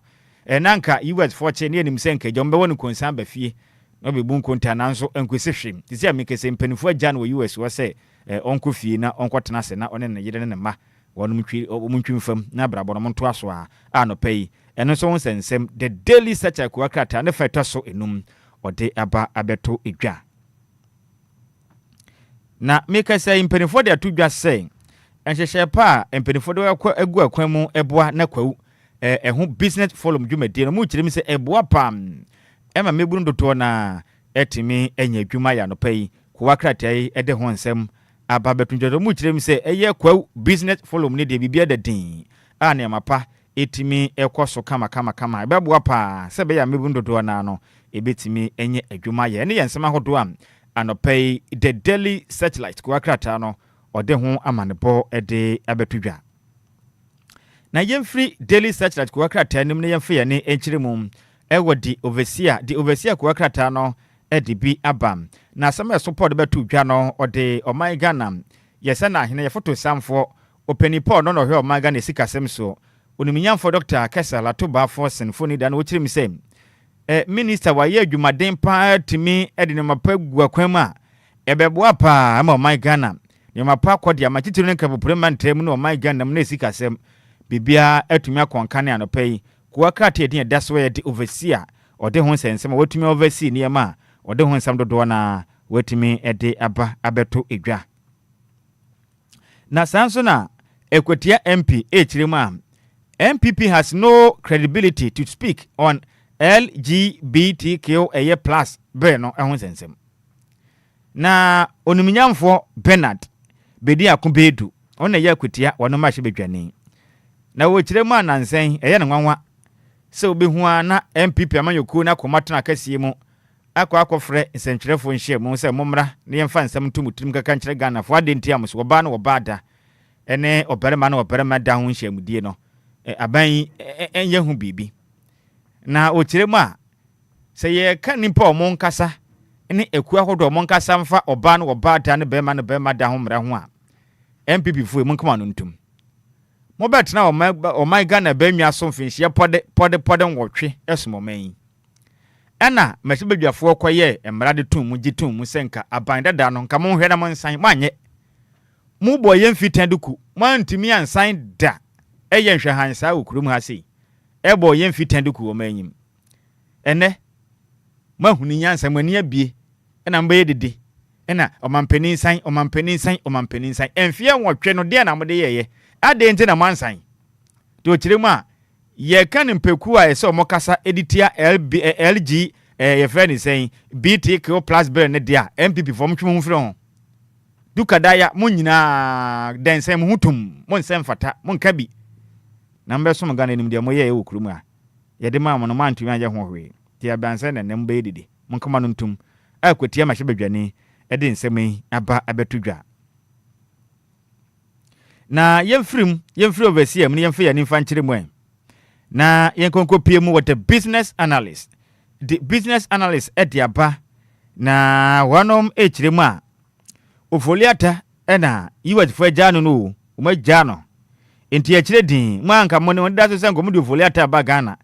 nanka US fortune ne nim se nka jombe wonu konsan ba fie no bebu nkonta nanso enkwese hwem tisi amikese mpanifo agya no US wo se onko fie na onkotena se na one ne yede ne ma wonum twi omuntwimfam na brabo no monto aso a no pay eno so won sensem the daily satellite kuwakrata ne feto so enum ode aba abeto edwa na mikase mpanifo de atudwa se enhyehyɛ pa mpanifo de egu akwan mu eboa na kwawu ho business forum dwumadi no mu kyerem se eboa pam ema meburu ndoto na etimi enya dwuma ya no pai kuwakrata yi ede ho nsem aba betunjodo mu kyerem se eye kwawu business forum ne de bibia da din a na mapa etimi ekoso kama beboa pa se be ya meburu ndoto na no ebetimi enye adwuma ya ne yensem ahodo am anopai the daily satellite kuwakrata no ode ho amanebo ede abetudwa na yemfri daily satellite kuwakrata nim ne yemfe ya ne enkyiremu ewo di overseer kuwakrata no ede bi abam na asem support betudwa no ode oman Ghana yesa na hene ye photo samfo openi paul no hwe oman Ghana sikasem so oniminyamfo Dr. Kesala to ba forcing foni da no wochirim sem minister wa ye adwumaden pa timi ede ne mapa guakwan ma ebeboa pa ama oman Ghana ne mapa kwode ama titiri ne kapopurema ntrem no oman Ghana na sikasem bibia atumi akonkane anopai kuwakrata edin daso ye de overseer ode ho sensem watumi oversee ne ma ode ho nsam dodo na watumi ede aba abeto edwa na sanso na ekwatia MP echirema MPP has no credibility to speak on LGBTQ plus beno ehun sensem na onuminyamfo Bernard bedi akobedu ona ye akwatia wono ma hye bedwane na wo kyerɛ mu anansen ɛyɛ ne nwanwa sɛ obehu na MPP amanyoku na komatena kasie mu akɔfrɛ nsɛntwerɛfo nhyɛ mu sɛ mommra ne yɛmfa nsɛm to mutirim kaka nkyerɛ Ghana fo ade ntia mo so wɔba no wɔba da ɛne ɔbarima na ɔbarima da ho nhyɛ mu die no aban ɛnyɛ hu bibi na okyerɛ mu a sɛ yɛka nipa ɔmo nkasa ne ekua hodo ɔmo nkasa mfa ɔba no wɔba da ne bɛrima da ho mmra ho a MPP fo mu nkoma no ntum mo betena ɔman Ghana banwa so mfinhyia pɔde nwɔtwe ɛsomɔman yi ɛna mɛsebedwafoɔ kɔyɛ mmrade tum mu gitum mu senka aban dada no nka mo hwɛ na mo nsan mo anye mo bɔ yɛn fitan duku mo antimi ansan da ɛyɛ nhwɛhansa okurum ha sei ɛbɔ yɛn fitan duku wɔ manyim ɛnɛ mahuni nyansa mani abie ɛna mbɛyɛ dede ɛna ɔmampanin san ɛmfie nwɔtwe no deɛ na mo de yɛyɛ ade nti na mo ansan to kyerɛ mu a yɛka ne mpeku a ɛsɛ ɔmo kasa editia LG yɛfrɛ ne sɛn BTK plus bill ne dia MPP fo mtwe ho frɛ ho duka daya mo nyinaa densɛm ho tum mo nsɛm fata mo nka bi na mbɛ so mo Ghana nim de mo yɛ wɔ kurum a yɛde ma mo no man tumi agye ho hwe ti abansɛ na nem bɛ didi mo nkama no ntum akwatia ma hye badwane ɛde nsɛm yi aba abeto dwa na yɛmfiri overseer mu yɛmfa yɛ nimfa nkyere mu na yenkonko pie mu what a business analyst the business analyst aba na wanom echire mu a ofoliata na US fo agano no o agano enti echire din mu anka mo ne da so senko mu de ofoliata ba Ghana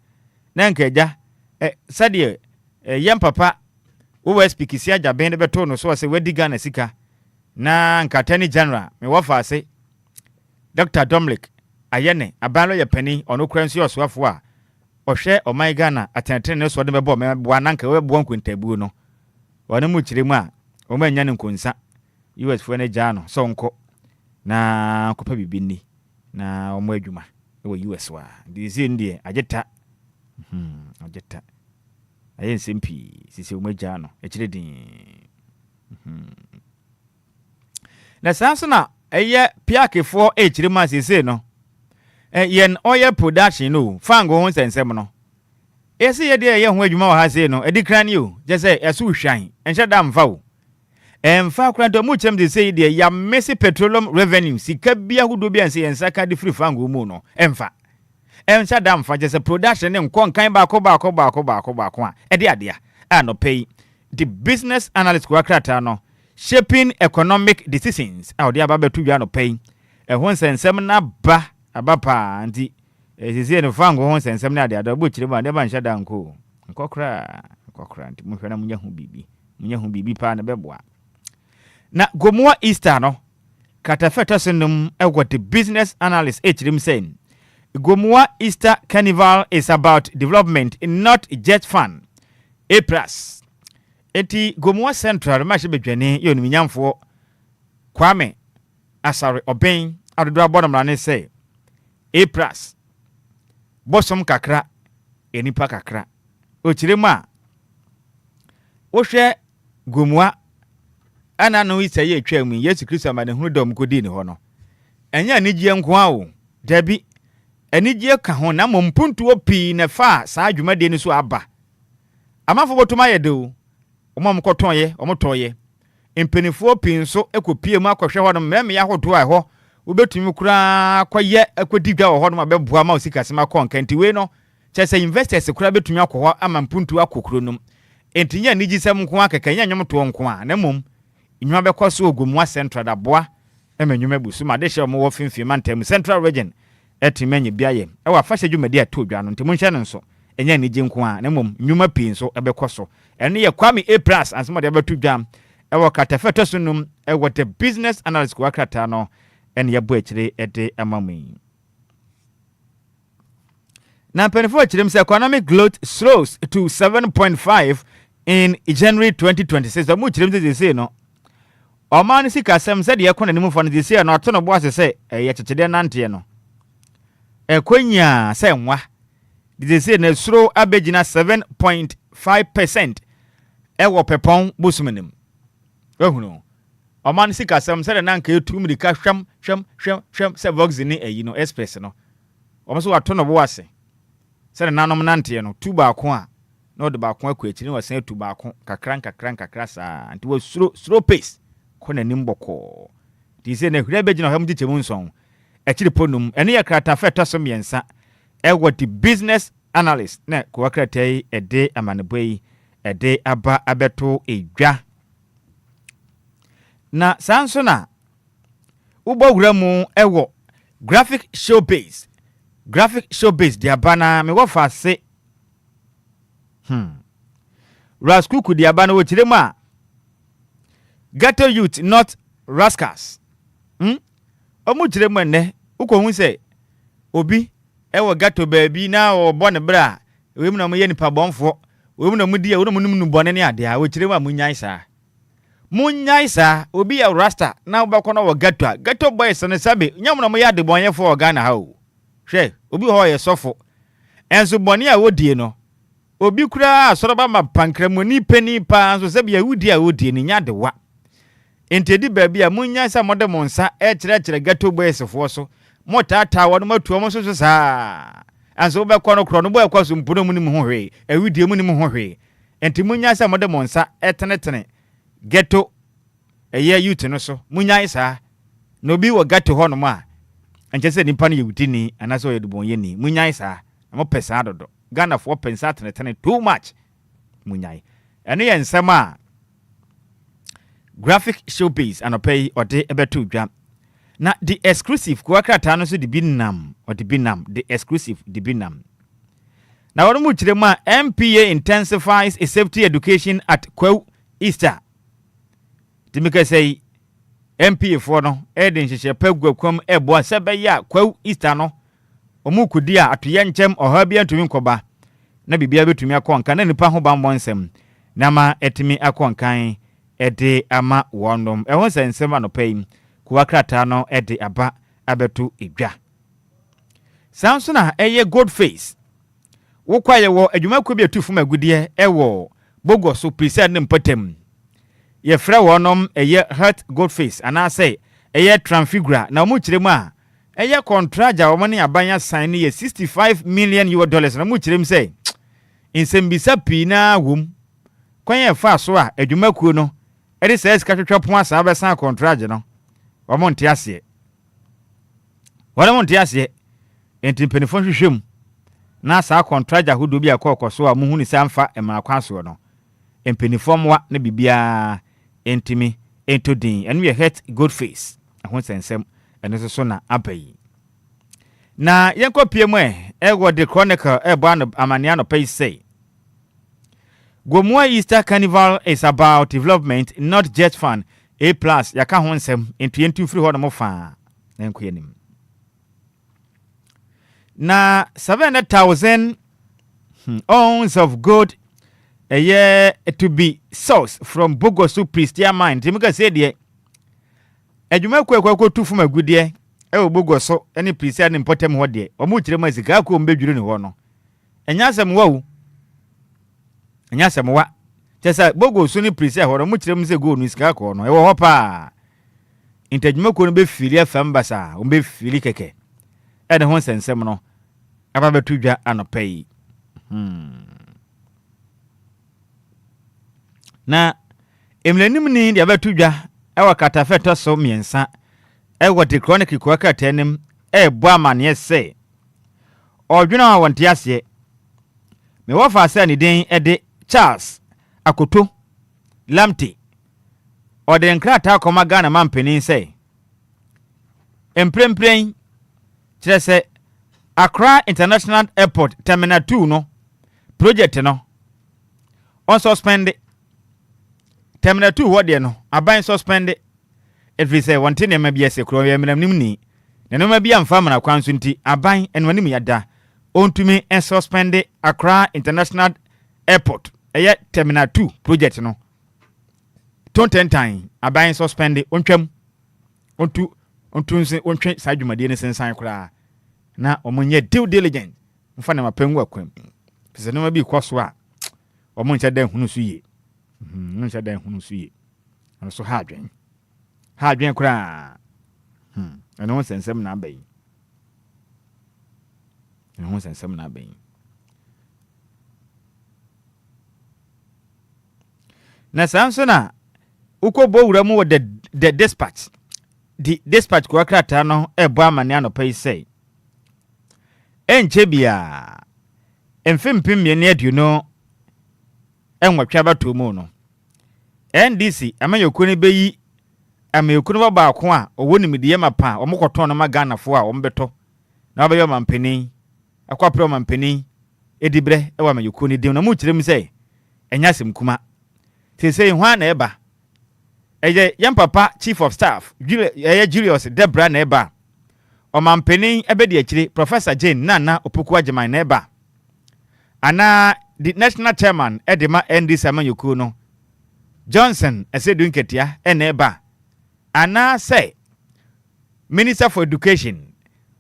na nka agya sade yem papa wo speak isi agya ben de beto no so se wadi Ghana sika na nka Attorney General me wofa ase Dr. Dominic ayene abalo ya pani ono kransi oswafo a ohwe oman Ghana atentene ne so de bebo me nanka we bo nkuntabu no wona mu kyire mu a o ma nya ne nkunsa US fo ne gya no so nko na kopa bibini na o mo adwuma e wo US wa dizi ndie ageta ageta ayen sempi sisi o ma gya no e kyire din na sanso na eye piakefo e kyire ma sisi no yen oil production no fango ho sensem no ese ye de ye ho adwuma wa ha sei no edikran ni o je se esu hwan enhye da mfa o emfa kranto mu chem de sei de ya mesi petroleum revenue sika bia hudo bia se yensa ka de free fango mu no emfa enhye da mfa je se production ne nkon kan ba ko a ede ade a no pay the business analyst kwa krata no shaping economic decisions a ode aba betu bia no pay ho sensem na ba abapa anti sisi no fango ho sensem na ade ado kyire ba de ba nhya da nko nkokra anti mo hwena munya hu bibi pa na beboa na gomoa Easter no katafeta senum what the business analyst hrim saying gomoa Easter carnival is about development not just fun plus eti gomoa central ma hye bedwane ye oniminyamfo Kwame Asare Oben adodo abonamra ne say plus bosom kakra enipa kakra ochire mu a wohwe gomua ana no ise ye atwa mu Yesu Kristo amane hunu dom kodi ne ho no enya anigye nko a o dabi anigye ka ho na mompuntu opi na fa saa adwumade ni so aba amafo botuma ye de o omam kotonye omotoye empenifo pi nso ekopie mu akohwe ho no meme ya hodo a ho ubetumi kura kwaye akwadigwa wo ho no mabeboa ma osikasema konka nti we no chese investors kura betumi akwo ama mpuntu akokro num enti nya nigisem nko akeka nya nyom to nko a na mom nnwa bekoso ogomwa central da boa emanyuma busu ma de hye mo wo finfin mantem central region etimenye biaye e wa fa hyedwumadi atodwa no nti monhye no nso enya nigi nko a na mom nnwuma pin nso ebekoso ene ye Kwame A+ ansemo de betodwa e wo katafeto sunum e wo the business analyst kwa krata no ene ye bo akire ede amamui na penifo akire mse economic growth slows to 7.5 in January 2026 amu akire mse say no Oman sika sem said ye kona nimu fo no say no to no bo asese ye chechede nante no ekonya se nwa de say na suro abegina 7.5% ewo pepon bosumenim ehunu Oman sika sem said na nka etu mirika hwam se vox ni no express no omo so wato no bo ase se nanom nante no tu ba ko a no de ba ko akwachi ni wasan tu ba ko kakran sa anti wo slow pace ko na nim boko ti se na hura begina ham ti chemu nson akiri ponum ene ya krata fa to so miensa e what the business analyst na ko wakratai ede amaneboi ede aba abeto edwa na sanso na ubogura mu ewo graphic showbase di abana me wo fa se Raskuku di abana wo chire mu a ghetto youth not rascals omu chire mu ne ukohu se obi ewo ghetto baabi na obo ne bra we mu na mo ye nipa bonfo we mu na mu di we mu num bone ne ade a wo chire mu a munyai sa obi ya rasta na obakọ na wo ghetto boys ne sabe nyam na mo ya de bonye fo Ghana ha o hwe obi ho ye sofo enso bone a wodie no obi kura asoroba ma pankramoni pani pa anso sabe ya wudi a wodie ni nya de wa entedi baabi a munyai sa mode monsa e kire ghetto boys fo so motata wo no matu mo so sa anso obakọ no kro no boy kwaso mpuno mu ni mu ho hwe e wudie mu ni mu ho hwe enti munyai sa mode monsa e tenetene ghetto eye youth no so munyai sa no bi wo ghetto ho no ma anche se nipa no yewutini anaso yedubonye ni munyai sa mo pesa dodo Ghana for pensa tenetene too much munyai ene ye nsema graphic showbiz anopay ode ebeto dwa na the exclusive ko akrata no so de binam ode binam the exclusive de binam na wono mu kire ma MPA intensifies a safety education at Kwau Easter Timika say MPA for no Eden hye pagwakwam ebo asebe ya Kwau Easter no omu kudi a atoye nchem oha bia ntumi nkoba na bibia betumi akonka na nipa ho ba mmonsem na ma etimi akonkan ede ama wonom ehon sensem anopai kuwa krata no ede aba abetu edwa Samsona eye gold face wokwaye wo adwumakwa bi atufum agudie ewo bogo so present ne mpatem ye fra wonom eye heart gold face ana say eye transfigura na mu kiremu a eye contract a wo ne abanya sign ne ye $65 million na mu kirem say insembisa pi na wom kwan ye fa so a adwumakuo no ede say sika twetwa pon asa abesan contract no wo mo nte ase enti penifo hwehwem na sa contract ahodo bi akọkọ a muhu ni samfa emakwa so no empenifo wa na bibia entimi entodin enu ye het good face ahon sensem enu so na abai na yenko piemu ego the chronicle ebo no amania no pay say Gomua Easter Carnival is about development, not just fun. A+ yaka ho nsem entu free ho no mo fa enko yenim na 700,000 ounces of gold a year to be sourced from Bogosu Pristia mine. Timika said ye adwuma kwakwa tufu magudie e Bogoso any Pristia important ho de omu kire mazika ko mbedwuru ne ho no enyasem wa wu enyasem wa tesa Bogosu ni Pristia ho no mu kire mse go no sika ko no e wo ho pa intajuma ko no be fili afam basa o be fili keke ede ho sensem no aba betudwa anopai na emlenim ni dia betudwa ewa katafeto so miensa ewa the chronicle ko akatenim ebo amane se odwena wa wonte ase me wo fa se ni den ede Charles Akoto Lamte ode nkrata akoma Ghana mampeni se emprempren kire se Accra International Airport Terminal 2 no project no on suspend Terminal 2 what there no aban suspend if we say one thing e ma bia se kro ye menam ni na no ma bia mfa mana kwanso nti aban enwanim yada ontumi en suspend Accra International Airport eye Terminal 2 project no 10 time aban suspend ontwam ontunse ontwe sadwumade ne sensan kra na omunye due diligence mfa na mapengu akwam pese no ma bi kwaso a omunche dan hunu so ye nche dan hunu so ye ano so hadwen kra ano sensem na abai me ho sensem na ben na samsona ukobo wura mu the dispatch the dispatch ko akrata no ebo amane anopa sei enche bia emfimpim me ne aduno enwatwa bato mu no NDC amayoko ne beyi amayoko no ba ko a owo ni medie mapa omokoton no magana fo a ombeto na obeyo mampeni akwapro mampeni edibre ewa amayoko ne dim na mu kirem sei enyasem kuma sei hwan na eba eye yam papa chief of staff Julius Debra na eba o mampeni ebedi akire Professor Jane Nana Opoku Ajeman na eba ana the national chairman edema NDC amayoko no Johnson esedun ketia ena eba ana say Minister for Education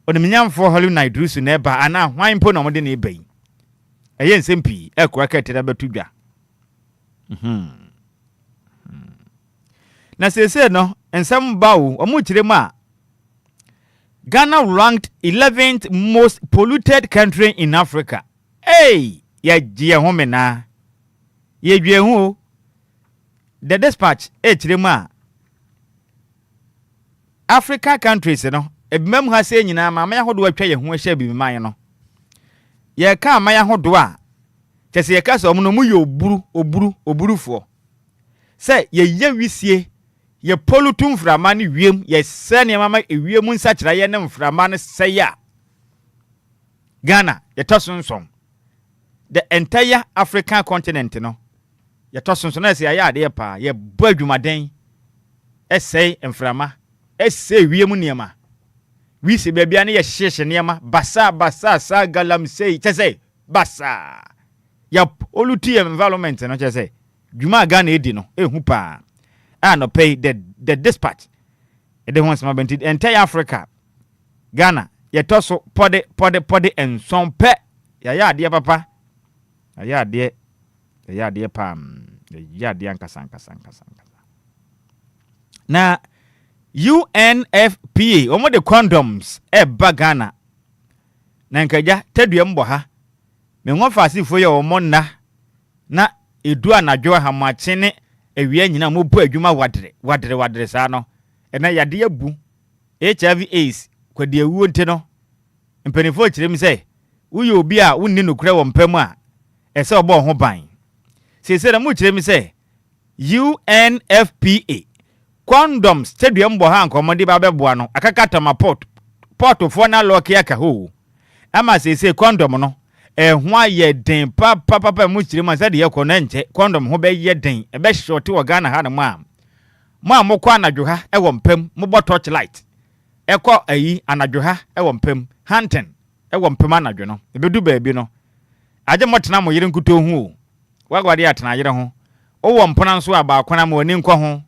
oniminyamfo Hollywood Idrusu na eba ana hwan mpo na omode na eba yi eye nsempi ekura keteda betudwa na sese no ensem bawo omu kirem a Ghana ranked 11th most polluted country in Africa. Hey, ya gie ho mena. Ye dwe hu. The dispatch kirem a Africa countries no ebimam ha se nyina ma ma yahodo atwa ye ho ahia bibiman no. Ye ka ma yahodo a kese ye ka so no mu ye oburufo. Se ye wisie ye polutum frama ne wiem ye sene mama ewiem nsa kira ye ne mframa ne seya Ghana ye tosonson the entire African continent no ye tosonson na se ya ade pa ye bo adwumaden esei mframa esei wiem niema wisi bebia ne ye hyehye niema basa sa galam sei chese basa ya poluti environment no chese dwuma Ghana edi no ehu pa no pay the dispatch they want some benti entire Africa Ghana ye toso pode en son pe ya de papa ya de pam ya de ankasa na UNFPA omo de condoms ba Ghana na nkaja tedua mbo ha me ngofa asifo ye omo na edu anadwo ha machene ewia nyina mo bu adwuma wadre saa no ena yade abu HIV AIDS kwade awuo nte no mpanifo kirem se uye obi a wonni nokura wo mpam a ese obo ho ban sese na mo kirem se UNFPA condoms stadium mbo ha nkomode ba beboa no akakata maport portofo na lock aka ho ama sese condom no ho ye den papa mu kirem asa de yakọ na nche condom ho be ye den e be short wo Ghana ha na mo mo kwa anadwo ha e wo mpam mo bo torch light e ko ayi anadwo ha e wo mpam hunting e wo mpam anadwo no e bedu baabi no aje mo tena mo yire nkuto hu wagwade atena yire ho o wo mpona nso aba akona mo ani nkwa ho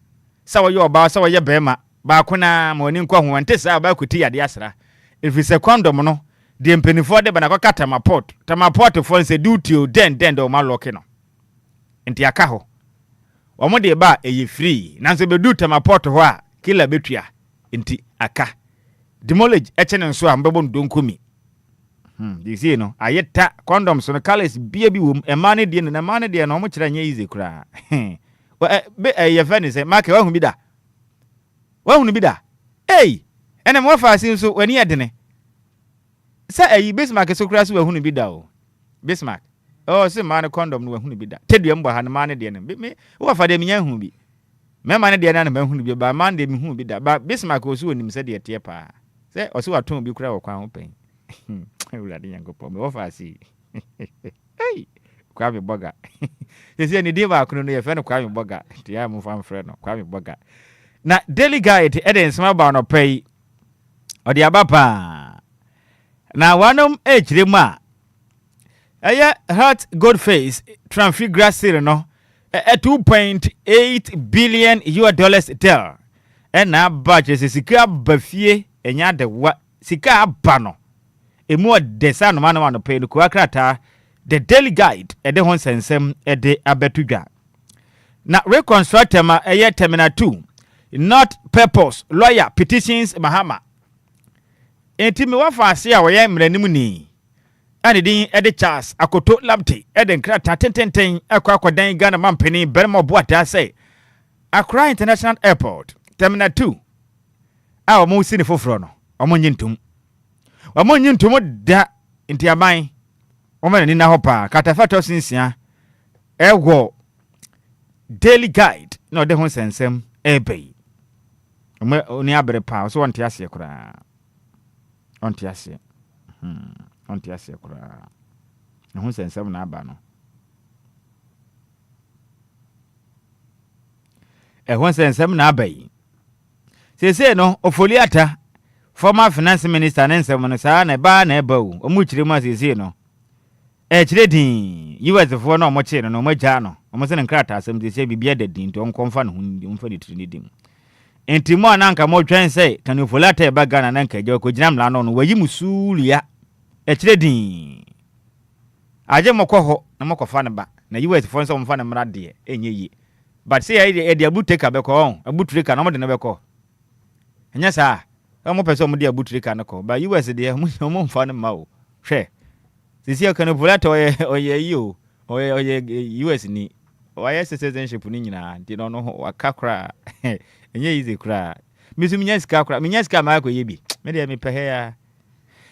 sa wo ye oba sa wo ye bema ba akona mo ani nkwa ho ante sa ba kuti yade asra if it's a condom no the mpenifo de bana kwaka tamaport for say duty den do ma lock no enti aka ho omo de ba eye free nanso be du tamaport ho a kila betua enti aka demolage echene nso a mbebo ndonkumi you see no ayeta condoms no colors bia bi wom emane de na emane de no omo kira nya easy kura be ye fani say mark wa hu bi da hey ene mo fa asin so wani edene sa ayi Bismarck so kura so wa hunu bi da o Bismarck oh se man condom no wa hunu bi da tedua mbo ha na man de ne me wo fa de menya hu bi me man de na na hunu bi ba man de me hu bi da ba Bismarck o so onim se de tie pa se o so wa ton bi kura wo kwan ho pen ulade yangopo me wo fa si hey kwa me boga se ni de ba kuno no ye fe no kwa me boga ti ya mo fa mfre no kwa me boga na daily guide edens ma ba no pay o de abapa na wanom ejiremu a Heart Goldface Transfigure Sale no $2.8 billion deal na budget sika bafie enya de wa sika abano emu de sa no man no pay no kwakata the daily guide de hon sensem de abetudwa na reconstructor ma terminal 2 not purpose lawyer petitions Mahama enti me wafa ase a woye mranim ni ane din ede Charles akoto labte ede nkrata tententen akwadan Ghana mampeni bermo boata say Accra International Airport Terminal 2 a omo sini foforo no omo nyintum da nti aban omo na ni na hopa katafato sinsia ego daily guide no de ho sensem ebei omo oni abere pa so wonte ase kura onte ase onte ase kura na ho sensem na aba no ho sensem na aba yi sese no ofoliata former finance minister nensem no saa na ba na eba o omu kire ma sese no kire din US fo no mo kire no mo gya no mo se nkrata asem sese bibia da din to onkomfa no hu mfa ni tiri ni dim enti mo ananka mo twen say kan ofoliata e ba Ghana nanka gya ko gyina mla no no wayi musulia kire din aje mokɔ hɔ na mokɔfa ne ba na US fo nso mfa ne mra de enye yi but say e de abuteka bɛkɔ on abutreka na mo de ne bɛkɔ enya saa mo pese mo de abutreka ne kɔ ba US de mo mfa ne ma o hwɛ sisi kan volata oye yi o oye US ni oye citizenship ni nyina de no wakakra enye easy kra misu minyaska kra minyaska ma akɔ yebi me de me pɛ ya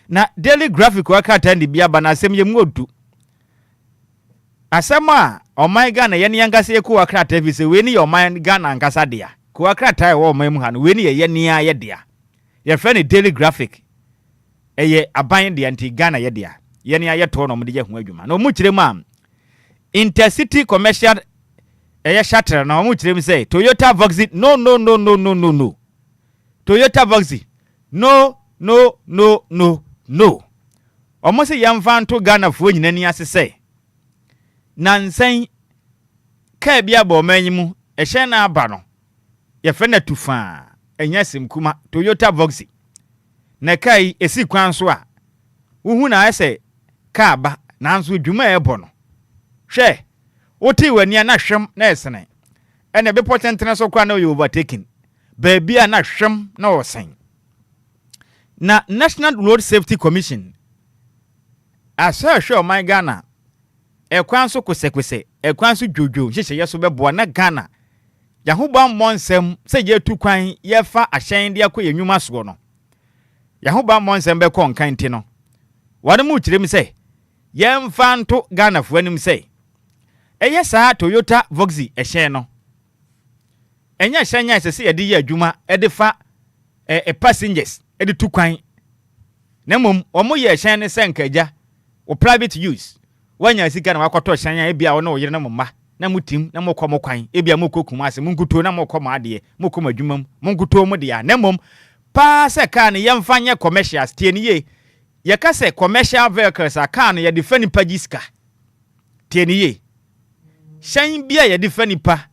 na daily graphic wakata ndi bia ba na asem ye mu odu asema oman Ghana ye ne yankase ku wakrata fi se we ni oman Ghana ankasa dia ku wakrata e wo oman mu ha no we ni ye ne ya ye dia ye friend daily graphic eye aban dia nti Ghana ye dia ye ne ya to no mo de ye ho adwuma na mo kire mu am intercity commercial eye shuttle na mo kire mu say Toyota Voxy no Toyota Voxy no omo se yamfa nto Ghana fo nyina ni asese nansen ka bia ba omanyimu ehye na aba no ye fe na tufa enya simkuma Toyota Voxy na kai esi kwan so a uhu na ese ka ba nanso dwuma ebo no hwe oti wani na hwem na esene ene be potentene so kwa na you overtaking ba bia na hwem na osen na National Road Safety Commission asa hwe o man Ghana ekwan so kwese ekwan so dwodwo hyehyɛ yeso bɛboa na Ghana ya ho ba mmonsɛm sɛ ye tu kwan ye fa ahyen de akɔ yenwuma so no ya ho ba mmonsɛm bɛkɔ nkan ti no wade mu kyerem sɛ ye mfa nto Ghana fo anim sɛ ɛyɛ saa Toyota Voxy ɛhyɛn no ɛnya hyɛn nya sɛ ye de ye adwuma ɛde fa passengers ɛde tu kwan na mom ɔmo ye hyɛn ne sɛ nkagya o private use wanya sika na wakoto hyanya ebia wo na wo yere na mma na mutim na mokɔ mokwan ebia mokokum ase munkuto na mokɔ maade mokɔ adwumam munkuto mu de ya na mom pa se ka ne yemfa nye commercials tie ne ye ye ka se commercial vehicles aka no ye de fani pagiska tie ne ye hyɛn bia ye de fani pa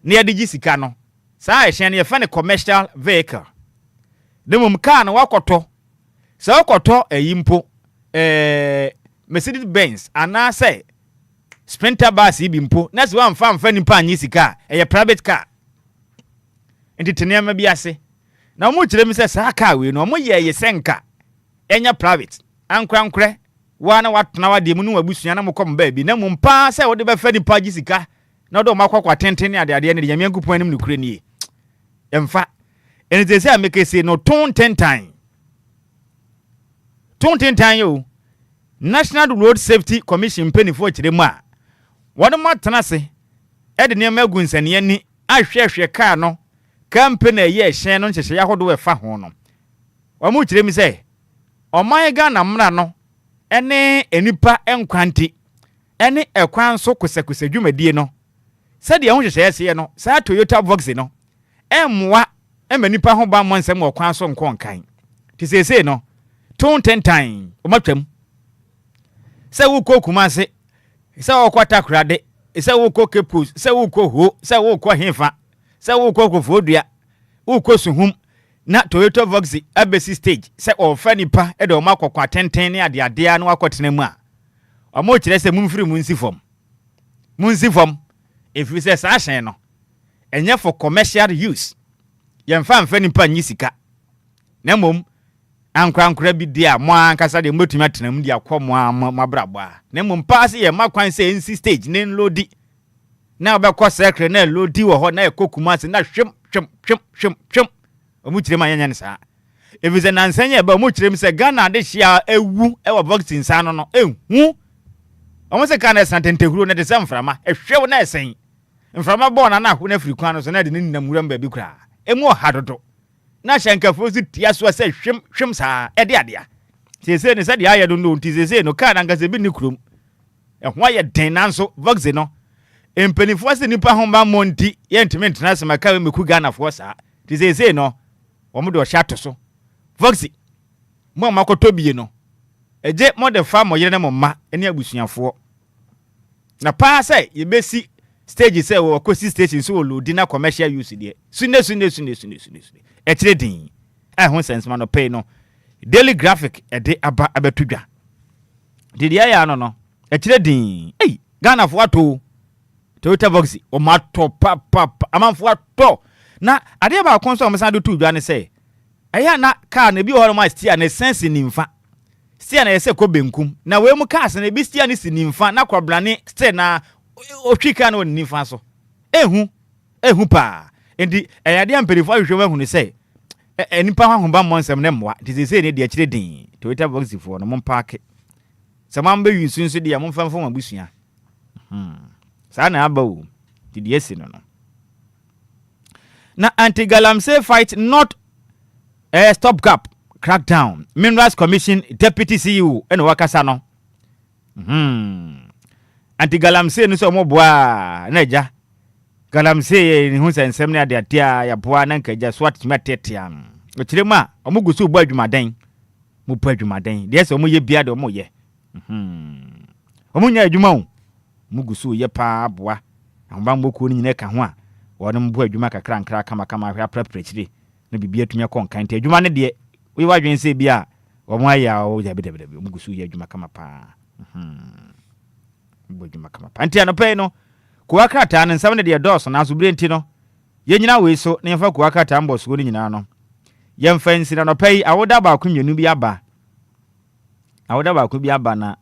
na ye de gisika no saa hyɛn ye fani commercial vehicle de mom ka no wakoto sa wakoto ayimpo Mercedes Benz ana say Sprinter bus ibi mpo na se wan fa nipa anyi sika e private car enti tenema bi ase na mo kire mi se sa car we no mo ye senka enya private ankwankre wa na watena wa de mu no abusua na mo kom ba bi na mo mpa se wo de be fa nipa anyi sika na do makwakwa tenten ne ade ne nyame nkupon anim no kure nie emfa enti se ameke se no ton 10 time yo National Road Safety Commission penifo kire mu a wode mo tena se e de ne magu nsane ni ahwehwe car no campaign ye hyen no nhyehye yahodo we fa ho no wa mu kire mi se oman Ghana mra no ene enipa enkwanti ene ekwan so kosakose dwumadie no se de ho hyehyɛ yɛse no sa Toyota Voxy no emwa emanipa ho ba mo nsɛm okwan so nkonkan ti sese no ton 10 time o matwam se wo ko kumase se wo ko takrade se wo ko kepus se wo ko ho se wo ko hefa se wo ko kofodua wo ko suhum na Toyota Voxy abesi stage se o fa nipa e de o makokwa tenten ne ade ade a na wakotena mu a o mo kire se mumfiri munsi fom efi se sa hyen no enye for commercial use ye mfa nipa nyi sika na mom ankra bi dia mo ankasa de motumi atenam dia kɔ mo mabrabo a na mo pass ye makwan se nsi stage ne lodi na obekɔ secret na lodi wo hɔ na ekokuma se na hwem omu kyerem anya ne saa evize nansanya ba omu kyerem se Ghana de hia ewu e boxing san no ehu omu se kana santentehuro na de se mframa ehwew na esen mframa bɔ na ho na frikwan no so na de ne ninamura ba bi kura emu hadodo na shankafo su tia so se hwem saa e de adea sese ne se de aye do no nti sese no kana ngase bi ni kurom e ho aye den nanso boxing no empenifo se nipa ho ba monti ye ntime ntena se maka we meku Ghana fo saa ti sese no omo de o hya to so voxi mo makoto bie no eje mo de fa mo yere ne mo ma eni abusuafo na pa se ye besi stage se wo kosi station so lo di na commercial use de sunne e kire din ho sense man no pay no daily graphic e de aba abetudwa de dia ya no e kire din Ghana fo ato Toyota Voxi o mato papa amanfo ato na ade ba konso o mesa do tudwa ne se eya na car na bi ho ma stia na sense nimfa stia na yese ko benkum na we mu cars na bi stia ni sinimfa na kwablane stia na otwika na nimfa so ehu pa endi eyade amperifo ahwehwe hu ne se enipa hwahomba monsem ne mwa dizese ne de akire din Toyota Voxi fo no mo park samamba yusunsu de ya mo famfo mabusua sana abawo did yes no na anti-galamsey fight not a stopgap crackdown Minerals Commission Deputy CEO eno wakasa no anti-galamsey no so mo boa na ja galamsey ni hu sensem ne ade atia ya boa na nkaja swat timatetia o kirema o mo gusu bo adwumaden mo po adwumaden de so mo ye bia de o mo ye o mo nya adwuma o mugusu ye pa boa ahomba ko ni nyina ka ho a wona mbo adwuma kakra nkra kama hwa prepare na bibia tumi akon kan te adwuma ne de we wadwen se bia wo mo aya o ja bede mugusu ye adwuma kama pa mbo adwuma kama pa anti anope no ko akrata ne nsam ne de doso na so brenti no ye nyina we so ne fa ko akrata mbo so ni nyina no ye mfa nsi na no pai awoda ba ko nwenu bi aba na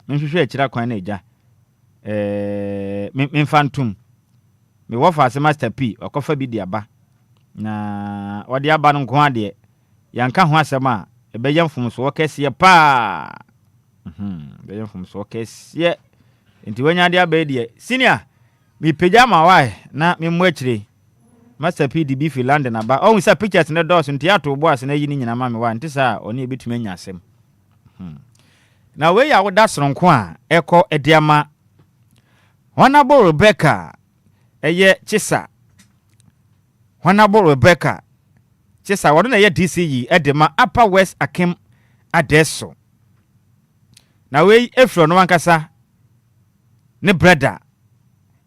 menhwehwe akira kwan na eja minfantum me wofa se Master P okofa bi diaba na odi aba no nko ade yanka ho asema ebeye mfumso wokese pa beye mfumso wokese enti wanya ade aba de senior mi pejama wai na mi mu akire Master P di bi fi London aba o nsa pictures ne dos nti ato bo ase na yi ni nyina ma me wa nti sa oni ebetumi anya asem na we ya woda soronko a eko ediama Honorable Rebecca eye Chisa Honorable Rebecca Chisa wodo na ye DCE edema Upper West Akim Adeso na we efro no wankasa ne brother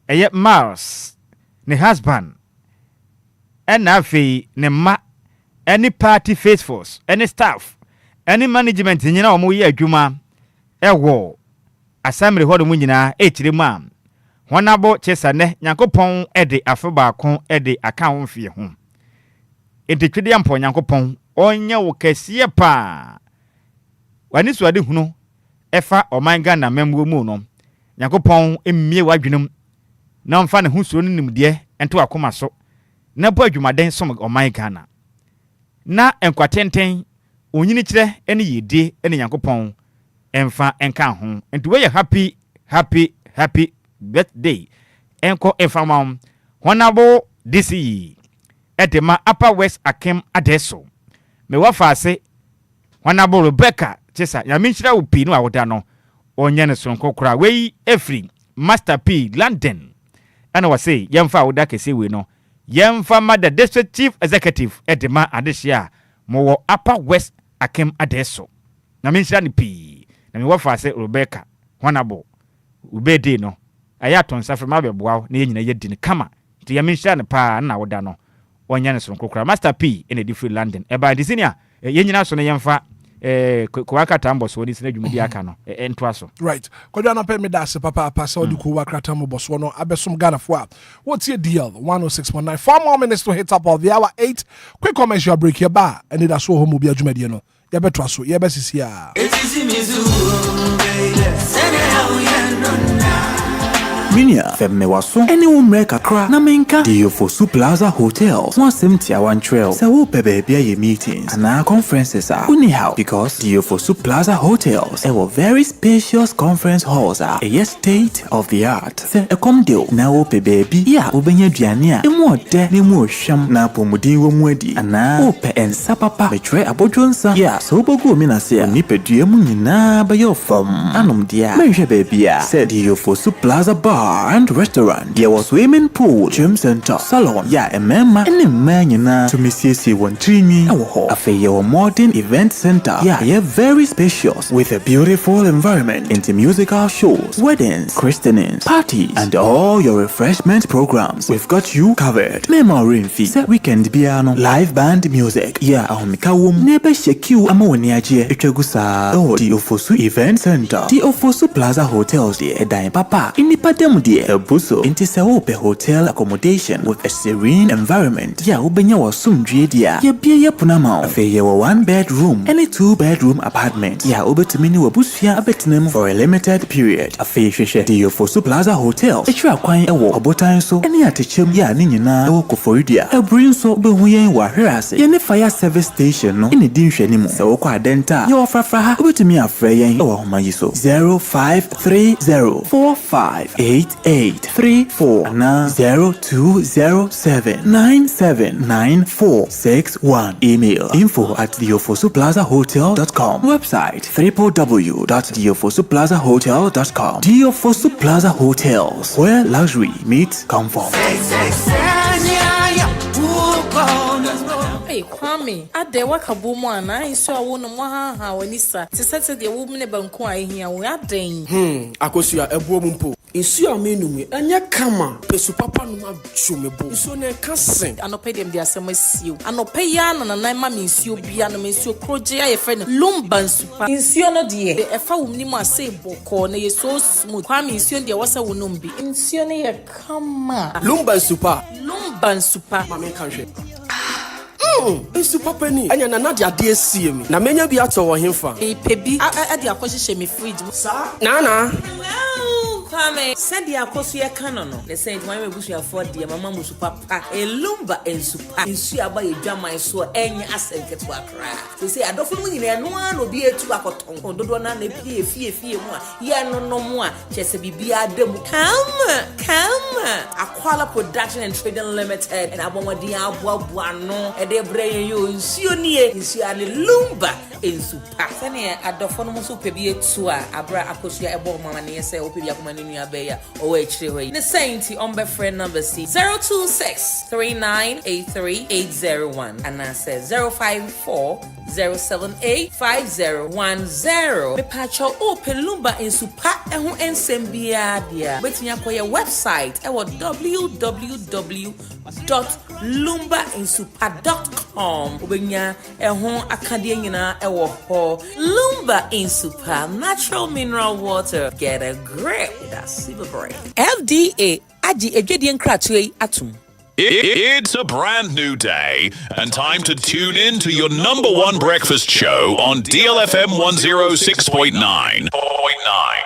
eye Mars ne husband and afi ne ma any party face force any staff any management nyina omo ye adwuma ewo assembly hodo mu nyina ekirema Honorable Chesa ne Nyankopon ede afebaako ede aka ho mfie ho entwede ampo Nyankopon onya wo kese pa wani so ade hunu efa oman Ghana memwo mu no Nyankopon emmie wadwenum na mfa ne husuo no nimde ento akoma so na bo adwumaden som oman Ghana na enkwatenten onyini kire ene yede ene Nyankopon emfa enka ho enti we happy birthday enko efamam Honorable DCE edema Upper West Akim Adeso me wafa ase Honorable Rebecca Chesa ya minchira upi no awoda no onye ne sonko kura we efri Master P London ana wase yemfa awoda kese we no yemfa mother district chief executive edema adehia mo Upper West Akim Adeso na minchira ni pi na me wafa ase Rebecca Honorable ubede no ayaton safrema beboa na yenyina yedi ne kama ti ya minhya ne pa na woda no onya ne sonko kura Master P in a different London e ba disinia yenyina so ne yemfa Kuwaka tambo so ni sina dwumadi aka no ento aso right kodwa na pe me da se papa so di Kuwaka tambo so no abesom Ghana fo a what's your deal 106.9 4 more minutes to hit up of the hour 8 quick commercial break here ba Anidaso Wɔhɔ Obia dwumadi no ya beto so ya besisi a Minia femme waso ene wo mre kakra na menka DLFM Plaza Hotels one semti awan trail se wo pe baby ye meetings and conferences are anyhow because DLFM Plaza Hotels a very spacious conference halls are a state of the art se come deal na wo pe baby ya obenya duane a emu ode na emu ohwam na pomudin wo mu adi ana wo pe ensa papa betre abodwonsa ya so bogu mi na se ni pedue mu nyina ba yo fam anom dia menhwe baby a se DLFM Plaza Bar and restaurant. There was swimming pool, gym center, salon. Yeah, a mema and a man to Mrs. Wontrini. A modern event center. Yeah, very spacious with a beautiful environment into musical shows, weddings, christenings, parties, and all your refreshment programs. We've got you covered. Memory fee, weekend piano, live band music. Yeah, Mikawum, neighbor shake you amoniaje, Echegusa. Oh, the Ofosu Event Center, the Ofosu Plaza Hotels, the Edai Papa, in the Padem. A buso into Saope hotel accommodation with a serene environment. Ya ubenya wa sumdrie dia. Ya bia ya punama. Afe ya wa 1 bedroom and a 2 bedroom apartment. Ya ubetumini wa busfia abetinem for a limited period. Afe sheshe DLFM Plaza Hotel. Echwa kwan ewo obotan so. Eni atechem ya ni nyina ewo koforidia. Ebrin so be huyen wa hwerase. Ye ne fire service station no. Eni din hwani mu. Se wo kwa denta. Ye wo frafra ha. Ubetumi afre yen ewo homayi so. 0530458834 na 0207979461. Email info@DLFM Website www.DLFM DLFM Plaza Hotels, where luxury meets comfort. Hey, Kwame, ade wakabu mu ana iso awo no mo ha wanisa. Sesete de wo mne banku ahia wo aden. Akosua ebuo mu mpo. Isu amenum anya kama pesu papa no adwumebo. Isu ne kasen. Anope dem de asem asiu. Anope ya na nan ma me nsuo bia no me nsuo kroje aye fe no Lumba nsupa. Nsuo no de e fa wo mnim ase boko na ye so smooth. Kwame nsuo de wasa wo no mbi. Nsuo ne ye kama. Lumba nsupa. Lumba nsupa. Mama kanhwe. Nsu papa ni anya na de ade asie mi na menya bi ato wo hemfa pebi ade akohye me fridge sa na Kwame said ya akoso ye kan no le say my me busu afọ de mama musu papa Lumba ensupa nsu aba ye dwaman so enya asenketo akra so say adofo mu nyina no an obi etu akoton dodo na na pie fie mu a ye no mu a chese bibia ademu come Aquala Production and Trading Limited and abomodi aboa no ede breye yo nsuo nie nsuo ale Lumba ensupa sene adofo no musu pebi etu a abra akosua ebo mama ne say opebi akoma ne nua beya o we chire hoyi ne sainti on be friend number C 0263983801 and I says 05407851010 me pacho open Lumba ensupa ehu ensembia dia betnya koye website e www.lumbainsupa.com ubenya eho akade nyina ewo ho Lumba Insupa natural mineral water get a grip that's super great FDA aji edwedie nkratwe atum. It's a brand new day and time to tune in to your number one breakfast show on DLFM 106.9.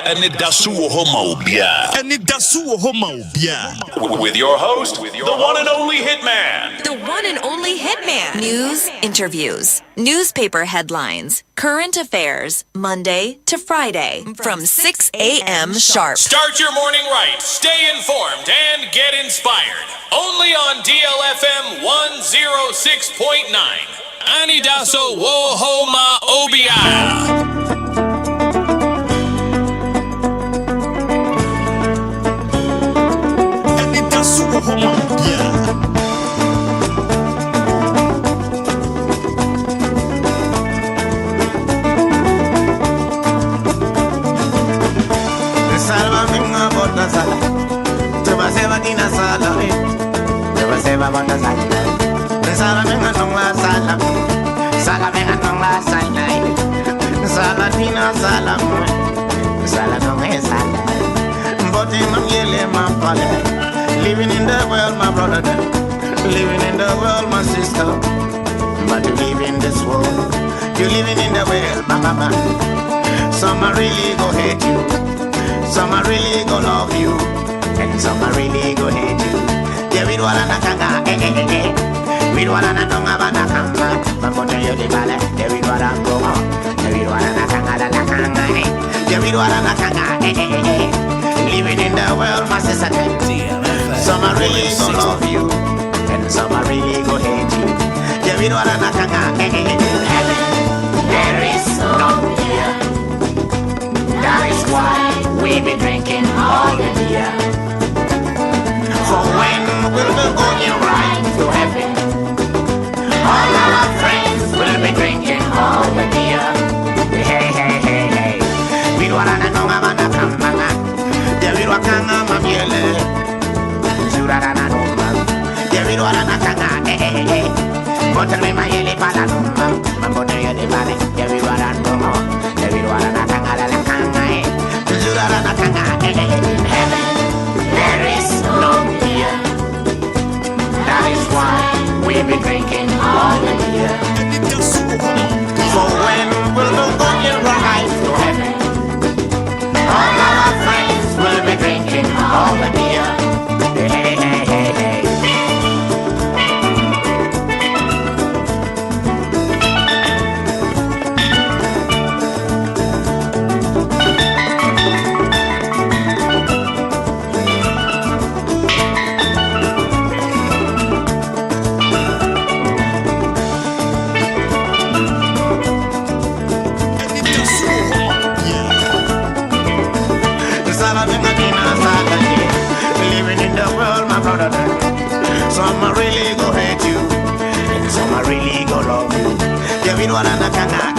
Anidaso Wɔhɔ with your host, the one and only Hitman. The one and only Hitman. News, interviews, newspaper headlines, current affairs, Monday to Friday from 6 a.m. sharp. Start your morning right, stay informed, and get inspired. Only on DLFM 106.9. Anidaso Wɔhɔ Obia. Salatina Salamwe, Salamwe Salam. But in my father, living in the world, my brother, living in the world, my sister. But you live in this world, you living in the world, mama. Some are really go hate you, some are really go love you, and some are really go hate you. Yeah, we don't wanna kanga, we don't wanna tonga bana kanga. Mambo yo di bale, yeah, we don't wanna go on, yeah, we don't wanna kanga la kanga, yeah, we don't wanna kanga, living in the world, my sister. Some are really go love you, and some are really go hate you. Yeah, we don't wanna kanga, heaven, there is no fear. That is why we be drinking all the beer. For when we'll be going right to heaven, all our friends will be drinking all the beer. Hey, hey, hey, hey. We don't wanna know about the kamanga. Yeah, we don't wanna know miele. Zurana no man. Yeah, we don't wanna kanga. Hey, hey, hey. But tell me my yele pala no man. Mambo de yele pala. Yeah, we don't wanna know. Yeah, we don't wanna kanga la kanga. Zurana kanga. Hey, hey, hey. Heaven, there is no fear. That is why we be drinking all the beer. For when we'll go going right to heaven, all our friends will be drinking all the beer. Hey, hey, hey, hey. Some are really go hate you, and some are really go love you. Yeah, we don't wanna kanga,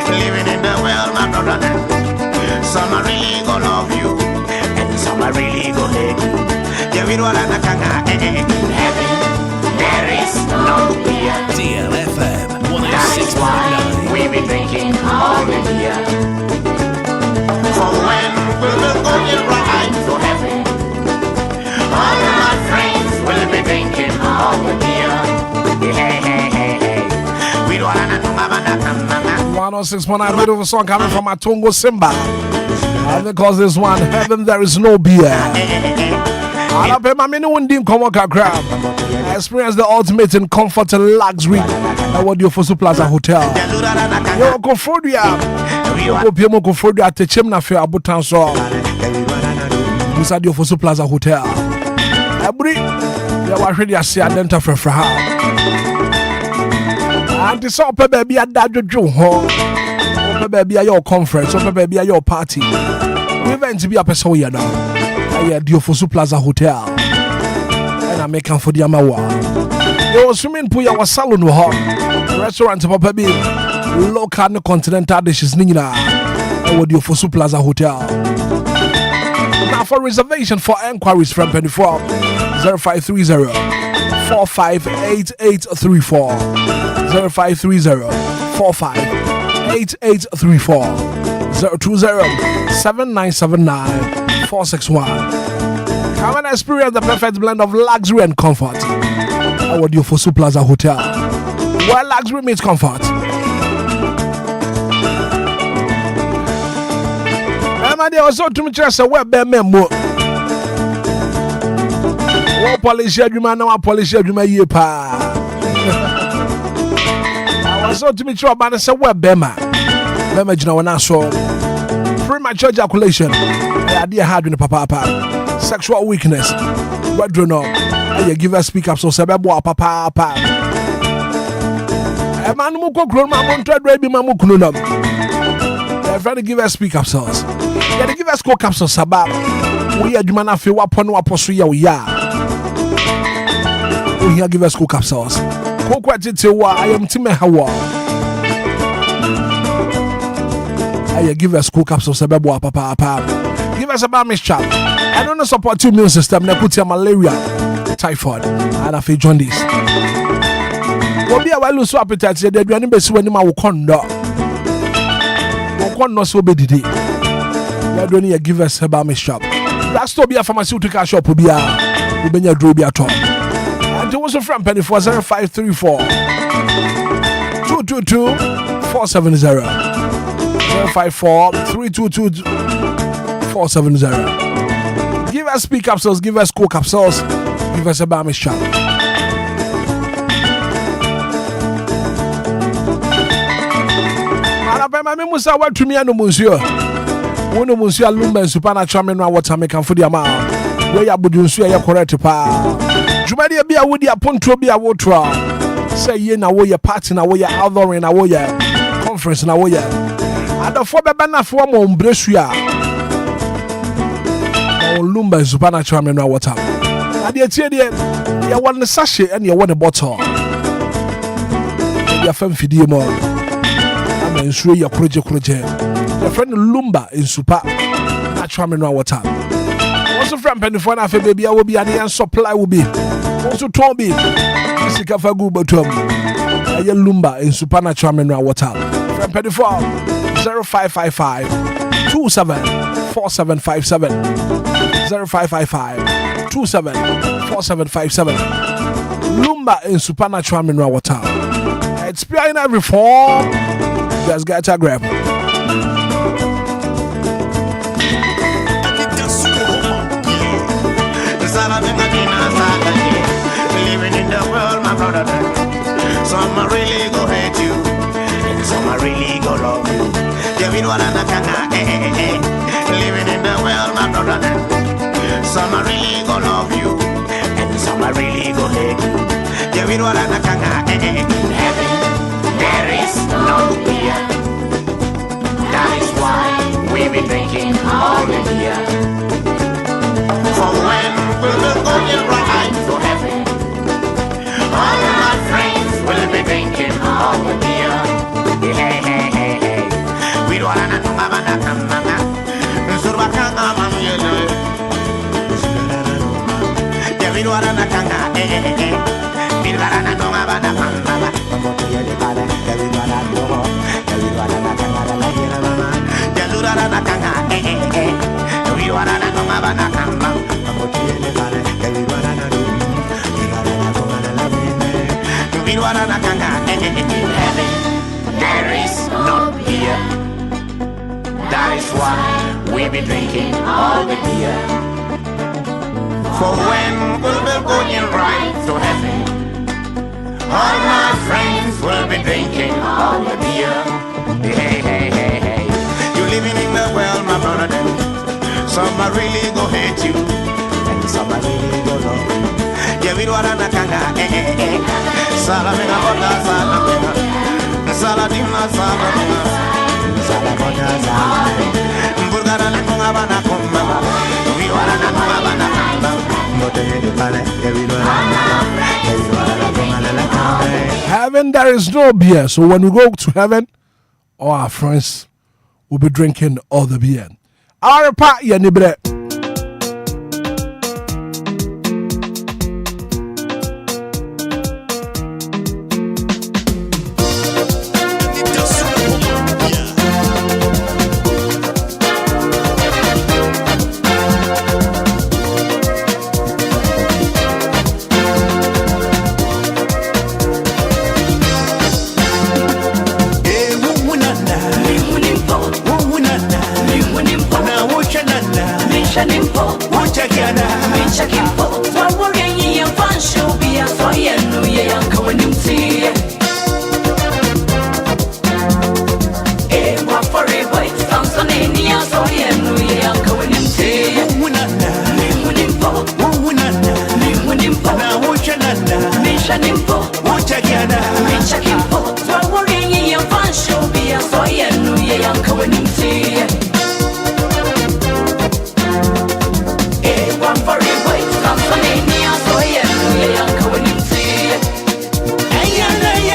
living in the world, my brother. Some are really go love you, and some are really go hate you. Yeah, we don't wanna kanga, heaven, there is no fear. DLFM 106.9. That is why we be drinking all the beer. For when we'll go right to heaven, all my friends will be drinking all the beer. Hey, hey, hey, hey. We don't wanna know about that. 106.9, beautiful song coming from Atongo Simba. And because this one, Heaven There Is No Beer. Experience the ultimate in comfort and luxury at what you for Plaza Hotel. Yo, Confordia. Yo, Piemo Confordia at Chimna Fair Abutanso. Inside your for Plaza Hotel. Every you are ready to see a dental for her. And it's all baby at that Joe. Baby at your conference, or baby at your party. We event to be a person here now. I had you for Plaza Hotel. And I make for the Amawa. Your swimming pool, your salon, restaurant, Papa B, local and continental dishes, Nina. I would you for Plaza Hotel. Now for reservation for Enquiries from 24 0530 458834 0530 458834 020 7979 461. Come and experience the perfect blend of luxury and comfort. I would you for Plaza Hotel, where luxury meets comfort. They also to me just a web memo. One polish everyman, no polish everyman, ye pa. I was so to me trouble and say web bema. Imagine when I saw premature ejaculation. I idea had in papa. Sexual weakness. What do you know? I give a speak up so Sababo papa. A man who could grow my mounted baby mamukunum. They're trying to give us speak up sauce. Yeah, they give us coke capsules sabab. We are Jumana feel upon what posuya we are. We here give us coke capsules. Coke what it I am Timmy Hawa. I give us coke capsules sabab papa. Give us a bar mixture. I don't know support your immune system. They put your malaria, typhoid, and I feel jaundice. Obia will lose appetite. They do any best when you are condo. one no so be didi. We don't need give us about me shop. That's to be a pharmaceutical shop Obia. We been your drobi at all. And you also from penny for 0534 222 470 054 322 470. Give us speak capsules, give us coke capsules, give us a balmy shop. My Musa went to me and Monsieur. One of Monsieur Lumba and Supernatural Mineral Water make for the amount. Where you would use your correct pa. Jumadia be a woody upon to be a water. Say ye na way your party na way your outdoor in a way conference na way. And the four banana form on Brescia. Lumba and Supernatural Mineral Water. And you want the sachet and you want the bottle. Your femme feed more. I'm sure your project. Your friend Lumba in Super Natural Mineral Water. Also from Penifona for baby, I will be an supply will be. Also Tommy, Sikafa Google Tom. I Lumba in Supernatural Mineral Water. From Penifona 0555 274757 0555 274757 Lumba in Supernatural Mineral Water. It's behind every form. Just get a grab. Living in the world, my brother. Some are really go hate you, and some are really go love you. Living in the world, my brother. Some are really go love you, and some are really go hate you. In heaven, there is no beer. That is why we be drinking all the beer. For when we will go right to heaven, all my friends will be drinking all the beer. Hey, hey, hey, hey. We don't want to know about that. We don't want to there is no beer. That is why we be drinking all the beer. For when we'll be going right to heaven, all my friends will be drinking all the beer. Hey, hey, hey, hey. You living in the world, my brother. Some are really go hate you, and some are really go love you. Yeah, we don't want to kanga. Salamina bota salamina, saladina salamina, salamina salamina. Burgara na konga bana komba, we want to konga bana komba. Heaven, there is no beer. So when we go to heaven, all our friends will be drinking all the beer. Our part, yeah, nibre. Yeah.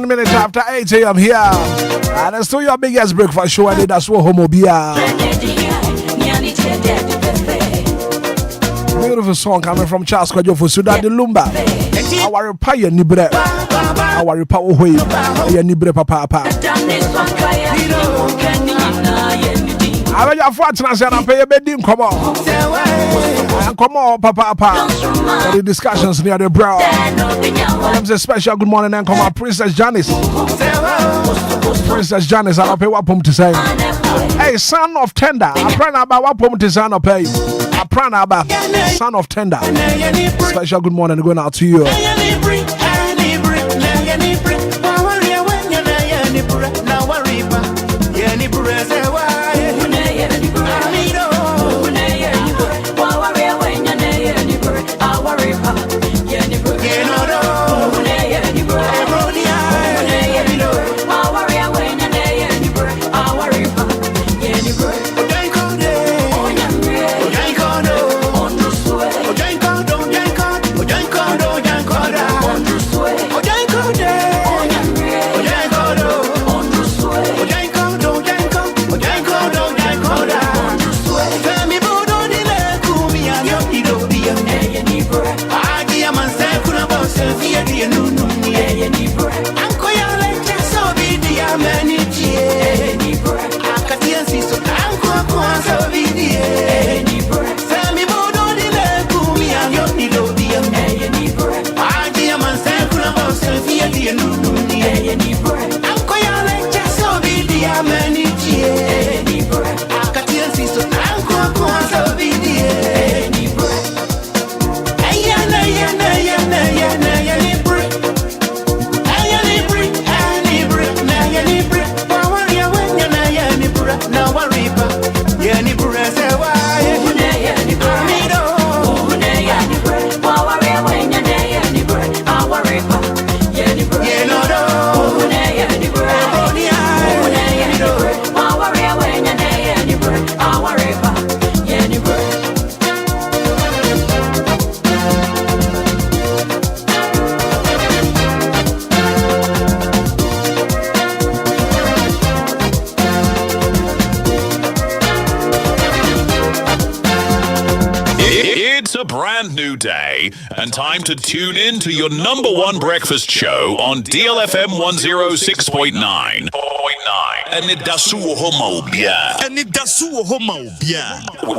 Minutes after 8 a.m. here. And it's still your biggest breakfast show. Anidaso Wɔhɔ Obia. Beautiful song coming from Charles Kwajo for Sudan the Lumba. Our pie nibre. Our power way. Nibre papa. I mean, your father and I pay a bedding. Come on. Come on, papa. The discussions near the brow. There's a special good morning and come on, Princess Janice. Princess Janice, I'll pay what pump to say. Hey, son of tender. I pray about what pump to say. I'll pay. I pray about son of tender. Special good morning going out to you. new day and time to tune in to your number one breakfast show on DLFM 106.9. Anidaso Wɔhɔ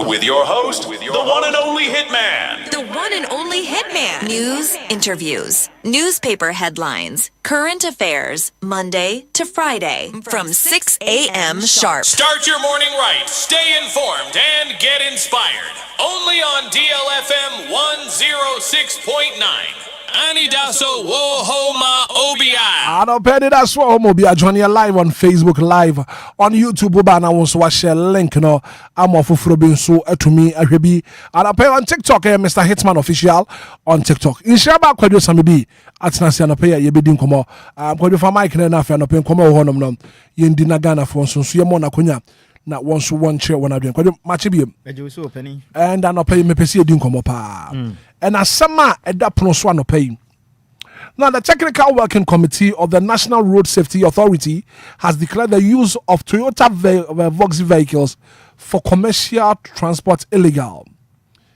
with your host, the one and only Hitman. The one and only Hitman. News, interviews, newspaper headlines, current affairs, Monday to Friday from 6 a.m. sharp. Start your morning right, stay informed, and get inspired. Only on DLFM 106.9. Anidaso Wɔhɔ Obia. Anidaso Wɔhɔ Obia. Join you live on Facebook, live on YouTube. Uba na wonso share link no. Amo fufuro binso etumi ahwebi. Anape on TikTok Mr. Hitman official on TikTok. Inshaba kwadwo samibi atnasi anape ye bedi nkomo. Kwadwo fa mic na afa anape nkomo wo honom no. Yendi na Ghana fo nso ye mo na konya. Na wonso won che wona dwen. Kwadwo mache biem. Eje so opani. And anape me pesi edi nkomo pa. And asama eda prono so anope. Now, the Technical Working Committee of the National Road Safety Authority has declared the use of Toyota Voxy vehicles for commercial transport illegal,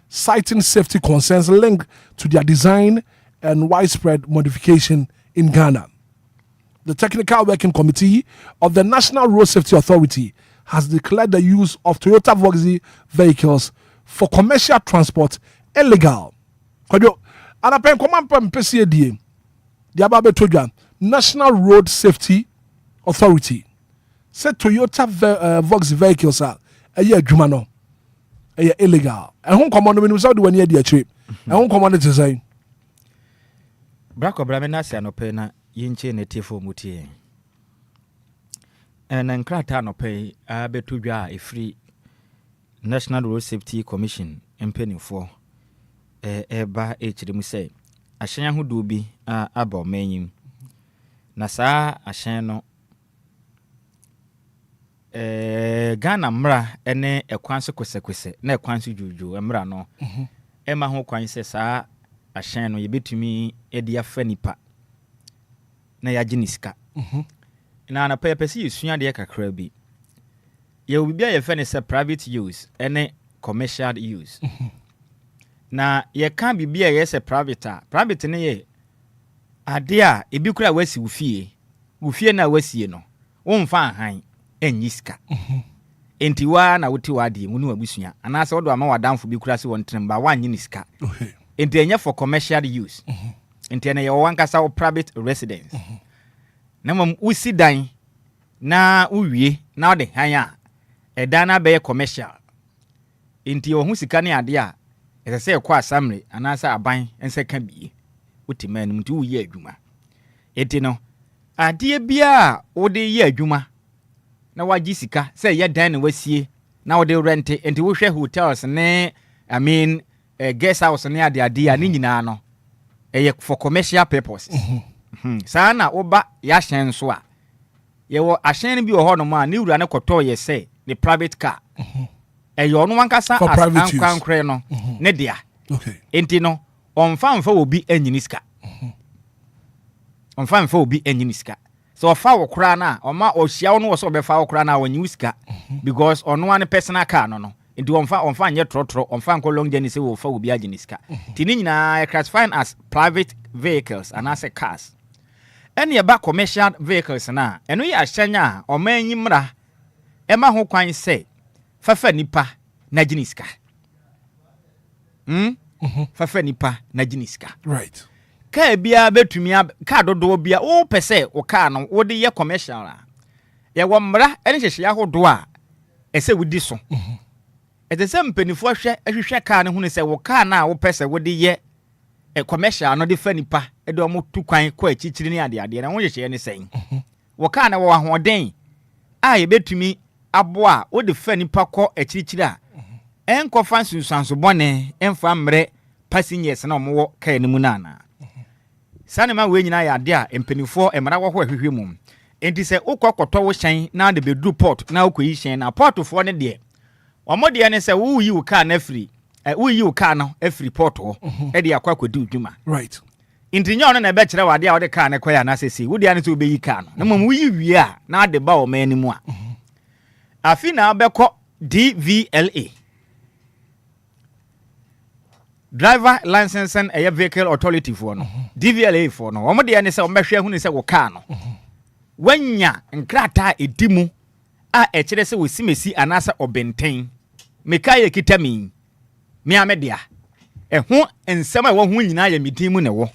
citing safety concerns linked to their design and widespread modification in Ghana. The Technical Working Committee of the National Road Safety Authority has declared the use of Toyota Voxy vehicles for commercial transport illegal. The Ababe National Road Safety Authority said Toyota Voxy vehicles are a year Jumano, a year illegal. And home command when was out when you had trip. And home command to say Bracco Bramenasi and Opena Yinche Netifo Mutie. And then Kratano pay Abetuja a free National Road Safety Commission and penny for a bar H. Say. Ashen ho do bi aba manyim na saa ashen no Ghana mra ene ekwan so kwese na ekwan so juju mra no ema ho kwan se saa ashen no yebetumi edi afa nipa na yaje niska na na pepesi yesua de kakra bi ye obi a ye fe ne se private use ene commercial use na ye kan bibia ye se private ne ye ade a ebi kura wasi ufie na wasie no wonfa han enyiska enti wa na wuti wade mu no abusua anase wodo ama wadamfo bi kura se wontremba wanyi niska enti enye for commercial use enti ne ye wankasa wo private residence na mom usi dan na uwie na ode han a eda na be commercial enti wo hu sika ne ade a ese se kwa asamre anasa aban ense ka bi utimanu mtu uye adwuma eti no ade bia wode ye adwuma na wagi sika se ye dan na wasie na wode rent enti wo hwe hotels ne guest house ne ade a ne nyina no eye for commercial purposes saa na oba ya hyen so a ye wo ahyen bi wo ho no ma ne wura ne kɔtɔ ye se the private car eyo no wankasa ankwankre no ne dia enti no onfa obi anyiniska onfa obi anyiniska so ofa wo kra na oma ohia wo no wo so be fa wo kra na wanyuska because ono one personal car no enti onfa nye trotro onfa nko long journey se wo fa obi aginiska ti ni nyina classified as private vehicles and as cars any aba commercial vehicles na eno ya hyanya o manyi mra ema ho kwan se fafa nipa na giniska fafa nipa na giniska right ka bia betumi ka dodo bia wo pese wo ka no wo de ye commercial a ye wo mra ene hyehye ahodo a ese wudi so ete se mpanifo hwehwe ka ne hu ne se wo ka na wo pese wo de ye commercial no de fa nipa e de o tu kwan ko achichiri ne ade na wo hyehye ne sen wo ka na wo ahoden a ye betumi aboa wo de fa nipa ko achichiri a enko fansu sanso bone emfa mre passengers na omo ka ne mu na sane ma we nyina ya ade a empanifo emra wo ho ahwehwe mum enti se ukokotɔ wo hyen na de bedru port na ukoyi hyen na portfo ne de omo de ne se wo yi wo car na free wo yi wo car no free port ho e de akwakwadi udwuma right enti nya ono na be kire wade a wo de car ne kwaya na sesi wo de ne so be yi car no na mom wo yi wie a na de ba o mani mu a afi na be kɔ DVLA driver license and a vehicle authority for no DVLA for no omo de ne se ombehwe hu ne se wo car no wanya nkrata edimu a ekire se wosimesi anasa obenten meka ye kitami me amedia ho ensem a wo hu nyina ya medimu ne wo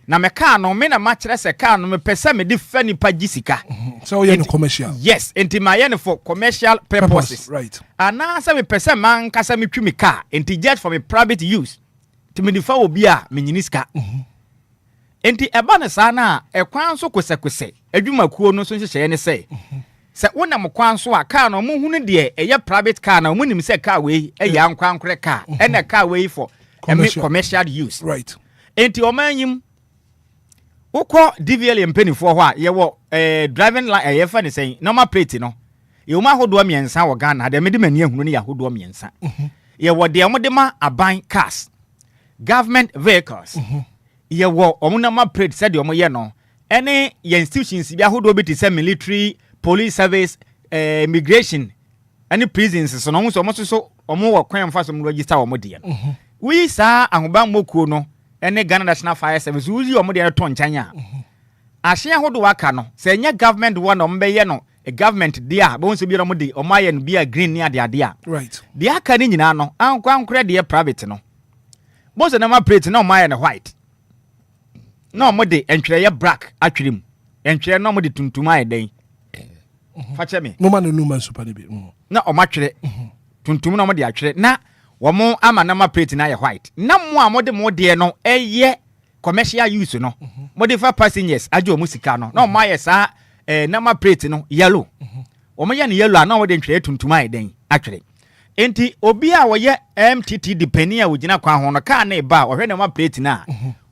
na meka no me na ma kire se car no me pese me de fa nipa gisika so you no commercial yes enti ma ye ne for commercial purposes right anasa me pese man kasa me twi me car enti just for me private use ti me difa Obia me nyiniska enti eba ne sa na ekwan so kosekose adwumakuo no so nhyehyɛ ne sɛ sɛ wona mo kwan so a car no mo hu ne de eye private car na mo nim sɛ car we eye ankwankore car ene car we for commercial use right enti o manyim wokɔ DVL mpanifo hɔ a yɛwɔ driving yefa ne sɛ normal plate no yɛwɔ ma hodoɔ miɛnsa wɔ Ghana de mede mani ahunu ne yahodoɔ miɛnsa yɛwɔ de mo de ma aban cars government vehicles yɛwɔ ɔmo normal plate sɛ de ɔmo yɛ no ɛne yɛ institutions bi ahodoɔ bi te sɛ military police service immigration ɛne prisons so no so ɔmo so ɔmo wɔ kwan fa so mo register ɔmo de no wi saa ahoban mokuo no ɛne Ghana National Fire Service uzi ɔmo de to nkyɛn a ahye ahodoɔ aka no sɛ nya government wɔ no mbɛyɛ no a government dia bo nso bi ɔmo de ɔmo ayɛ no bi a green ne ade a right de aka ne nyina no ankwankore de private no bo so na ma plate na ɔmo ayɛ no white na ɔmo de entwerɛ black atwere mu entwerɛ na ɔmo de tuntum ayɛ den fa kyɛ me no man no man super de bi na ɔmo atwere tuntum na ɔmo de atwere na wɔn ama na ma plate na yɛ white na mo a mo de mo de no ɛyɛ commercial use no mo de fa passengers ajo mo sika no na ɔmo ayɛ saa na ma plate no yellow ɔmo yɛ no yellow a na ɔmo de ntwerɛ tuntum ayɛ den atwere enti obi a wɔyɛ MTT depending a wogina kwan ho no car na eba ɔhwɛ na ma plate na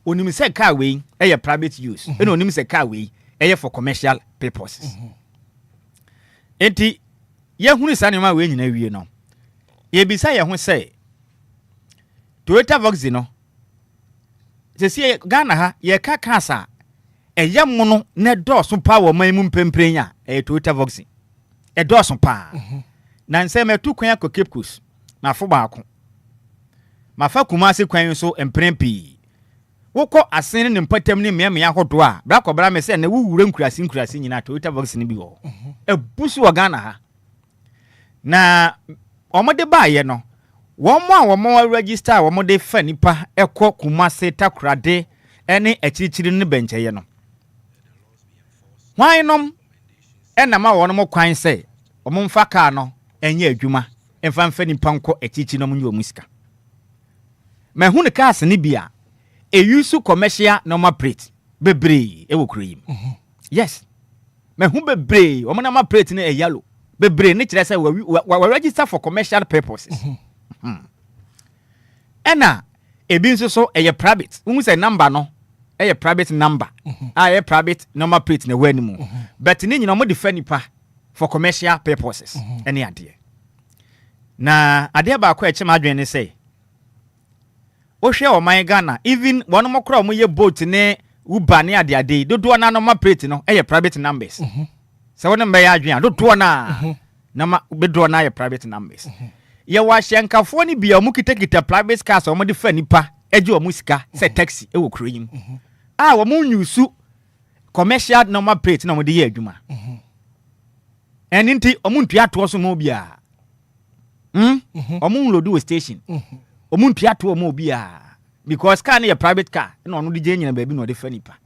onim sɛ car we ɛyɛ private use ɛna onim sɛ car we ɛyɛ for commercial purposes enti yɛhunu saa nneɛma we nyina wie no yɛbisa yɛ ho sɛ Toyota Voxy no sesi Ghana ha yɛka kasa ɛyɛ mo no na dɔɔso pa wɔ man mu mpemprenya ɛyɛ Toyota Voxy ɛdɔɔso pa na nsɛ metu kwan akɔ Cape Coast na fo baako mafa Kumasi kwan so emprempi wokɔ asen ne mpatam ne mmea ahodo a bra kɔbra me sɛ na wuwure nkurasi nyina Toyota Voxy ne bi wɔ ebusu wɔ Ghana ha na ɔmode baayɛ no wɔn register wɔn fa nipa ɛkɔ Kumasi Takoradi ɛne akyirikyiri ne bɛnkyɛyɛ no hwan nom ɛna ma wɔn mo kwan sɛ wɔn mfa kaa no ɛnyɛ adwuma ɛmfa nipa nkɔ akyirikyiri no mo nyɛ wɔn sika mahu ne cars ne bi a use commercial number plate bebree ɛwɔ kuro yi yes mahu bebree wɔn number plate ne yellow bebree ne kyerɛ sɛ wɔ register for commercial purposes Ena ebi nso so ɛyɛ private wu say number no ɛyɛ private number ɛyɛ private number plate na wani mu but ne nyina mo de fa nipa for commercial purposes ɛne adeɛ na adeɛ ba ko ɛkyɛ ma adwen ne sɛ wo hwɛ o man Ghana even wɔn mo kora mo yɛ boat ne Uber ne ade dodoɔ na number plate no ɛyɛ private numbers sɛ wɔn mbɛyɛ adwen a dodoɔ na ma bedoɔ na ɛyɛ private numbers ye wa hyenkafo ni bia mu kitakita private cars o mo de fa nipa eje o mu sika se taxi e wo kroyim a wo mu nyusu commercial number plate na mo de ye adwuma eninti o mu ntua to so mo bia o mu load wo station o mu ntua to mo bia because car na ye private car na ono de je nyina ba bi na o de fa nipa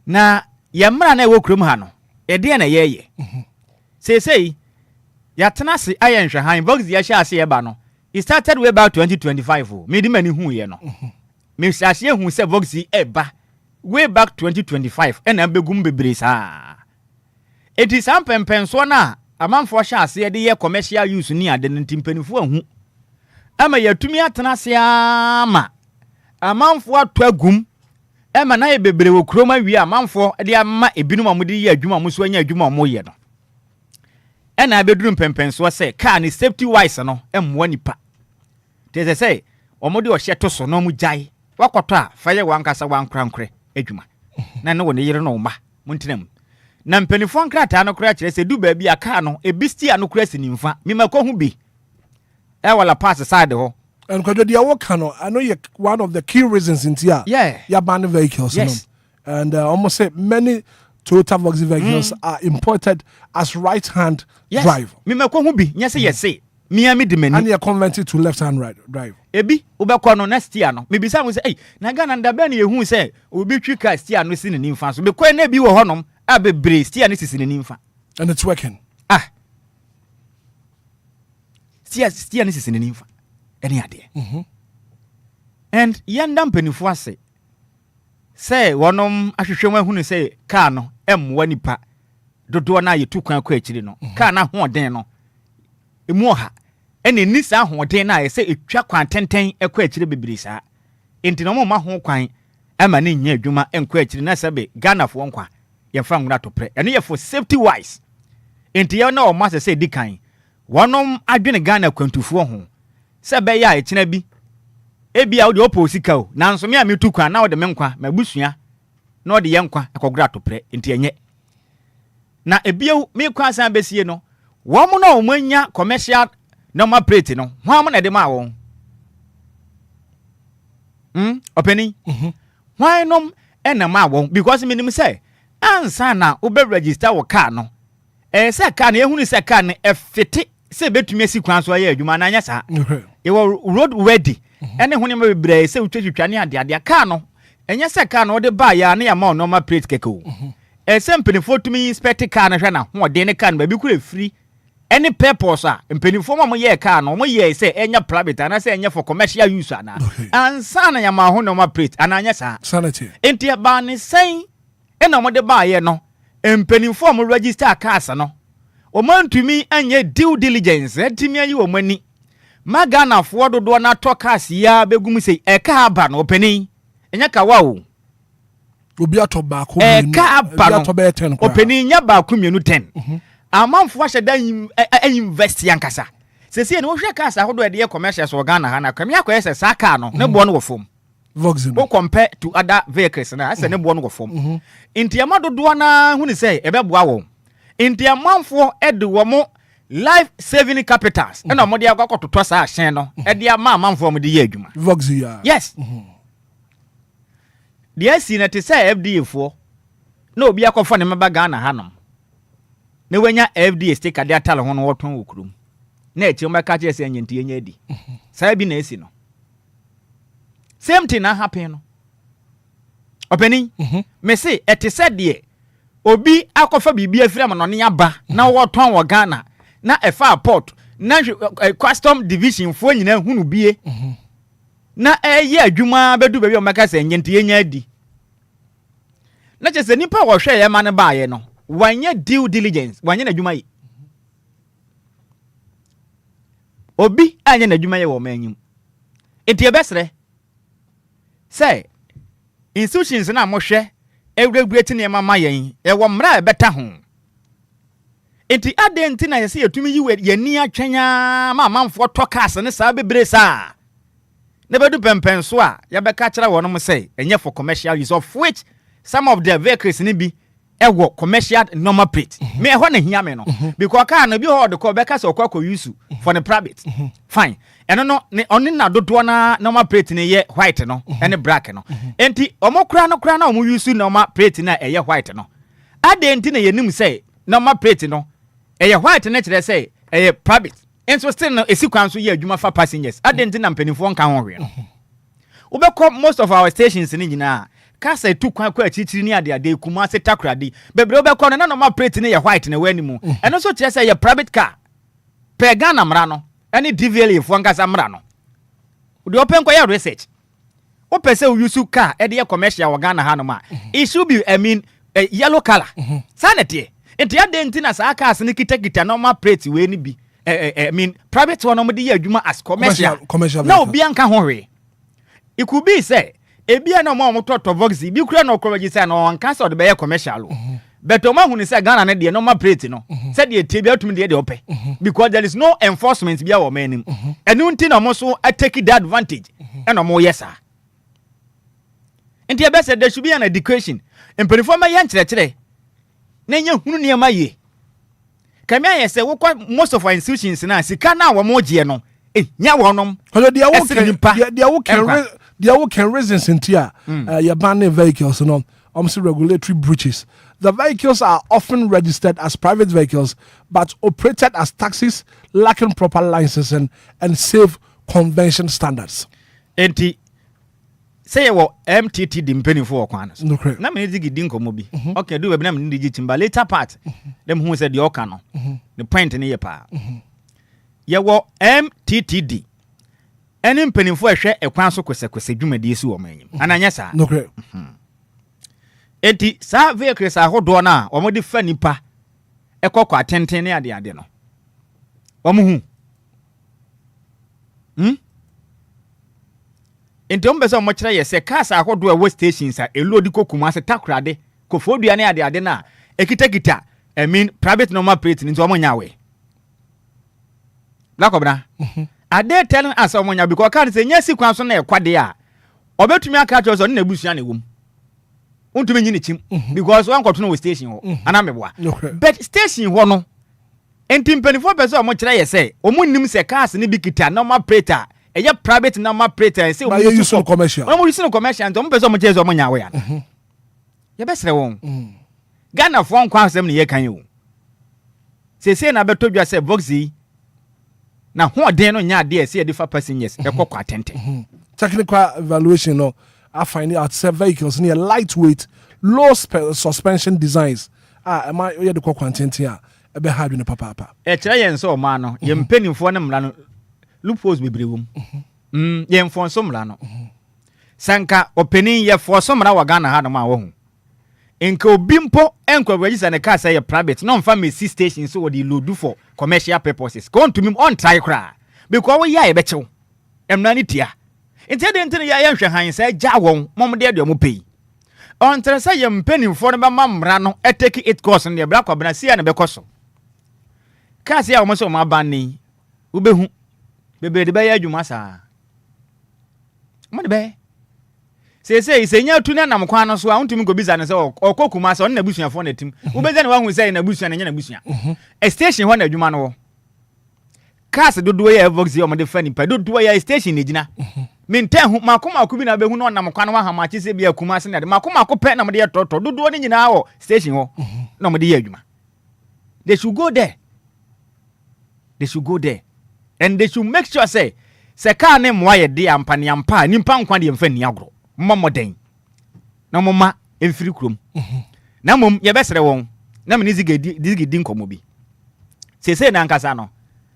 na ye mra na e wo krom ha no e de na ye sei ya tenase ayen hwehan Voxy ya sha ase eba no it started way back 2025 me di mani hu ye no me sha ase hu se Voxy eba way back 2025 ena begum bebre saa eti sam pempenso na amanfo sha ase de ye commercial use ni ade ntimpanifo ahu ama yatumi atenase ama amanfo atwagum ema na ye bebre wo kroma wi amanfo de ama ebinum amudi ye adwuma mo so anya adwuma mo ye no ena beduru mpempenso se car ni safety wise no emmoa nipa tese say omode o hye to so no mu jai wakoto a faye wankasa wankrankre adwuma na ne woni yire no ma muntinam na mpanifo nkrata no kra kire se du ba bi aka no ebisti ano kra sinimfa mimako hu bi e wala pass side ho And because the Awokano, I know you one of the key reasons in here. Yeah. You're banning vehicles. Yes. And almost say many Toyota Vox vehicles are imported as right-hand drive. Me bi nyese yese. Me di menu. And you're converted to left-hand drive. Ebi ubekọ no next year no. Me bisa mo say, "Hey, na Ghana ndabe na yehu say obi twi car steer no si ne nimfa so. Be kwa na bi wo honom a bebre steer no si ne nimfa." And it's working. Steer no si ne nimfa. Any ade. And yanda mpanifo ase. Say wonom ahwehwem ahunu say car no emwa nipa dodo na yetu kwan kwa akiri no. Car na hoden no. Emu oha ene ni sa hoden na ye say etwa kwan tenten ekwa akiri bebiri sa. Enti no ma ho kwan ama ne nya adwuma enkwa akiri na sebe Ghana fo nkwa ye fa ngura to pre. Ene ye for safety wise. Enti ye na o ma say dikan. Wonom adwene Ghana kwantufo ho. Sebe ya ekina bi ebia wo de oposika o nanso me a metu kwa na wo de menkwa mabusua na wo de yenkwa akogura to pre enti enye na ebia me kwa san besie no wo mo na o manya commercial number plate no ho mo na de ma wo openi why nom ena ma wo because minim say ansa na wo be register wo car no say car na ehunu say car na efete say betumi asi kwan so ya adwuma na anya sa e wo road ready ene hone ma bebre say utwetwa ne ade car no enya say car no de ba ya na ya ma normal plate keke o say mpenifo tumi inspect car na hwe na ho de ne car no ba bi kura free any purpose a mpenifo ma mo ye car no mo ye say enya private ana say enya for commercial use ana ansa na ya ma ho normal plate ana anya sa sanity enti ba ne say ena mo de ba ye no mpenifo mo register cars no o man tumi anye due diligence etimi ayi o mani magana fo dodo na tokas ya begum sei e ka aba no openi enya ka wa o obi atoba ko e ka aba no openi nya ba ko mienu 10 amanfo ahye da invest yankasa sesi ne wo hwe ka sa hodo e de commercial so Ghana ha na kwame akoye se sa car no ne bo no wo fom Vox no compare to other vehicles na ase ne bo no wo fom intiama dodo na huni sei e be boa wo Inti amanfo ede wo mo life saving capitals ena mo de akwakototo sa ahyen no ede ama amanfo mo de ye adwuma Vox ya yes de si na te say FDA fo na obi akofo ne meba Ghana hanom ne wanya FDA sticker de atale ho no woton okurum na echi mo ka che se anyenti enya di sai bi na esi no same thing na happen no openi me say ete said de obi akofa bibia afira no ne aba na woton wo Ghana na efa port na custom division fo nyina hunu bie na eye adwuma bedu bebi o maka se nyenti yenya di na chese nipa wo hwe ye ma ne ba ye no wanye due diligence wanye na adwuma yi obi anye na adwuma ye wo manyim enti ebesre say institutions na mo hwe ewregureti ne mama yen e wo mra e beta ho enti adenti na yesi yetumi yiwe yeni atwenya ma manfo tokas ne sa bebre sa ne bedu pempen so a ya beka kira wono mo say enye for commercial use of which some of the vehicles ni bi ewo commercial number plate me ho na hia me no because car na bi ho de ko beka se okwa use for the private fine eno no ne oni na dodo na number plate ne ye white no ene black no enti omokura na omo use number plate na eye white no adenti na yenim say number plate no eye white na kire say eye private enso still no esikwan so ye adwuma fa passengers adenti na mpanifo nka ho hwe no ubekọ most of our stations ni nyina kasa etu kwan kwa chichiri ni ade kuma se takrade bebre ubekọ na number plate ne ye white na wani mu eno so kire say ye private car per Ghana mra no any DVL fo nkasa mra no udi open kwa ya research o pese u use car e de commercial wa Ghana ha no ma it should be yellow color sanity enti adenti na sa cars ne kita normal plate we ni bi private one no de ya adwuma as commercial na obi anka ho hwe it could be say ebia na mo toto Vox bi kura no register no anka so de be commercial but o ma hu ni say Ghana na de normal plate no say de tie bi atumi de ope because there is no enforcement bia wo manim enu nti na mo so take that advantage and mo yesa nti e be say there should be an education emperifo ma yan kire na nya hunu niam aye kamia ye say wo most of our institutions na sika na wo mo je no nya wonom they can reasons in here your banning vehicles no regulatory breaches. The vehicles are often registered as private vehicles but operated as taxis lacking proper licensing and safe convention standards. Enti say wo MTT di mpenifo okwan no correct na me digi din komo bi okay do we na me digi timba later part dem hu say the oka no the point ne ye pa ye wo MTTD eni mpenifo ehwe ekwan so kwese dwumadi esi wo manyim ananya sa no correct enti sa vehicles ahodo na wo mo de fa nipa ekokọ atenten ne ade no wo mo hu enti on beso mo kire ye se cars ahodo a stations a elodi kokuma se takrade kofodua ne ade na ekitakita I mean private normal plate nti o mo nyawe lakobra ade telling us o mo nya because kan se nya sikwan so na ekwade a obetumi aka cho so na ebusua na ewum untumi nyi ne chim because one koto no station ho ana meboa but station ho no enti mpenifo beso o mo kire ye se o mo nim se cars ne bi kita normal plate a eye private normal plate say we use no commercial we use no commercial and beso mo chezo mo nyawe ya ye besre won Ghana for nkwa asem ne ye kan yo se na beto dwa se boxy na ho den no nya de se edifa passengers e kokwa atente technical evaluation no I find out say vehicles near lightweight low suspension designs am I ye de kokwa atente a e be hard no papa e kire ye nso o ma no ye mpenimfo ne mra no loopholes bebrewum ye mfonso mra no sanka opening ye forso mra wa Ghana ha no ma wo hu enka obimpo enko register ne car say ye private no mfa me station so we load for commercial purposes go to me on try kra because we ya e be chew emna ni tia enti ya nhwe han say ja won mom de mo pay on tell say ye mpenimfo ne be mamra no e take it course ne bra kwabena sia ne be koso car say o mo so ma ban ni ubehu bebe de be ya adwuma sa mo de be se nya tu na nam kwan no so a untumi go biza ne se okokuma se on na busuafo na tim ubeza ne wahu se na busua na nya na busua a station ho na adwuma no cars dodo ya vox yo mo de fani pa dodo ya station ne gina minten hu makoma ku bi na behu no nam kwan no ha ma chi se bia kuma se na de makoma ko pe na mo de toto dodo ne nyina ho station ho na mo de ya adwuma they should go there and they should make sure say car ne mo aye de ampa ne ampa nimpa nkwa de mfa ni agro momoden na moma emfiri krom na mom ye besere won na me dizigedi nkomo bi sese na nkasa no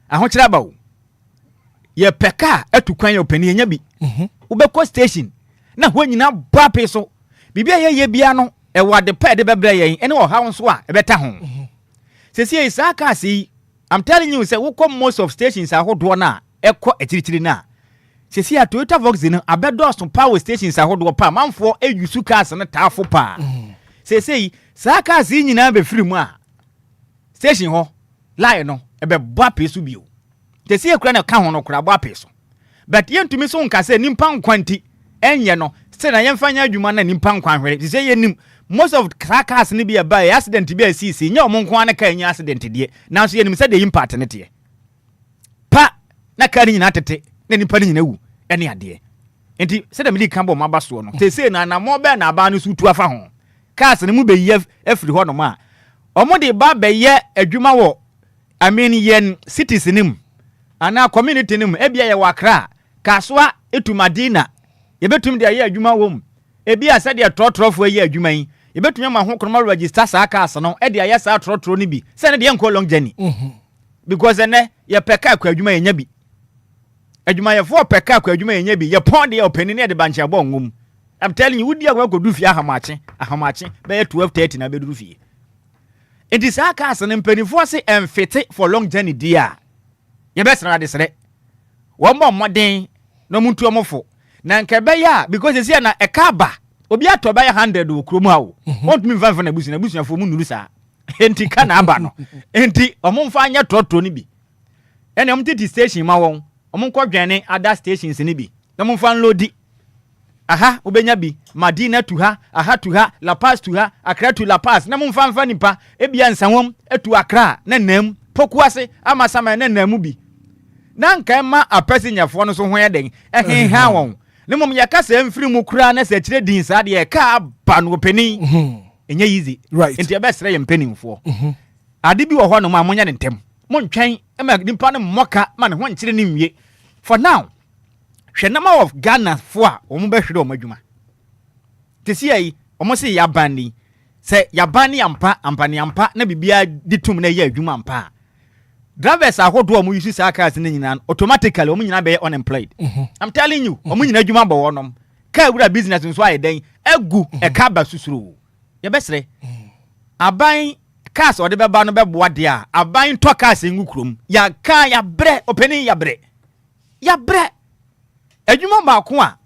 aho kira bawo ye peka atukwan ye opani enya bi ubekọ station na ho nyina bape so bibia ye bia no e wade pa de bebre yen ene o ha nso a e beta ho sese isa ka si I'm telling you say we come most of stations ahodo na ekọ akirikiri na sesi a Toyota Vox no abedo so power stations ahodo pa manfo eyusu cars no taafo pa sesi sa cars nyina be firi mu a station ho line no ebe bua peso bio sesi ekura na ka ho no kura bua peso but yentumi so nka se nimpa nkwanti enye no se na yemfanya adwuma na nimpa nkwanhwere sesi yenim most of cars ni bia ba accident bia sisi nya omo nkwan na ka nya accident de na so yenim se de impact ne te pa na ka ni nyina tete na nipa ni nyina wu ene ade enti se da mili kambo mabaso no te se na mo be na aba no su tu afa ho cars ne mu be ye afiri ho no ma omo de ba be ye adwuma wo I mean yen cities nim ana community nim e bia ye wakra kaswa etumadina ye betum de ye adwuma wo mu e bia se de trotrofo ye adwuma yi ye betum ma ho krono register sa cars no e de ye sa trotro ni bi se ne de enko long journey because ene ye peka akwa adwuma ye nya bi adwuma ye for peka akwa adwuma ye nya bi ye pon de opani ne de banche abo ngum I'm telling you wudi akwa godu fi ahamache be 12:30 na be duru fi it is our cars and penifo say emfete for long journey dia ye be sra de sre wo mo moden no muntu omofo na nke be ya because you see na e ka ba obi ato ba 100 wo kromu hawo want me van na busu fo mu nuru sa enti ka na aba no enti omomfa anya trotro ni bi ene omtiti station ma won omko dwane other stations ni bi na momfa nlodi aha ubenya bi Madina to ha aha to ha La Paz to ha Accra to La Paz na momfa nipa ebia nsanwom etu Accra na nam pokuase amasama na namu bi na nka ma apasinyafo no so ho yɛden ɛhenha wɔn ne mom yɛka sɛ mfiri mu kura na sɛ kyerɛ din saa deɛ ka ba no pani ɛnyɛ easy right nti ɛbɛsrɛ yɛ mpanimfoɔ ade bi wɔ hɔ no ma monyɛ ne ntɛm montwɛn ma nipa no mmɔka ma ne ho nkyerɛ ne nwie for now hwɛ number of Ghana fo a wɔn bɛhwere wɔn adwuma te si ayi wɔn se yaban ni sɛ yaban ni ampa na bibia di tum na yɛ adwuma ampa drivers ahodoɔ wɔn use saa cars ne nyinaa automatically wɔn nyinaa bɛyɛ unemployed I'm telling you wɔn nyinaa adwuma bɔ wɔnom car wura business nso ayɛ den egu ɛka ba susuro yɛbɛsrɛ aban cars ɔde bɛba no bɛboa deɛ a aban tɔ cars ngu kurom yɛaka yɛbrɛ ɔpɛni yɛbrɛ adwuma baako a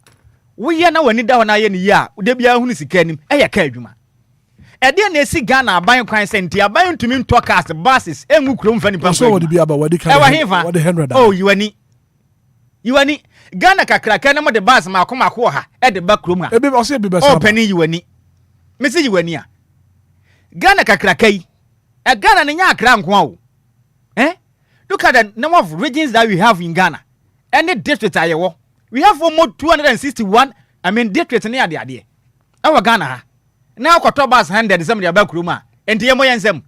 woyɛ na wani da hɔ na yɛ ne yia de bia hu ne sika anim ɛyɛ ka adwuma ɛde na esi Ghana aban kwan senti aban ntumi ntɔ cars buses engu kurom fa nipa so wodi bia ba wodi kan wodi 100 oh yiwani Ghana kakraka na mo de bus ma akoma ha ɛde ba kurom a ebi ɔse ebi bɛsa oh pani yiwani mesi yiwani a Ghana kakraka yi Ghana ne nya akra nko a o look at the number of regions that we have in Ghana any district ayewo we have almost 261 district ne ade awa Ghana ha na akoto bus 100 sem de aba kurom a enti yemo yensem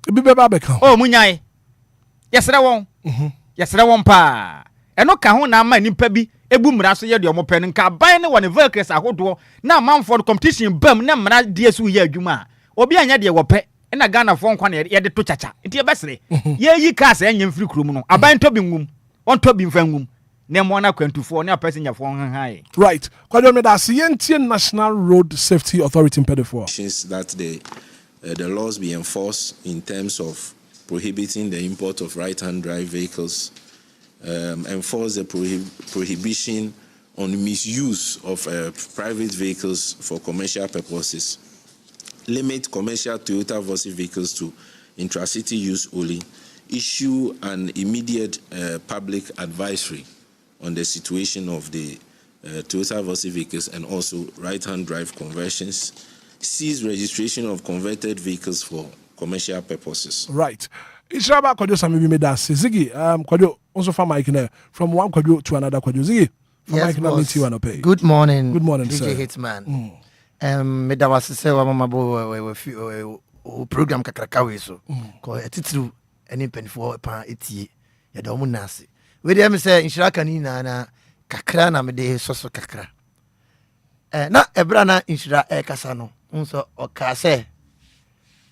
ebi beba beka oh munyae yesere won pa eno ka ho na ama nipa bi ebu mra so ye de omo pɛ nka ban ne wone vehicles ahodo na manfo competition bam na mra de su ye adwuma obi anya de wo pɛ na Ghana fo nkwa na ye de to chacha enti ye besere ye yi cars anya mfiri kurom no aban to bi ngum on to bi mfa ngum na mo na kwantufo na passenger fo hanhan right kwado me da sientie National Road Safety Authority impedifo that the laws be enforced in terms of prohibiting the import of right-hand drive vehicles, enforce the prohibition on misuse of private vehicles for commercial purposes, limit commercial Toyota Versa vehicles to intracity use only, issue an immediate public advisory on the situation of the Toyota Versa vehicles and also right-hand drive conversions, cease registration of converted vehicles for commercial purposes. Right. Ishaba Kwadio Sami me da Ziggy, Kwadio also from Mike from one Kwadio to another Kwadio Ziggy. Yes, meet you and pay. Good morning. Good morning, DJ sir. Hitman. Me da was say wa mama bo program kakrakawe so. Ko etitru eni penfo pa etie. Ya da omunase. We dey me say inshiraka ni na kakra na me de soso kakra. Na ebra na inshira kasa no. Nso okase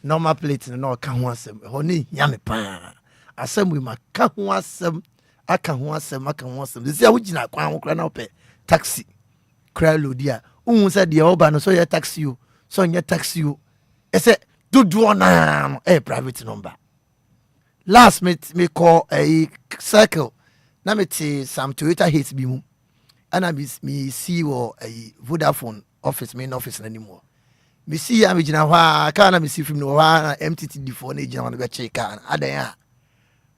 normal plate no ka ho asem ho ni nyame pa asem we maka ho asem aka ho asem dey say wugina kwan ho kra na ope taxi kra lodia unhu say de oba no so ye taxi o so nye taxi o ese dodo na private number last me call a circle na me ti some Toyota hate bi mu ana me see wo a Vodafone office main office anymore. Me see am gina hwa ka na me see film no hwa MTT D4 na gina no be che ka adan a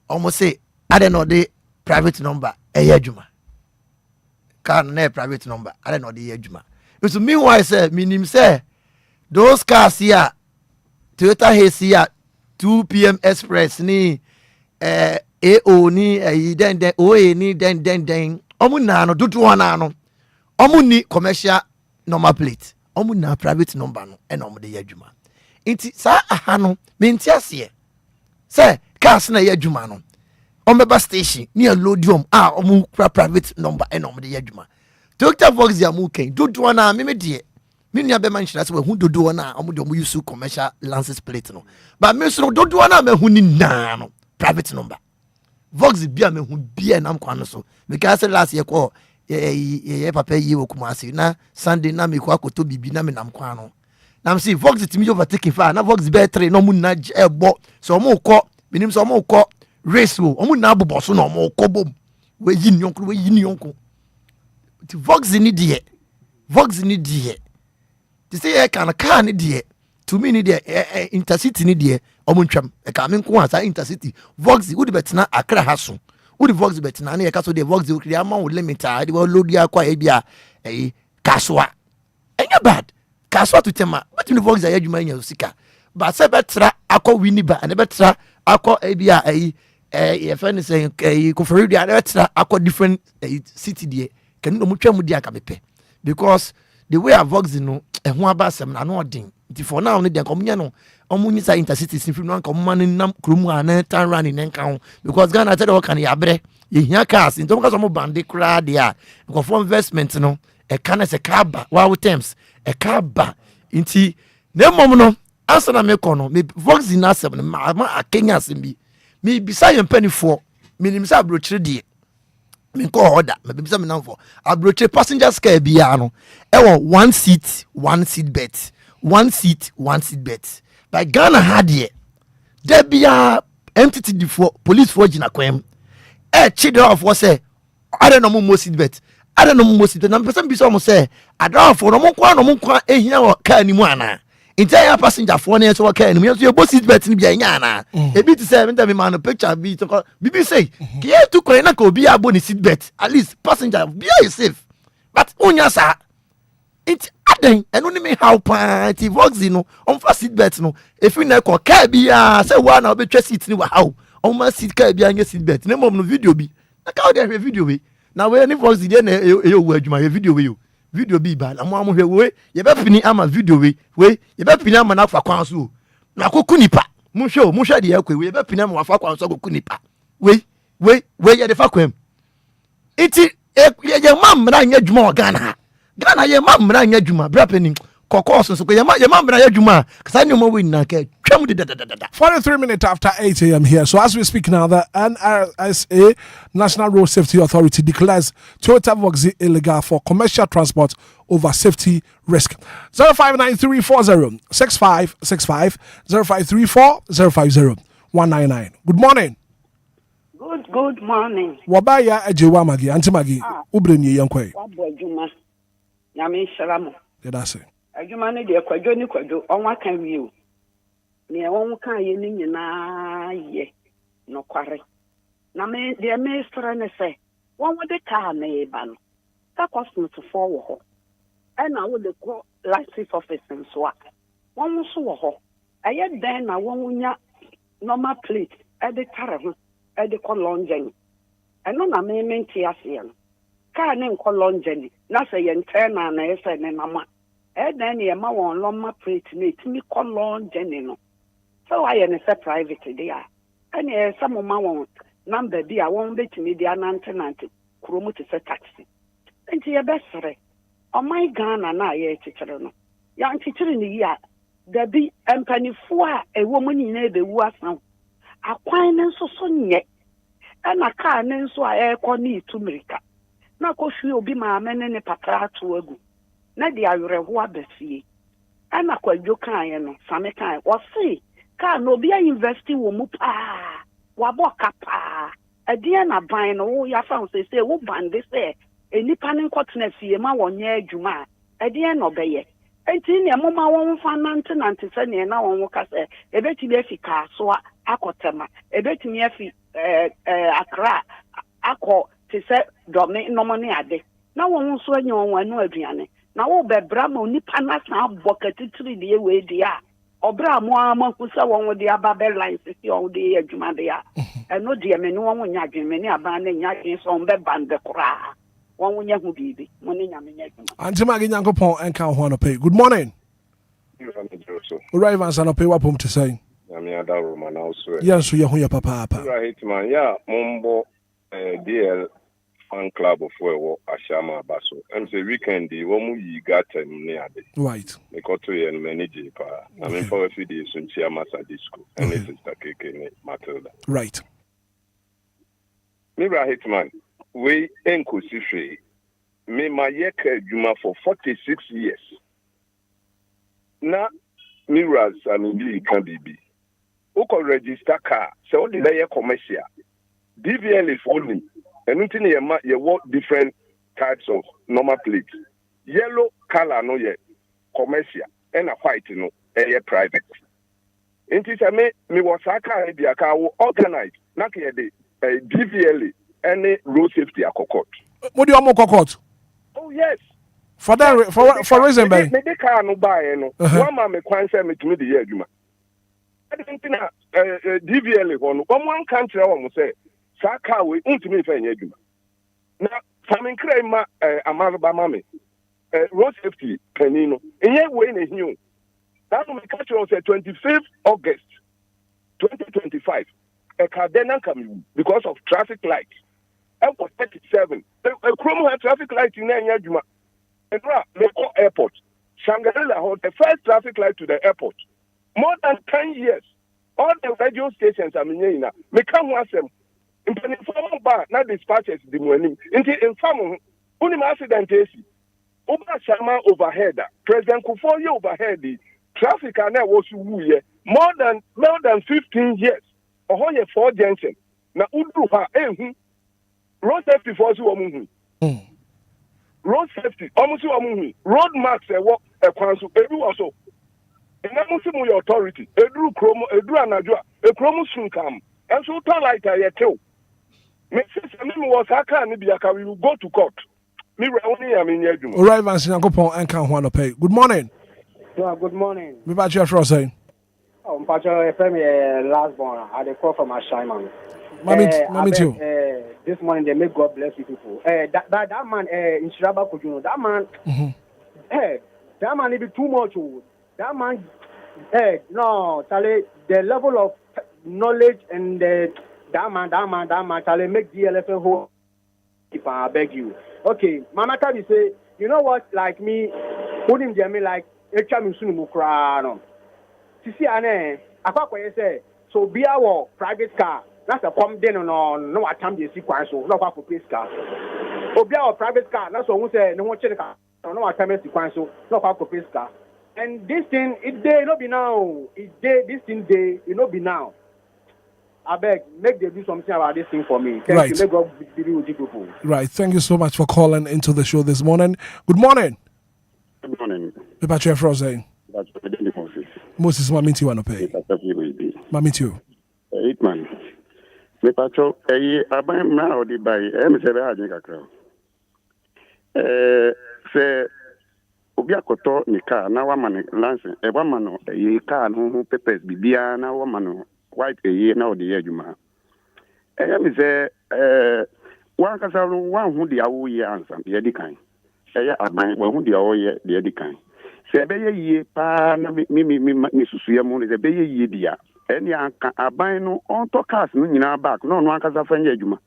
almost say adan no de private number adwuma ka na private number adan no de adwuma so meanwhile say minim say those cars here Toyota here 2 PM Express ni AO ni den OA ni den omu na no dodo na no omu ni commercial number plate omu na private number no e na omu de yadwuma nti sa aha no menti ase se cars na yadwuma no omeba station ni lodium omu private number e na omu de yadwuma Dr. Vox ya mu ken dodo na me de me nua be man hira se we hu dodo na omu de omu use commercial license plate no but me so dodo na me hu ni na no private number Vox bia me hu bia nam kwa no so because last year ko ye papa yi wokumase na Sunday na me kwa koto bibi na me nam kwa no na me see Vox timi overtake fa na Vox be 3 no mu na ebo so mo ko minim so mo ko race wo omu na abobo so no mo ko bom we yi nyonko ti Vox ni die ti say e kan car ni die to me ni die intercity ni die omu ntwam e ka me nko asa intercity Vox wo de betena Accra haso wo de Vox betena na e ka so de Vox wo kri ama wo limit a de wo load ya kwa e bia kaswa enya bad kaswa to tema but ni Vox ya dwuma nya usika ba se betra akọ winiba and betra akọ e bia if anything kofori dia na akọ different city there can no mutwa mu dia ka mepe because the way I vox no ho abasem na no odin nti for now no dia komunya no omunyi sa intercity sinfiri no anka omma nam kromu ana tan running nka because Ghana tell the kan ya bre ye hia cars nti omka so mo bande kra dia because for investment no e kan se kaba wow terms e kaba nti na mom no answer na me kono me vox na asem no ma akenya asem bi me bisa ye mpanifo me nim sa brochire die me ko order me bisa me nam for abroche passengers car bia no e wo one seat bet but Ghana had here there bia entity before police for gina kwem chidra of was say I don't know mo seat bet na person bisa mo say I don't for no mo kwa ehia wo car ni mu ana entire passenger for na so car ni mu so your seat bet ni bia nya ana e bi to say me man picture bi to bibi say ke to kwa na ka obi abo ni seat bet at least passenger bia is safe but unya sa it aden eno ni me how pa ti vox no on fa seat bet no if you na ko car bia say wa na obetwa seat ni wa how on ma seat car bia nya seat bet na mom no video bi na ka dey video bi na we ni vox dey na e wo adwuma video we yo video bi ba na mo hwe we ye be pini ama video we ye be pini ama na fa kwan so na koku nipa mo hwe dey akwa we ye be pini ama wa fa kwan so koku nipa we ye dey fa kwam iti ye mam na nya adwuma o Ghana ye mam na nya adwuma bra penin kokos so ye mam na nya adwuma kasa ni mo we na ka twam de da 43 minutes after 8 a.m. here. So as we speak now, the NRSA, National Road Safety Authority, declares Toyota Voxy illegal for commercial transport over safety risk. 0593406565 0534050199. Good morning. Good morning. Wabaya ejewa magi anti magi ubrenye yankwe. Wabo adwuma. Nyame hyeramo. That's it. Adwuma ne de kwadwo ni kwadwo onwa kan wiu. Ne won kan ye ni nyina ye no kware. Na me de me stra ne se won wo de ka na e ba no. Ka customers for wo ho. E na wo de ko license office nso a. Won so wo ho. Aye den na won nya normal plate e de tare ho. E de ko longen. Eno na me menti ase no. Ka ne ko longen na se ye ntena na ese ne mama. E den ye ma won normal plate na etimi ko longen no. So I am a private there. And some of my number be I won't bet me the anantenant, chromo to say taxi. And to your best, sir. On my gun and I, teacher, no. Young teacher in the year, there be penny for a woman in the was now. A quine so soon yet. And a car and so I air need to America. Now, course, you'll be my man and a patra to a good. Nadia, you're a wabby. And a quite your kind, some kind, or see. Ka no bia investing wo mu pa wa boka pa ade na ban no wo ya fa say wo bande say enipa ne nkotena fie ma wonye adwuma ade na obeye enti ne moma won fa nante se ne na won ka say ebetimi afika so akotema ebetimi afi akra akọ te se dome no mo ne ade na won so anya won anu aduane na wo bebra ma onipa na san bokatitiri de we dia obra mo ama kusa won de ababel lines si on de adwuma de ya eno de me no won nya adwen me ni aban na nya adwen so on be bande kura won nya hu bibi mo ni nya me nya adwuma anti magi nyankopon enka ho no pay. Good morning. Arrive and san pay wapom to say Nyame adaro ma na so yes so ye ho ye papa Hitman ya mombo DL fan club of where Ashama Baso. And the weekend, the woman you got near the right. The Koto and manager. I mean, for a few days, in Chiamasa Disco, and this is the cake Matilda. Right. Mira Hitman, we Enquires, me my yeka Juma for 46 years. Now, Miras and Billy can be. Who can register car? So the layer commercial. DVL is only. And you work different types of normal plates. Yellow color no ye commercial and a white no private. It is a me was a car organized not here the DVL and road safety a court. What do you want court? Oh yes. For that for reason by me car no buy no one man me kwan say me to me the year juma. didn't know DVL on one country. I want to say, Saka, we ultimately find you. Now, Samin Krema, Amarba Mami, road safety, Penino, and yet when is new. That will catch on the 25th August 2025. A Cardena coming because of traffic lights. I was 37. A Chrome had traffic light in Yajuma. And Meko Airport. Shangri-La, the first traffic light to the airport. More than 10 years. All the radio stations are in Mekam Wasem. In Peninsula Bar, not dispatches the morning. Until in some Unim accident. Oba Shama overhead. President Kufuor overhead. Traffic and I was more than 15 years. Oh, yeah, 4 junction. Na Udruha, road safety for you. Road safety, almost road marks a council, everyone so. And I must your authority. Edu Chromo, Edu Anajua, a Chromo soon come. And so tell like I tell. Mrs. Amin was Haka and Biaka, we will go to court. Me, only I mean, you. All right, Vansin, Uncle Paul, and can't want to pay. Good morning. Yeah, good morning. Me about your frost saying. Pacho FM last born. I dey call from Ashaiman. Mommy too. This morning they make God bless you people. That man in Shiraba Kujuno, that man that man it be too much. That man no, Charlie, the level of knowledge and that man, Charlie make DLFM whole. If I beg you. Okay, Mama Tabi say, you know what, like me, put him Jamie like no. See, I say, so be our private car. That's a pump then no attempt to sequence, so no for police car. Obia our private car, that's what we say, no one check car, no attempt to sequence, so no for police car. And this thing, it day no be now. It day, this thing day, it no be now. I beg, make them do something about this thing for me. Thank you. Let God be with you people. Right. Thank you so much for calling into the show this morning. Good morning. Good morning. About your frost saying. Moses, Mammy, you want to pay? Mammy, too. Hitman. Me patrol, I buy now the buy, M7 Hajika Crow. Say, Obia Koto, Nika, now one man, Lancing, a woman, a car, no papers, Bibia, now one man, white a year now the Eduma. I say, one Casaro, one who the hour year answer, the Edican. I buy one who the hour year, the Edican. Say, ye pa me susuya mo se be ye dia eni anka aban no on to cars no nyina back no no anka za fanya adwuma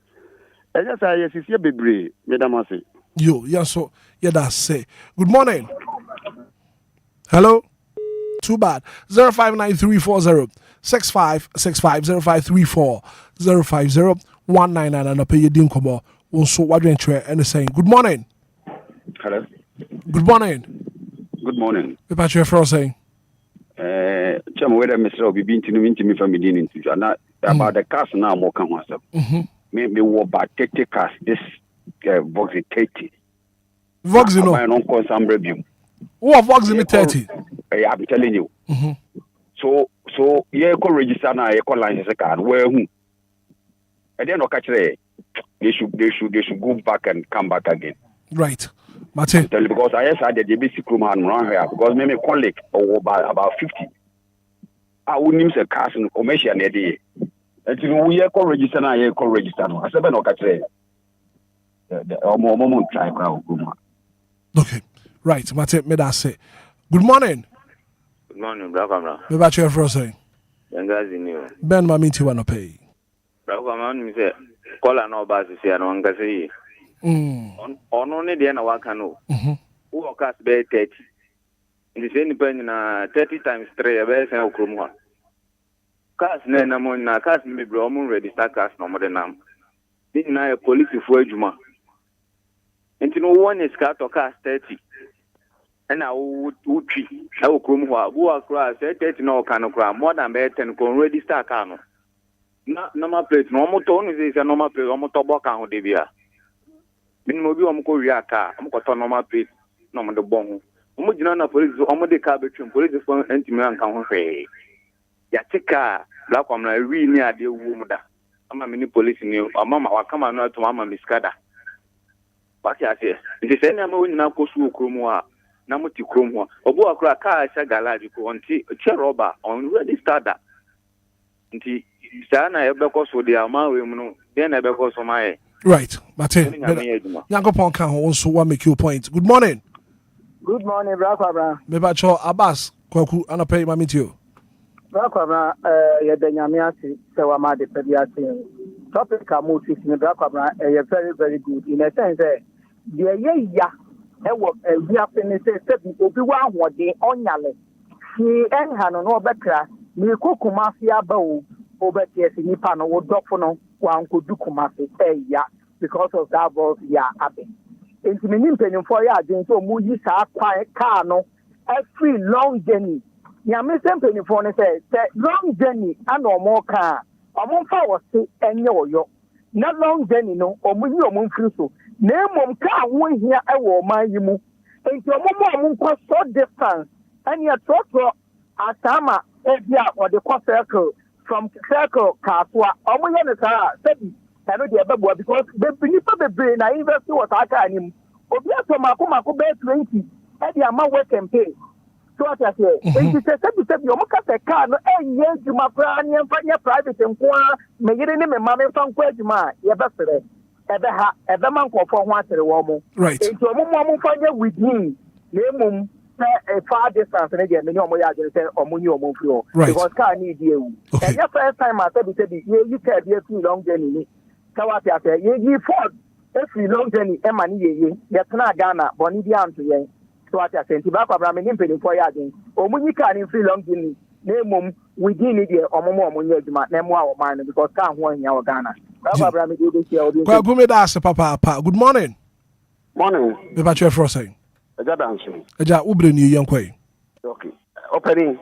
e just say sisi bebre madam ase yo yeah so yeah that's say good morning hello too bad 059340 6565 0534 050 199 and pay din komo so wadwen twa and saying good morning hello good morning. Good morning. About your frost saying? Chama whether Mr. Obi been to me from beginning to about the cars now more can once. Maybe what about 30 cars this Vox 30. Vox no. I don't call some review. Who are Vox in 30? I'm telling you. So yeah, call register now, call license card. Where who? And then catch they should go back and come back again. Right. Martin. Because I said the basic room and around here because maybe colleague or about 50. I wouldn't use a car in commercial day. Until we call register now, I call register. I said, no, catch the moment try crowd. Okay. Right. Martin, me that say. Good morning. Good morning, Brother. Me about your frost saying? Ben, my meet you want to pay. Brother, me say, call an old basis here, no one can say. On only the end of Wakano, who cast bay 30. In the same penny, 30 times 3, a bear and Okrumwa. Cast Nenamon, cast me Bromo, register cast no more than nam. Didn't I a police for Juma? And to no one is cut or cast 30. And I would treat Okrumwa, who are cross 30 no can cry more than bear 10 can register cano. Normal plate, normal tone is a normal plate, almost a book on Devia. Minobi omko riaka amko to normal plate no mo de bon omo gina na police omo de car between police for entimi anka ho hwe ya tika black am na wi ni ade wu mu da ama mini police ni ama ma wakama no to ama miskada pati ase ndi se na ma woni na kosu okromu a na moti kromu obo akra car sha garage ko onti che rubber on register that nti saa na ebekọ so de ama we mu no de na ebekọ so mae. Right, Mate. Nyankopon kan ho so wa make your point. Good morning. Good morning, Brakwa. Mebacho Abbas Kwaku anapay mamitio. Brakwa ye de nyame ase se wa ma de pediate. Topic amosis ni Brakwa very very good in a sense de ye ya e wo we happen say obi wa ahode onyale. Si enha no no obekra ni kokuma fi aba o obetie si nipa no wo dofo no wa nkodu kuma fi ya because of that voice ya abe. Enti menim penimfo ya adwen so mu yi saa car no every long journey ya me sem penimfo ne say long journey and omo car omo fa wo se enye oyo na long journey no omo yi omo mfiri so na emom car wo hia e wo man yi mu enti omo nko so distance and ya trotro atama ebia or the circle from circle kaswa omo ye ne saa sebi tano de ebebo because be nipa be na invest what aka anim Obia to mako be 20 e dey ama work and pay so what I say it say sebi omo ka se car no enye adwuma pra ne mfanya private nko a me yire ne me ma me fa nko adwuma ye be sere ebe ha ebe man nkofo ho atere wo mo right enti omo fanya within na emum a far distance and again many omo ya say omo ni omo free because car need you and your first time I said you can be a too long journey Kawati ase ye Ford every long journey e mani ye tena Ghana boni bi anto ye so ati ase nti ba kwa bra me nimpeni for ya den omunyi ka ni free long journey na emom within the omo nya adwuma na emo a o man because ka ho ahia o Ghana ba kwa bra me dey share odi kwa gumi da ase papa good morning me ba chef Rosen Eja danso eja ubre ni yankwai okay opening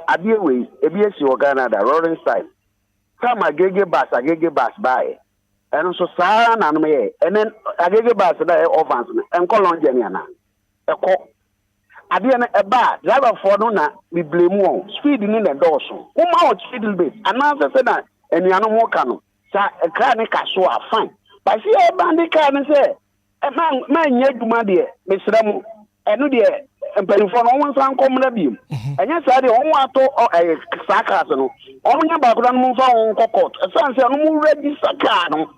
abiwe ebi esi o Ghana da roaring side Come agege bus buy. And so sa na no me and then agege bus na offense and call on journey na. E ko ade na e ba driver for no na we blame won speed ni na do so. Wo ma o speed limit and na say na enuano mo ka no. Sa e car ni ka so a fine. But see e ba ndi car ni say e ma nya duma de me sra mu enu de empanifo no won san kom na biem enya sa de won ato sakas no won nya ba kura no fa won kokot san se no mu register car no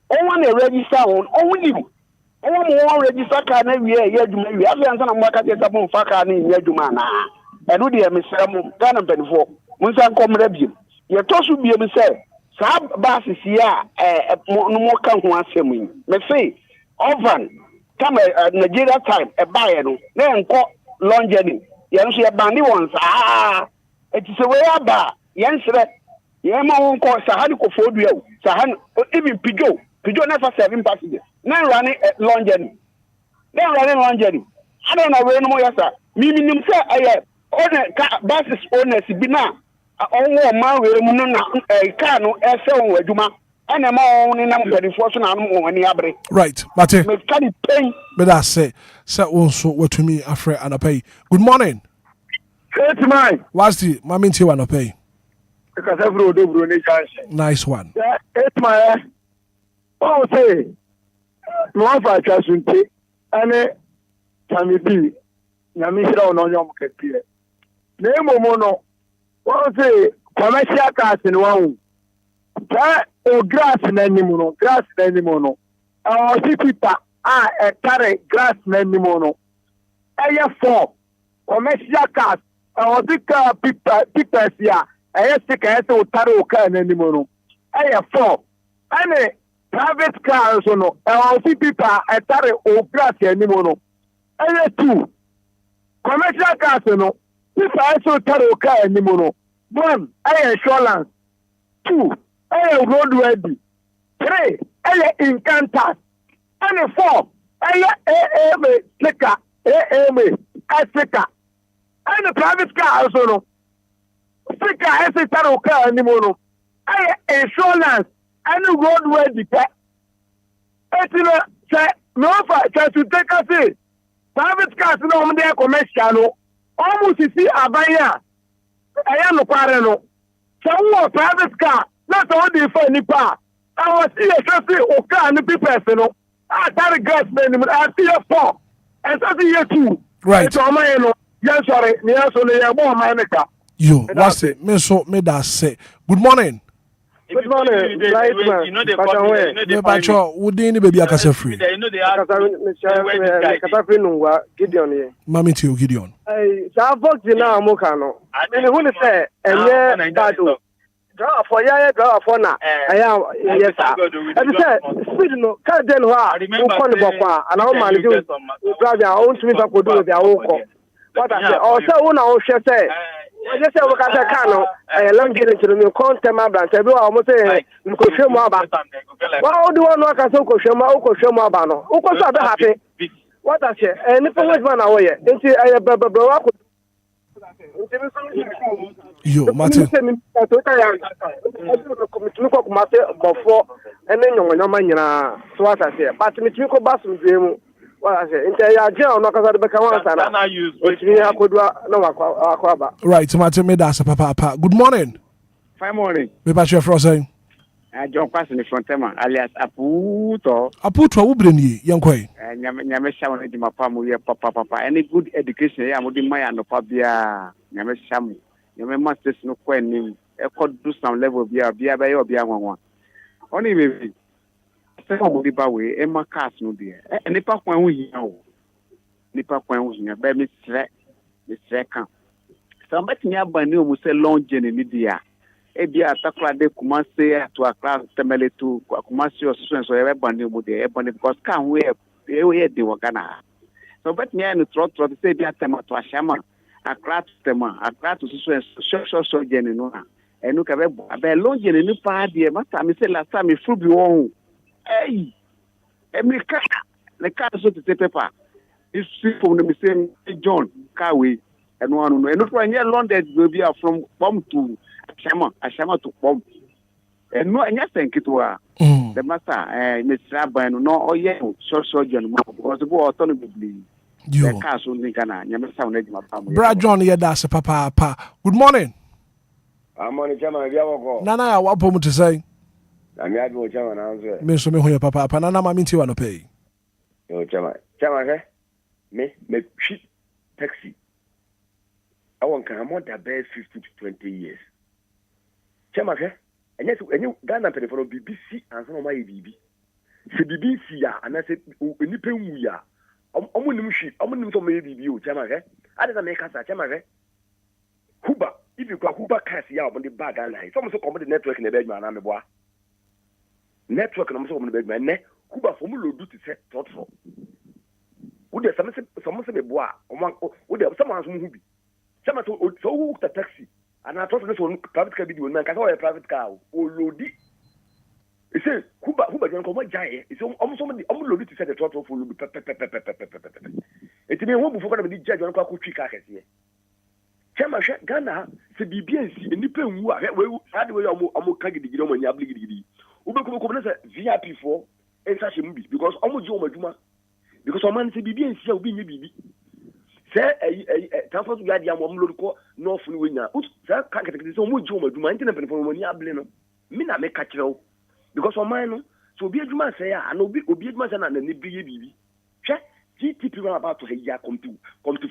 won na register won ni won register car na wie ye adwuma wie afi san na mo ka je sa mo fa car na ye adwuma na enu de mesra mu Ghana empanifo mun san kom na biem ye to so biem se sa ba sisi a no mo ka ho asem yi me say ovan come Nigeria time a buyer no na enko long journey yen so ye bandi won sa eti se we aba yen sere ye ma won ko sa hadi ko fodu ya sa han even pijo na for 7 passengers na run long journey I don't know where no more yasa mi nim say aye on buses owners bi na onwo ma we mu no na car no e se won adwuma ene ma on ni nam pedifo so na no woni abre right Mate me can pain but that say also watumi afre anapay good morning Hitman what's the maminti anapay because every do bro ni chance nice one Hitman oh say no fa chasunti ane tamibi nyami hira ono nyom kepie na emomo no oh say commercial cars ni wan grass na nimu no sipita carry grass na nimu no eye for commercial cars tika pictures ya stika o tare o car na nimu no eye for ane private cars no sipita tare o grass na nimu no eye 2 commercial cars no pita o tare o car na nimu no 1 eye insurance 2 road ready 3 encounters and 4 sticker and the private car also no sticker car anymore insurance and road ready say no for to take us private cars no dey commercial no almost see abaya no kware no so private car not all the for nipa I was here to see okay and people no I carry gas man I see a 4 and so see you 2 right so my no yes sorry me so le mo man ka Yo, what's it? Me so me that say. Good morning. Good morning, right man. You know the way. Me pacho, wudi ni baby akasa free. You know the akasa free nungwa Gideon ye. Mami ti o Gideon. Sa vox na amoka no. Me hu ni say enye bado. Draw for ya draw for na. Aya yes sir. And say speed no ka den ho a wo ko ni bokwa ana o manage drive ya o ntumi ta kodu be a wo ko. What I say o say wo na o hwe say I just say we can say can long get into the content my brand. Say we almost say we go show more about. What do one work as we go show more about no. We go so be happy. What I say any point man away. Into bro Yo, Martin. What I say, but me go bass dream. Well, I say, right, Martin made us a papa. Good morning. Fine morning. Me pass your frost saying. John Passing from Tema, alias Aputo. Aputo, who bring you, young quay? And Yamesham and my family, papa. Any good education, I would demand no pabia. Yamesham, Yamasters no queen. I could do some level of beer by your beer one. Only maybe. Nipa we Emma cast no dear. And Nipa when we know. Nipa when we know, baby, Mr. Camp. Somebody nearby knew we say long journey, Nidia. Ebia atakla de Kumasi to a class temele to Kumasi or students or everybody would the ebony because can we the Wakana. So, but me and the trot to say, Dia Tema to a shaman, a class tema, a class to students, so journey no. And look at a long journey, new party, Master, I say last time, if fruit be wrong. Hey, every car, the car so to take paper. It's from the same John Carway and one, and not one year long that will be from bomb to Ashama to bomb. And no, and yes, thank you to her. The master, Mr. Rabban, no, oh, yeah, short John, because the boy autonomy. The car soon in Ghana, never sounded my family. Brad John, yeah, that's a papa. Good morning. I'm on the German Yawako. Nana, what point to say? I'm here to German answer. Me so me ho papa panana ma minti wa no pay. Yo German me shit taxi. I want can more than 50 to 20 years. German and yes any Ghana for BBC and some of my BB. Se BBC ya and I said any pe wu ya. Omo nim shi, omo nim so my BB o German I dey make answer German Kuba if you go Kuba cars ya on the bag and line. Some so come the network in the bed man na me boa. Network na mo the bed man Kuba for me do to set thoughtful. Would there some say boa would there someone who be someone so who the taxi and I thought this one private car be the one man can a private car o lodi. He say Kuba don't come jai it's almost somebody load to set the throttle for you it mean one before the judge on ko twi car here Chema Ghana se BBNC nipa nwu a we ade we omo ka gidigidi omo nya gidigidi ube ko na VIP for esa shembi because omo ji omo aduma because omo man se BBNC a obi nya bibi se transport yard ya omo load ko no funu we nya se ka gidigidi so omo ji omo aduma ntina pen for omo nya able no me na me ka kirew because omo no so obi aduma se ya na obi aduma se na na biye bibi hwe GTP run about to here come to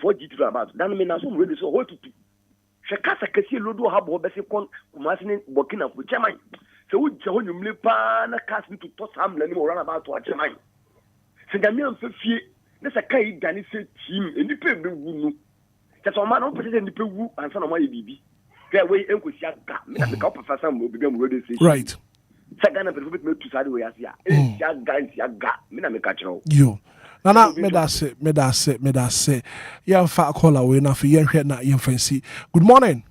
for GTP run about. Then me na so ready so hold to. She kasa kesi lodo ha bo be se kon kumasini Burkina Faso chairman. Se wo je ho nyumle pa na cast to toss am na ni run about to chairman. Se ga mi am fe fie na se kai gani se team eni pe be wu no. Se so man no pe se ni pe wu ansa na ma ye bibi. Ke we enkosi aga me na ka professor mo bi am ready say. Right. Se ga na pe me to side we asia. E sia ga me na me ka chiro. Yo. Nana, me da say. Yeah, fat caller we na for yen na yen fancy. Good morning.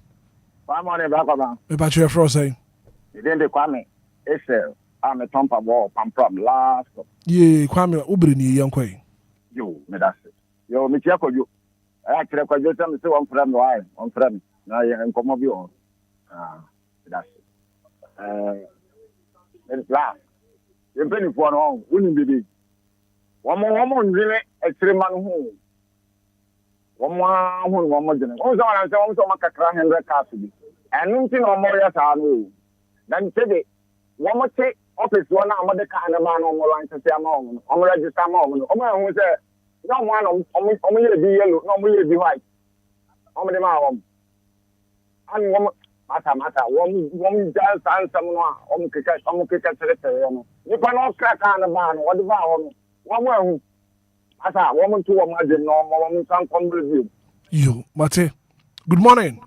Good morning, Black. Me patch your fro say. Then they Kwame. I'm a tompa ball from last. Yeah, Kwame ubri ni yen kwai. Yo, me da say. Yo, me tia ko yo. Actually ko yo tell me say one friend why, one friend. Na yen komo bi on. Me da say. It's last. You penny for no, wouldn't be. One more really extreme man who one more general. Also, I say, also, Macacran and Red Cassidy. And nothing or more as I know. Then today, one more take office one of the kind of man on the line to say, I'm on register moment. Who said, no one only be yellow, no, will be white. How many miles? and mata one dance and someone keka you can all crack on the man what about one asa woman to imagine no woman can come with you. You, Mate. Good morning.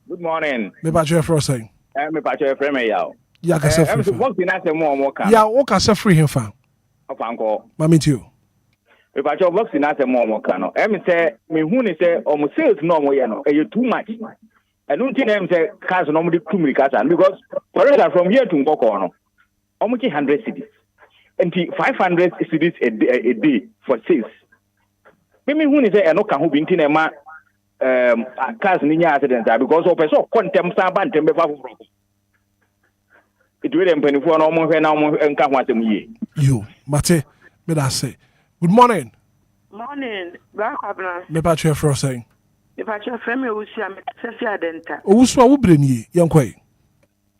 Good morning. Me pa chwe fro say. Me pa chwe frame yaw. Ya ka se free. What can I say more kan? Ya wo ka se free him fa. Opanko. Mami ti o. Me pa chwe box na say more kan no. Me say me hu ni say omo sales no mo ye no. E too much. And don't think them say cars no mo di tumri kasa because for instance from here to Ngoko no. Omo ki 100 cedis. And 500 cedis a day for sales. Me hu ni say e no ka ho bi nti ma cars ni nya accident because of person contem sa bantem be fa foforo. It will empany for no more now and come what ye. You, Mate, me that say. Good morning. Morning, back up now. Me pa chwe fro say. Me pa chwe frame me usia me sesi adenta. Owusu a wo breni yankoi.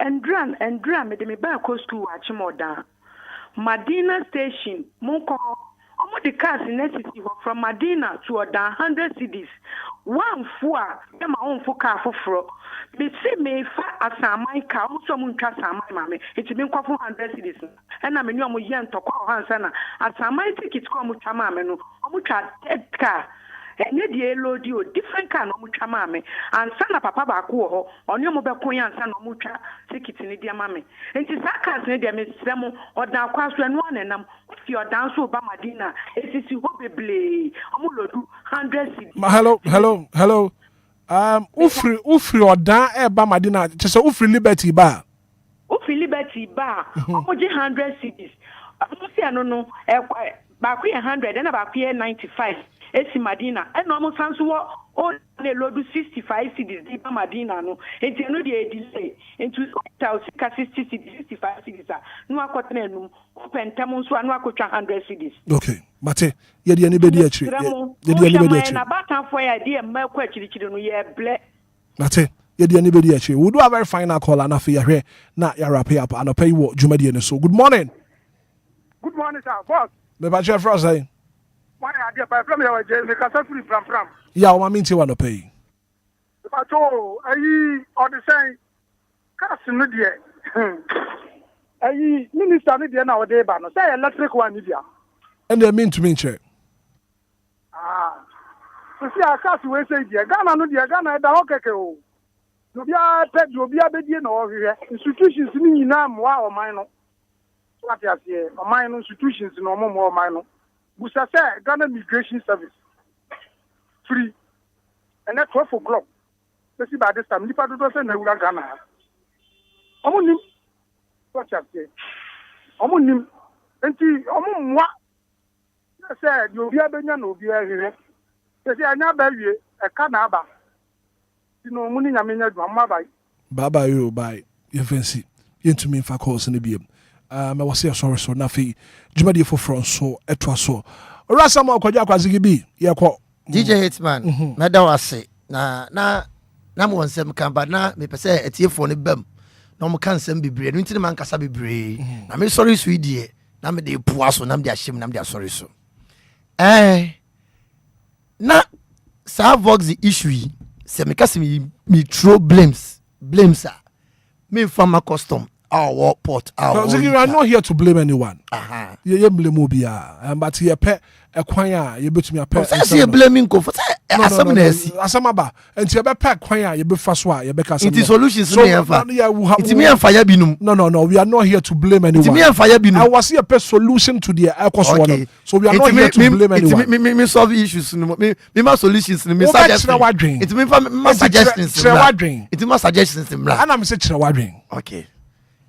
Endran me de me ba ko school wa chimoda. Madina station, Monko. Omo the cars in necessity from Madina to Odan 100 cities. One four, them my own for car for fro. Me see me fa asamai car, also mun twa samai mame. It been kwa 100 cities. And na me nu amu yen to kwa hansa na. Asamai ticket kwa mu twa mame no. Omu twa car. Enye die load you different car no mu twa mame. Ansa na papa ba ko ho. Oni omu be ko yan ansa no mu twa ticket ni dia mame. Enti sa cars ni dia me sremo Odan kwa so enu anenam. If you dance over Madina, it's ho beble. Omu lodu 100 cities. Hello. Ufri Odan eba Madina. Chese ufri Liberty ba. Ufri Liberty ba. Omu ji 100 cities. Omu si no ba ku 100 and ba ku 95. Esi Madina. And omu sanso o ne lodu 65 cities di ba Madina no. Enti no dey delay. Into 60 cities, 65 cities. No akotena enum. Pentam so anu akotwa 100 cities. Okay. Mate, ye de anybody actually. Ye de anybody actually. Na batan for ya de ma kwa chirichiri no ye ble. Mate, ye de anybody actually. We do a very final call and after you na ya wrap up and pay what Jumadi and so. Good morning. Good morning, sir. Boss. Me ba chef for say. Why are there by from your jail? Because I'm free from. Yeah, o ma minti wa no pay. But oh, or the same. Cars no there. Minister ni there now dey ba no. Say electric one ni there. And they mean to me check. So see our cars we say there. Ghana no there. Ghana da okeke o. Obia be die na o hwe. Institutions ni nyina mwa o man no. What you say? O man no institutions no mo o man no. Busa say Ghana Migration Service free. And at 12 o'clock. Let's see by this time. Nipa do say na wura Ghana. Omo nim. What you say? Omo nim. Enti omo mwa. Say the Obia benya na Obia hwe. Say anya ba wie e ka na aba. Tino mu ni nyame nya dwa ma bai. Baba you bye. You fancy. Into me fa calls in the BM. Me was here sorry so na fi Jumadi for front so etwa so. Ora sama akwaja akwazigi bi ye ko. DJ Hitman. Na da wase. Na mo nsem kan ba na me pese etiefo ne bam. Na mo kan nsem bibre. No ntini man kasa bibre. Na me sorry so die. Na me de puwa so na me de ahyem na me de sorry so. Na sa vox the issue se me kase me throw blames me from custom our port our you are not here to blame anyone. You blame Obia but you pay a kwanya you betumi apɛ say you blaming ko for say asam na asi asam aba enti you be pɛ kwanya you be fa so a you be ka it is solutions me enfa it me enfa ya binum no we are not here to blame anyone it me enfa ya binum I was here pay solution to the economic so we are not here to blame anyone me solve issues me ma solutions me suggestions it me ma suggestions it me suggestions and me say kire wadwen okay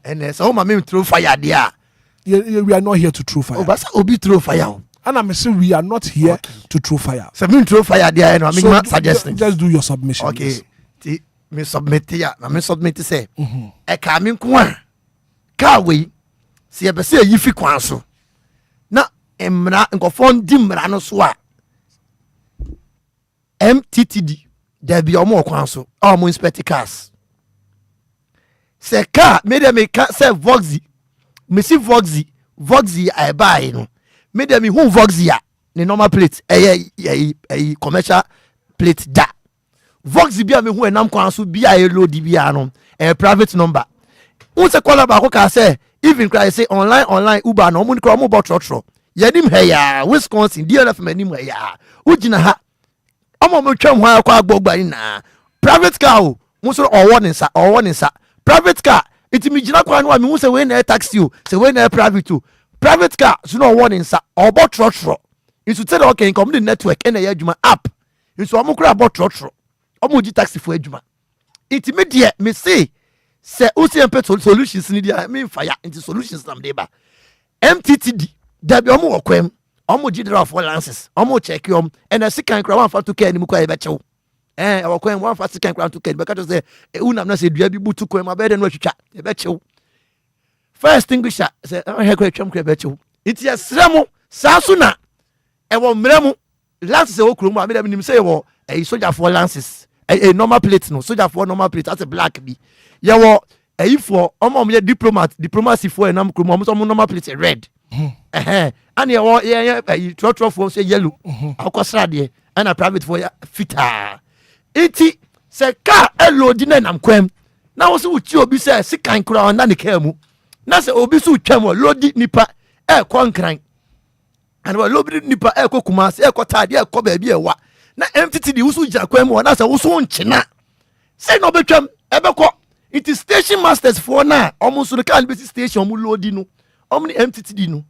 and so my me throw fire there we are not here to throw fire but obi throw fire and I'm saying we are not here to throw fire. So me throw fire there and I mean so suggesting. Just do your submission. Okay. Me submit ya. Me submit say. E ka me nko ka we se e be say yifi kwan so. Na emra nkofo ndi mra no so a MTTD there be omo kwan so. Omo inspect cars. Se car me dem me say Voxy. Me see Voxy I buy no. Me dem who Voxia the normal plate commercial plate da Vox bia me hu enam kwan so bia e load bia no private number. Un se call ba ko ka say even cry say online Uber no mun kro mo bo trotro. Yanim he ya Wisconsin DLFM anim he ya. Ugina ha. Omo mo twam ho akwa agbogba ni na. Private car o mo so owo nsa. Private car it me gina kwa no me hu say we na taxi o, say we na private o. Private car so no owo nsa obo trotro. Inso tell okay come the network na ya adwuma app. Inso omo kra bo trotro. Omo gi taxi for adwuma. It me die me say UCMP solutions ni dia me fire into solutions nam dey ba. MTTD da bi omo wokwem. Omo gi driver for licenses. Omo check yom and a second kra wan fa to care ni mu kwa e be chew. Wokwem wan fa second kra to care be ka to say unam na say dua bi butu kwem abede no atwitwa e be chew. Fire extinguisher say he kwa twam kra be chew. It yes remo sa so na e wo mremu licenses e wo krom abede nim say wo soldier for licenses. A normal plate no soldier for normal plate that's a black bi ye wo for ye diplomacy for enam krom normal plate red and ye wo ye trotro for say yellow akosra de and a private for fita enti se car load na nam kwam na wo se uchi obi se sikan kura na ne car mu na se obi so twam load nipa kwankran and wo load nipa kokuma se kotade ba bi ewa na MTTD usu jakwem wona say usu nchina say no betwam ebekọ it is station masters for na omusu the can be station omu loadi no omu MTTD no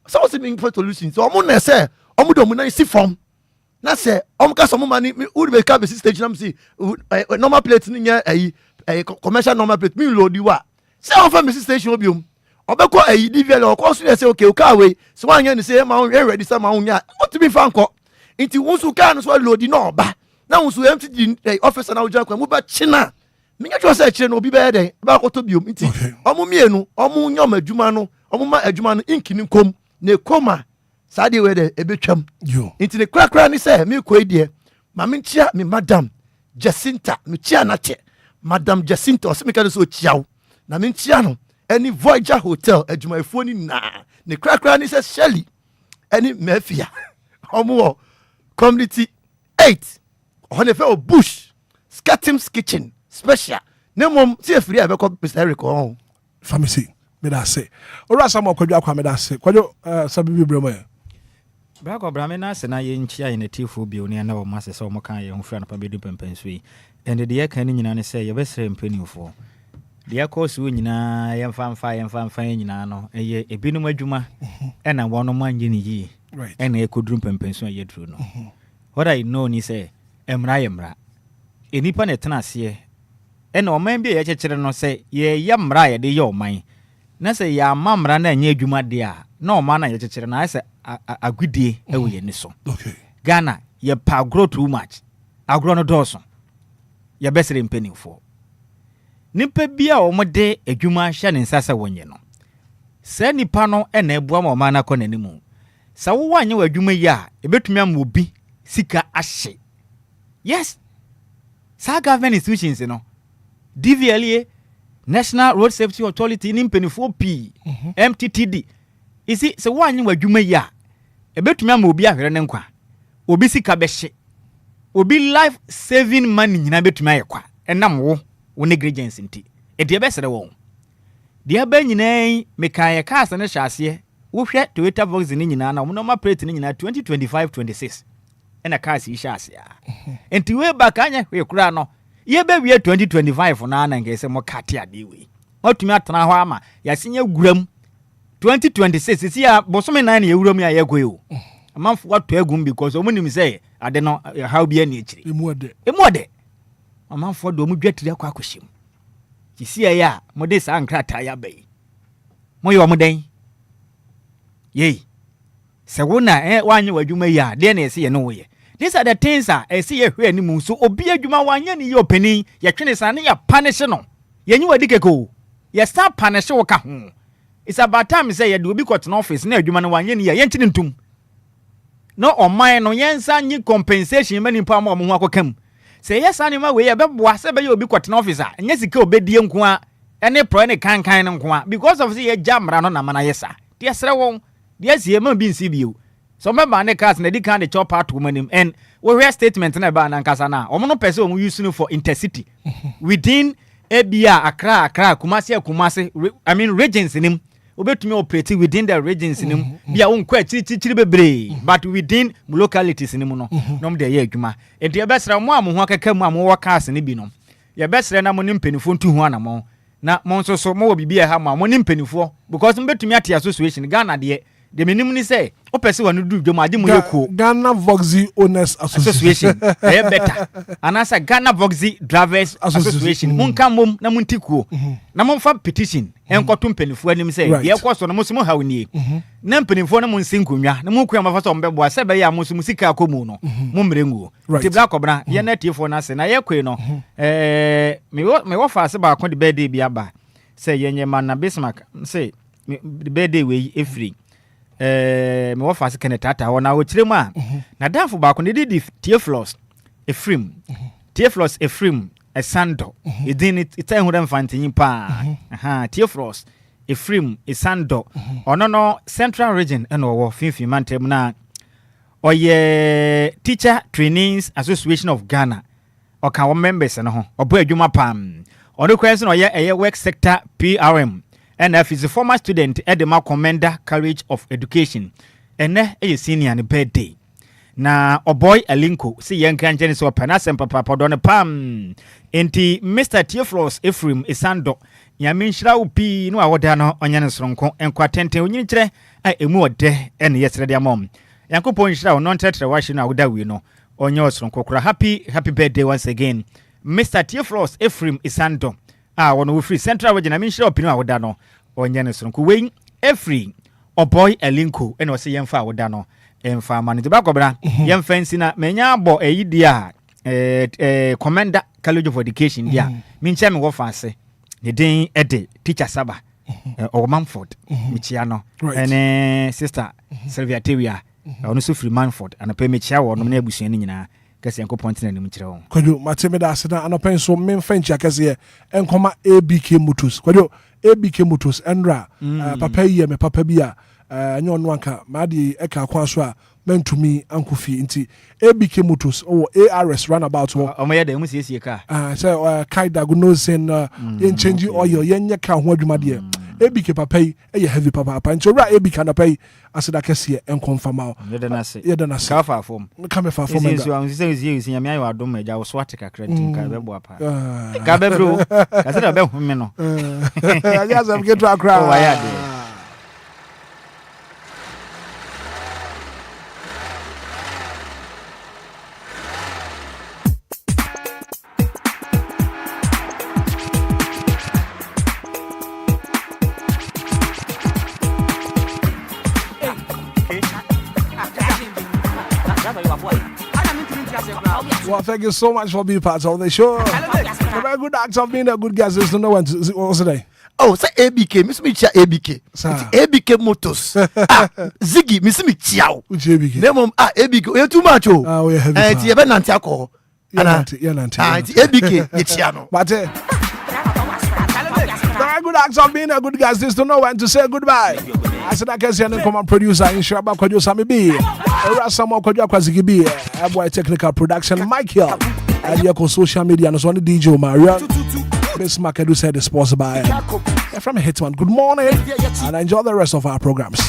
so we mean for solutions so omu na say omu do mu na si form na say omu ka so mu mani we be ka be station am say normal plate ni nya commercial normal plate me loadi wa say on for station obiom obekọ DVL o ko so say okay o ka we so wan nya ni say ma ready say ma nya what to be fan ko inti wonsu kan so loadi no ba na wonsu MTD officer na ujira kwa mu ba china minya twa say chire no obi ba den ba ko to biom inti omu mienu omu nyom adwuma no omu ma adwuma no inkini kom na koma sade we de ebetwam inti ne krakra ni say me ko edie ma me chia me madam Jacinta me chia na che madam Jacinta o se me ka so chiaw na me chia no any Voyager hotel adwuma efo ni na ne krakra ni say Shelly any mafia omu community 8 on the bush Skatim's kitchen special ne mom see free e be ko Mr. Eric on pharmacy me da say ora sam akwadwa kwa me da say kwadwo sabibi bremo ya bra ko bra me na se na ye nchia ye natifo bi oni na o ma se so mo kan ye ho fra na pa be du pempenso yi and the ye kan nyina ne say ye be sere mpanifo the ye course wo nyina ye mfa nyina no ye ebinum adwuma e na wono manje ni yi right and e kodrum pempenso ye dru no what I know ni say emra enipa ne tena ase e na oman bi ye chekere no say ye yamra ye de ye oman na say ya mamra na anya adwuma de a na oman na ye chekere na say agudie e wo ye ni so okay Ghana ye pa grow too much agro no doso ye besere mpanifo nipa bia o mode adwuma hye ne nsasa wonye no sa nipa no e na ebua ma oman na kọ nanimu sa wo wanye wa adwuma yi a ebetumi am obi sika ahye yes sa government institutions no DVLA National Road Safety Authority ni mpanifo P MTTD isi se wanye wa adwuma yi a ebetumi am obi ahwere ne nkwa obi sika behye obi life saving money nyina betumi ayekwa enam wo negligence nti edi ebesere wo de aba nyina mekan ye cars ne hyase wo hwe Toyota Vox ni nyina na normal plate ni nyina 2025-26 ena cars yi hyase a enti we back anya we kura no ye be wie 2025 na na ngese mo kate ade we otumi atena ho ama yasenye guram 2026 si ya bosome na na ye wuram ya ye goyo amanfo wato agum because omunim say ade no how bia na ekire emuode amanfo do mu dwatiri akwa akohyem kisia ya mode sa ankrata ya bai moyo mo den yei se wona wanye wadwuma ya de na ese ye no wo ye these are the things ese ye hwe animu so obi adwuma wanye ni ye opani ye twene sa ne ya punish no ye nyi wadi keko ye sta punish wo ka ho it's about time say ye do obi kwot na office na adwuma no wanye ni ye nkyene ntum no oman no yensa nyi compensation mani pa mo ho akokam say yes anima we ye beboa se be ye obi kwot na office a nya sika obedie nko a ene pro ne kankan nko a because of say ye jamra no na mana yesa de sere won de asie ma bi nsi bio So remember ne cars na di kan the chop out woman him and we hear statement na ba na nkasa na omo no person omo use no for intercity within Obia Accra Kumasi I mean regions in him obetumi operating within the regions in him bia won kwa chiri bebre but within localities in him no nom de ye adwuma enti e besra mo am ho akeka mu am wo cars ne bi no ye besra na mo ne mpanifo ntu ho anamo na mo nso so mo bibia ha mo ne mpanifo because mbetumi ate association Ghana de menim ni say opese wanu du dwom ade mo yeko Ghana Voxy Owners Association better anasa Ghana Voxy Drivers Association munka mom na muntikuo na momfa petition enkoto mpanifo anim say ye kwaso no musumu hawnie na mpanifo no munsinkonwa na munkuya mafaso mbebo ase be ya musumu sika akomu no mumrenguo tibla kobra ye na tiefo na se na ye kwe no me wo fa ase ba ko de birthday bi aba say ye nyema na Bismarck say the birthday we free me wo fa se kenetata wona wo kiremu a na danfo ba ko ne di Theophilus Ephraim Theophilus Ephraim Esando edin it hu dem fantin pa Theophilus Ephraim Esando ono no Central Region eno wo finfin mantem na oye Teacher Trainings Association of Ghana oka wo members no ho obo adwuma pam ono kwese no oye work sector PRM and if he's a former student at the Commander College of Education and a senior on birthday na boy Alinko see young canjani so panasem papa podone pam enti Mr. Theophilus Ephraim Esando yamin shira upi no awoda no onyane soronko enkwatenten onyini kire emu ode ene yesterday amom yankopon shira no ntetre washi no awoda wi no onye soronko kura happy birthday once again Mr. Theophilus Ephraim Esando wono free Central Region I mean share opinion awoda no onye ne sonko we every boy Alinko ene o se yemfa awoda no emfa manage ba kobra yemfa nsi na menya abo eyidia Commander College of Education dia mincha me wo fa ase ne den ede teacher Saba o Manford michia no ene sister Sylvia Tewia ono so free Manford ana pe michia wo no na abusuan ni nyina kase enko point na nim kire won kwado mateme da ase na anopen so memfa nchi akase enkoma ABK Motors kwado ABK Motors enra papa yi me papa bia anya ono anka ma de eka kwa so a mentumi ankofi nti ABK Motors or ARS runabout wo o me de mu siesie ka say kai diagnose yen change oil yen nya ka ho adwuma de ABK papa yi heavy papa nti ora ABK na pay asida kese enkonfama ye de na se ka fa fom ka me fa fom da so nyame ayo adom eja wo swat kakra ntin ka be bo apa ka be bro ka se da be hu me no ya sam get to akra o ya de Well, thank you so much for being part of the show. A very good act of being a good guest. There's no one to what was today. Oh, say ABK, Miss Micha ABK. ABK Motors. Ziggy, Miss Michao. Which ABK? Name ABK. You're too much. Oh, we have it. You're not alcohol. ABK, Ichiano. But very good act of being a good guest. There's no one to say goodbye. I said I can see an income producer in Shabba Kojo Sami B. Rasamo Kojo Kwazigi B. Boy technical production Michael. And your social media and on the DJ Mario. This market who said is sponsored by from Hitman. Good morning and enjoy the rest of our programs.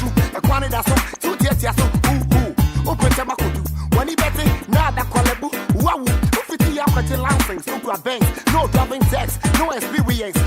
No driving text, no experience.